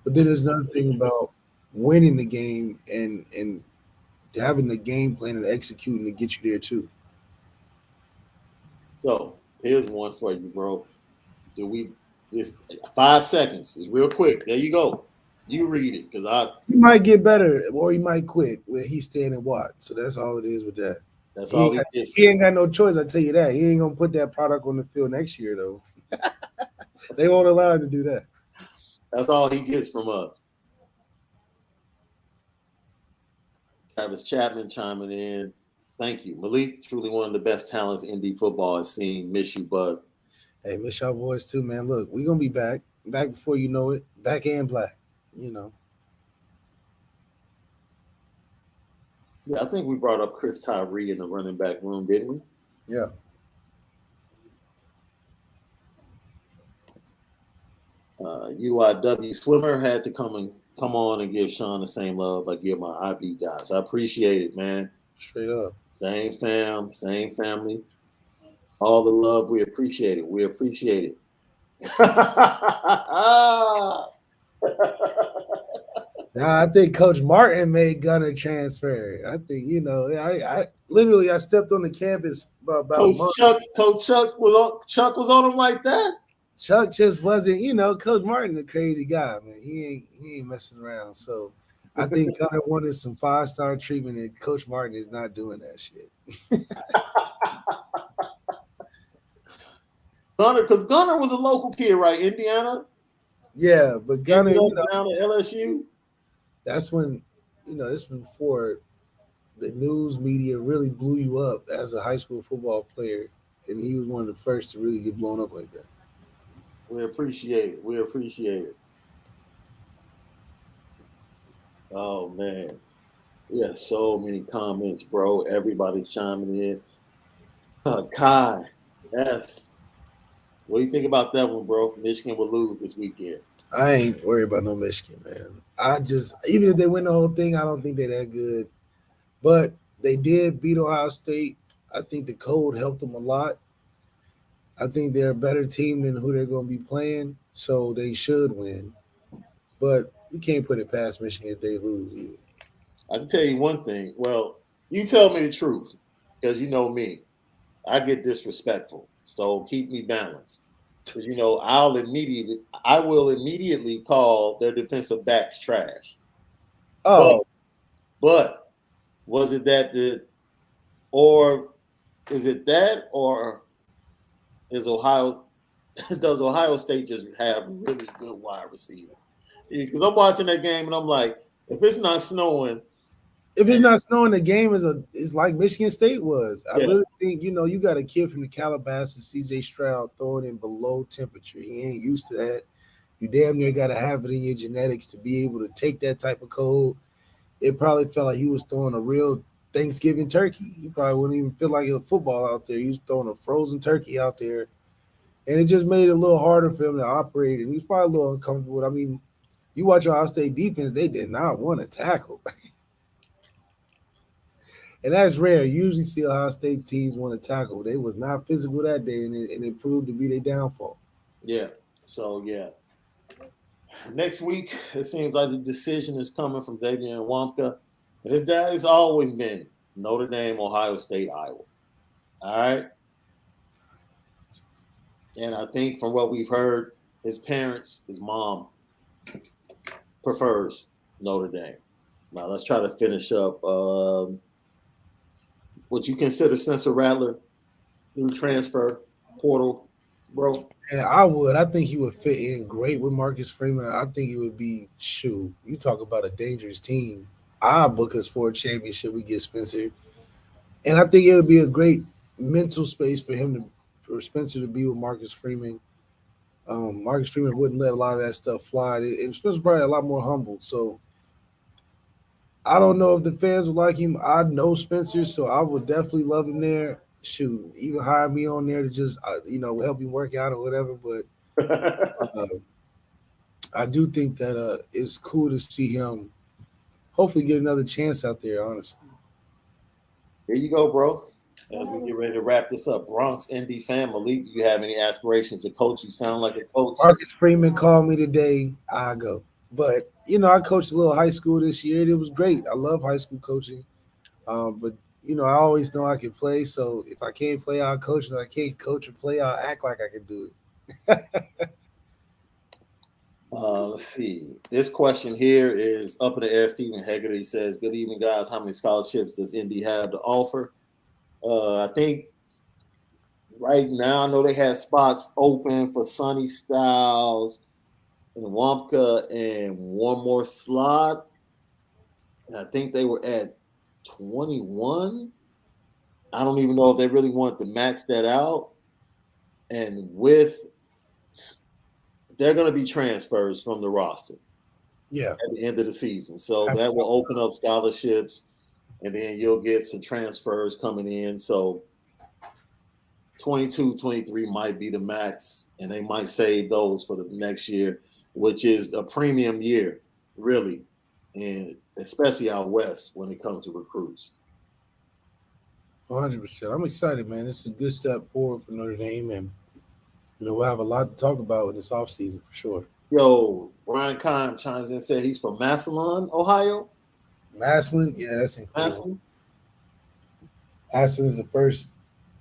But then there's another thing about winning the game and having the game plan and executing to get you there too. So here's one for you, bro. It's 5 seconds. It's real quick. There you go. You read it because he might get better or he might quit where he's staying and watch. So that's all it is with that. That's all he gets. He ain't got no choice. I tell you that. He ain't gonna put that product on the field next year though. They won't allow him to do that. That's all he gets from us. Travis Chapman chiming in. Thank you. Malik, truly one of the best talents ND football has seen. Miss you, bud. Hey, miss y'all boys too, man. Look, we gonna be back before you know it, back and black. You know. Yeah, I think we brought up Chris Tyree in the running back room, didn't we? Yeah. UIW Swimmer had to come on and give Shaun the same love I give my IB guys. I appreciate it, man. Straight up. Same fam, same family. All the love, we appreciate it. We appreciate it. Nah, I think Coach Martin made Gunner transfer. I think I literally I stepped on the campus about a month. Coach Chuck was on him like that. Chuck just wasn't, Coach Martin a crazy guy, man. He ain't messing around. So I think Gunner wanted some 5-star treatment, and Coach Martin is not doing that shit. Because Gunner was a local kid, right? Indiana. Yeah, but Gunner, down to LSU. That's when, this was before the news media really blew you up as a high school football player, and he was one of the first to really get blown up like that. We appreciate it. We appreciate it. Oh man, we have so many comments, bro. Everybody chiming in. Kai, yes. What do you think about that one, bro? Michigan will lose this weekend. I ain't worried about no Michigan, man. I just, even if they win the whole thing, I don't think they're that good. But they did beat Ohio State. I think the code helped them a lot. I think they're a better team than who they're going to be playing, so they should win. But we can't put it past Michigan if they lose either. I can tell you one thing. Well, you tell me the truth, because you know me. I get disrespectful, so keep me balanced. Because I will immediately call their defensive backs trash. Oh, But was it or is it that, or is Ohio? Does Ohio State just have really good wide receivers? Because I'm watching that game and I'm like, if it's not snowing, if it's not snowing, the game is like Michigan State was. I really think you got a kid from the Calabasas, C.J. Stroud, throwing in below temperature. He ain't used to that. You damn near got to have it in your genetics to be able to take that type of code. It probably felt like he was throwing a real Thanksgiving turkey. He probably wouldn't even feel like it was football out there. He was throwing a frozen turkey out there, and it just made it a little harder for him to operate. And he was probably a little uncomfortable. I mean, you watch Ohio State defense; they did not want to tackle. And that's rare. You usually see Ohio State teams want to tackle. They was not physical that day, and it proved to be their downfall. Yeah. So yeah. Next week, it seems like the decision is coming from Xavier and Wamka. And his dad has always been Notre Dame, Ohio State, Iowa. All right. And I think from what we've heard, his parents, his mom, prefers Notre Dame. Now let's try to finish up. Would you consider Spencer Rattler new transfer portal, bro? And I would. I think he would fit in great with Marcus Freeman. I think he would be shoot. You talk about a dangerous team. I'll book us for a championship. We get Spencer, and I think it would be a great mental space for Spencer to be with Marcus Freeman. Marcus Freeman wouldn't let a lot of that stuff fly, and Spencer's probably a lot more humble. So I don't know if the fans would like him. I know Spencer, so I would definitely love him there. Shoot, even hire me on there to just help him work out or whatever. But I do think that it's cool to see him hopefully get another chance out there. Honestly, Here you go, bro. As we get ready to wrap this up, Bronx ND fan Malik, do you have any aspirations to coach? You sound like a coach. Marcus Freeman called me today. I go, but I coached a little high school this year. It was great. I love high school coaching, but I always know I can play. So if I can't play, I'll coach. And if I can't coach or play, I'll act like I can do it. Let's see. This question here is up in the air. Stephen Hegarty says, "Good evening, guys. How many scholarships does Indy have to offer?" I think right now I know they had spots open for Sonny Styles and Wampka and one more slot. I think they were at 21. I don't even know if they really want to max that out. And they're going to be transfers from the roster Yeah. at the end of the season. So that will open up scholarships, and then you'll get some transfers coming in. So 22, 23 might be the max, and they might save those for the next year, which is a premium year, really, and especially out west when it comes to recruits. 100%. I'm excited, man. This is a good step forward for Notre Dame, and we'll have a lot to talk about in this offseason for sure. Yo, Brian Kime chimes in and said he's from Massillon, Ohio. Massillon, yeah, that's incredible. Massillon is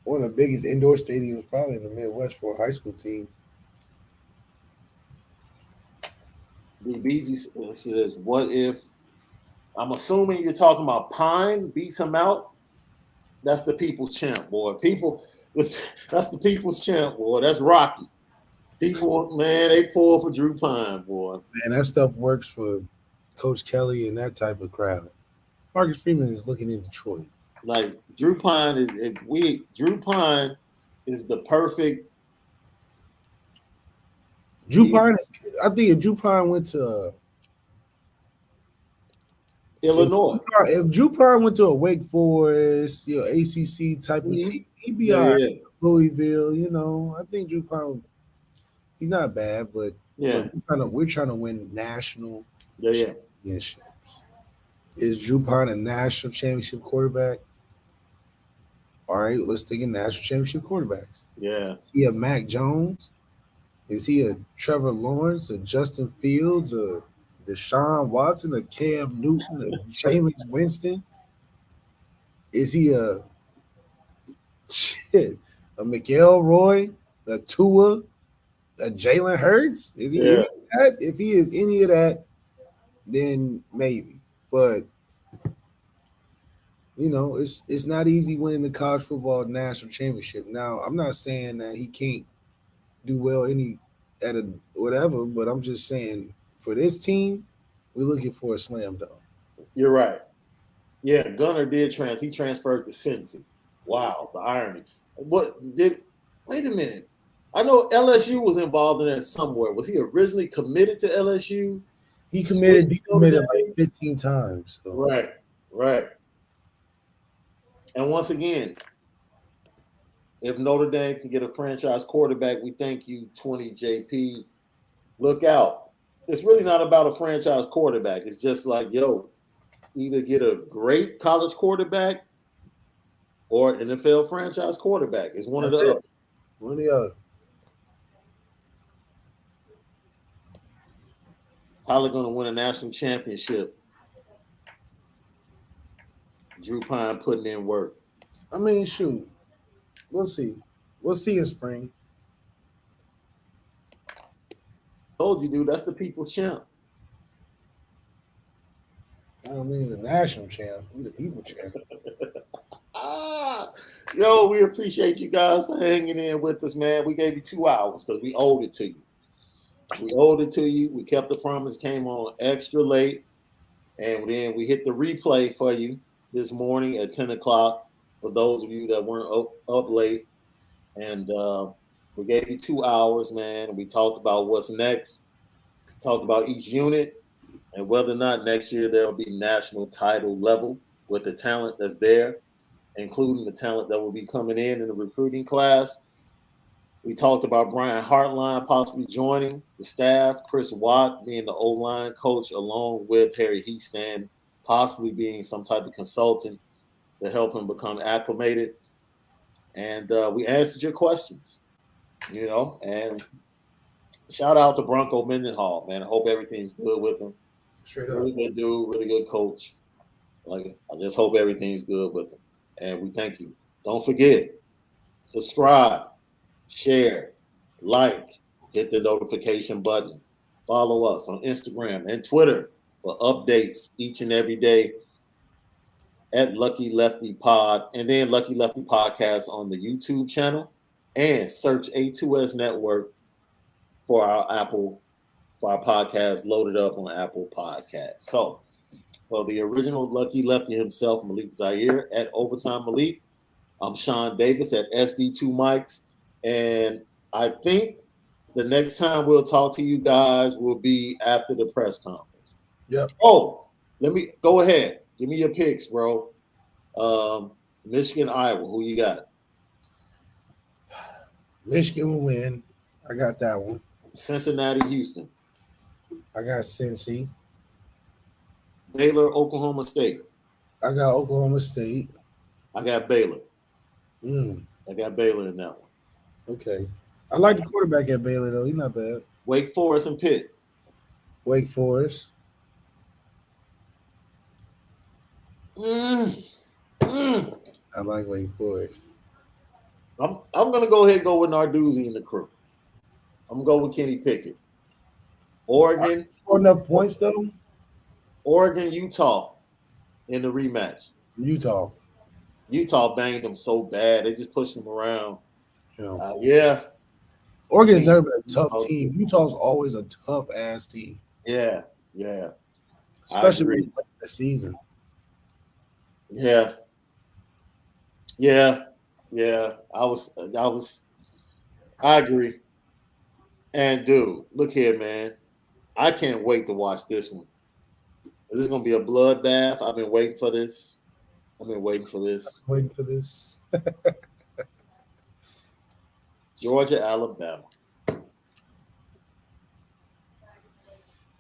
one of the biggest indoor stadiums probably in the Midwest for a high school team. BBZ says, what if, I'm assuming you're talking about Pine beats him out? That's the people's champ, boy. That's the people's champ, boy. That's Rocky. People, man, they pull for Drew Pine, boy. Man, that stuff works for Coach Kelly and that type of crowd. Marcus Freeman is looking in Detroit. Like Drew Pine Drew Pine is the perfect. I think if Drew Pine went to Illinois, if Drew Pine went to a Wake Forest, ACC type of team, he'd be all right. Yeah. Louisville, I think Drew Pine, he's not bad, but we're trying to win national championships. Is Drew Pine a national championship quarterback? All right, let's think of national championship quarterbacks. Yeah. Is he a Mac Jones? Is he a Trevor Lawrence, a Justin Fields, a Deshaun Watson, a Cam Newton, a Jameis Winston? Is he a Miguel Roy, a Tua, a Jalen Hurts? Is he any of that? If he is any of that, then maybe. But it's not easy winning the college football national championship. Now, I'm not saying that he can't do well at a whatever, but I'm just saying for this team, we're looking for a slam dunk. You're right. Yeah, Gunner did he transferred to Cincy. Wow, the irony. Wait a minute. I know LSU was involved in that somewhere. Was he originally committed to LSU? He committed like 15 times. So. Right. And once again, if Notre Dame can get a franchise quarterback, we thank you, 20 JP. Look out. It's really not about a franchise quarterback. It's just like, either get a great college quarterback or an NFL franchise quarterback. It's one of the other. One of the other. Probably going to win a national championship. Drew Pine putting in work. I mean, shoot. We'll see. We'll see in spring. Told you, dude. That's the people's champ. I don't mean the national champ. We the people champ. We appreciate you guys for hanging in with us, man. We gave you 2 hours because we owed it to you. We kept the promise, came on extra late, and then we hit the replay for you this morning at 10 o'clock for those of you that weren't up late. And we gave you 2 hours, man. We talked about what's next, talked about each unit and whether or not next year there will be national title level with the talent that's there, including the talent that will be coming in the recruiting class. We talked about Brian Hartline possibly joining the staff, Chris Watt being the O-line coach, along with Harry Heastand possibly being some type of consultant to help him become acclimated. And we answered your questions, and shout out to Bronco Mendenhall, man. I hope everything's good with him. Straight up. Really good dude, really good coach. I just hope everything's good with him. And we thank you. Don't forget, subscribe, share, like, hit the notification button. Follow us on Instagram and Twitter for updates each and every day at Lucky Lefty Pod, and then Lucky Lefty Podcast on the YouTube channel, and search A2S Network for our podcast loaded up on Apple Podcasts. So for the original Lucky Lefty himself, Malik Zaire at Overtime Malik, I'm Shaun Davis at SD2 Mics. And I think the next time we'll talk to you guys will be after the press conference. Yep. Oh, let me go ahead. Give me your picks, bro. Michigan, Iowa. Who you got? Michigan will win. I got that one. Cincinnati, Houston. I got Cincy. Baylor, Oklahoma State. I got Oklahoma State. I got Baylor. Mm, I got Baylor in that one. okay. I like the quarterback at Baylor, though. He's not bad. Wake Forest and Pitt. Wake Forest. I I like Wake Forest. I'm gonna go ahead and go with Narduzzi and the crew. I'm gonna go with Kenny Pickett. Oregon. Score enough points, though? Oregon, Utah in the rematch. Utah. Utah banged them so bad. They just pushed them around. You know. Yeah. Oregon's never been a tough team. Utah's always a tough ass team. Yeah. Especially when the season. Yeah. I agree. And dude, look here, man. I can't wait to watch this one. This is gonna be a bloodbath. I've been waiting for this. Waiting for this. Georgia, Alabama.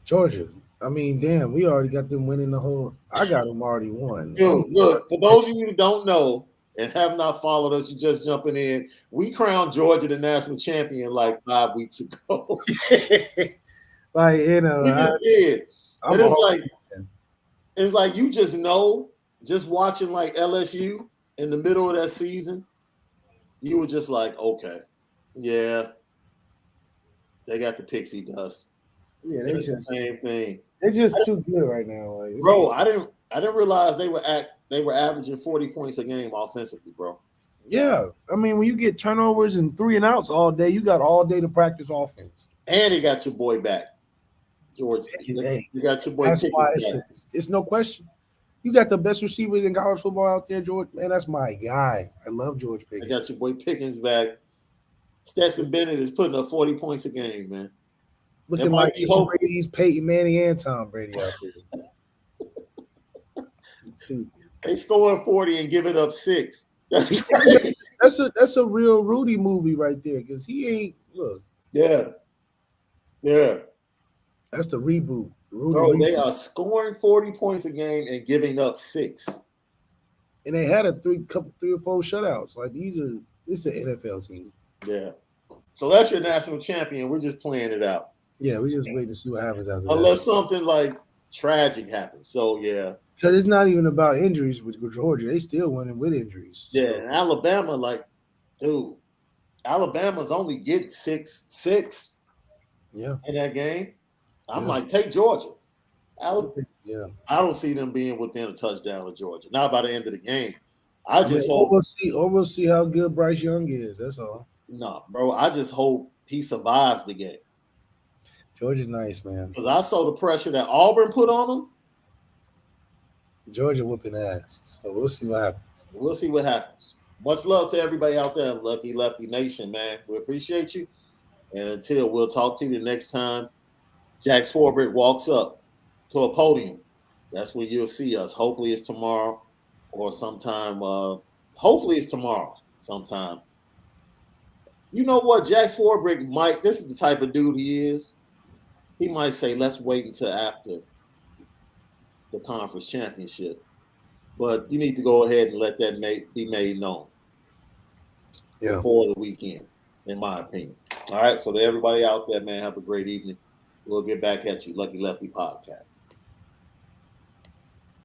Georgia. I mean, damn, we already got them winning the whole. I got them already won. Dude, look, for those of you who don't know and have not followed us, you just jumping in. We crowned Georgia the national champion like 5 weeks ago. Like, you know, we just did. And it's like you just know, just watching like LSU in the middle of that season, you were just like, okay, yeah, they got the pixie dust. Yeah, they just the same thing. They're just too good right now. Like, bro, I didn't realize they were averaging 40 points a game offensively, bro. Yeah, I mean, when you get turnovers and 3 and outs all day, you got all day to practice offense. And you got your boy back, George. Hey, you got your boy. That's why it's no question. You got the best receivers in college football out there, George. Man, that's my guy. I love George Pickens. I got your boy Pickens back. Stetson Bennett is putting up 40 points a game, man. Looking like Tom Brady's Peyton Manning and Tom Brady out there. Stupid. They scoring 40 and giving up 6. That's crazy. That's a real Rudy movie right there because he ain't look. Yeah. That's the reboot. Bro, they are scoring 40 points a game and giving up 6. And they had 3 or 4 shutouts. Like this is an NFL team. Yeah. So that's your national champion. We're just playing it out. Yeah, we just wait to see what happens after that. Unless something like tragic happens. So yeah. Because it's not even about injuries with Georgia. They still winning with injuries. Yeah, so. And Alabama, like, dude, Alabama's only getting 6 yeah. in that game. I'm like, take Georgia. I don't see them being within a touchdown of Georgia. Not by the end of the game. I just hope we'll see how good Bryce Young is. That's all. No, bro. I just hope he survives the game. Georgia's nice, man. Because I saw the pressure that Auburn put on him. Georgia whooping ass. So we'll see what happens. Much love to everybody out there in Lucky Lefty Nation, man. We appreciate you. And until we'll talk to you the next time Jack Swarbrick walks up to a podium, that's when you'll see us. Hopefully it's tomorrow or sometime. Hopefully it's tomorrow sometime. You know what? Jack Swarbrick might, this is the type of dude he is. He might say, let's wait until after the conference championship. But you need to go ahead and let that be made known before the weekend, in my opinion. All right, so to everybody out there, man, have a great evening. We'll get back at you. Lucky Lefty Podcast.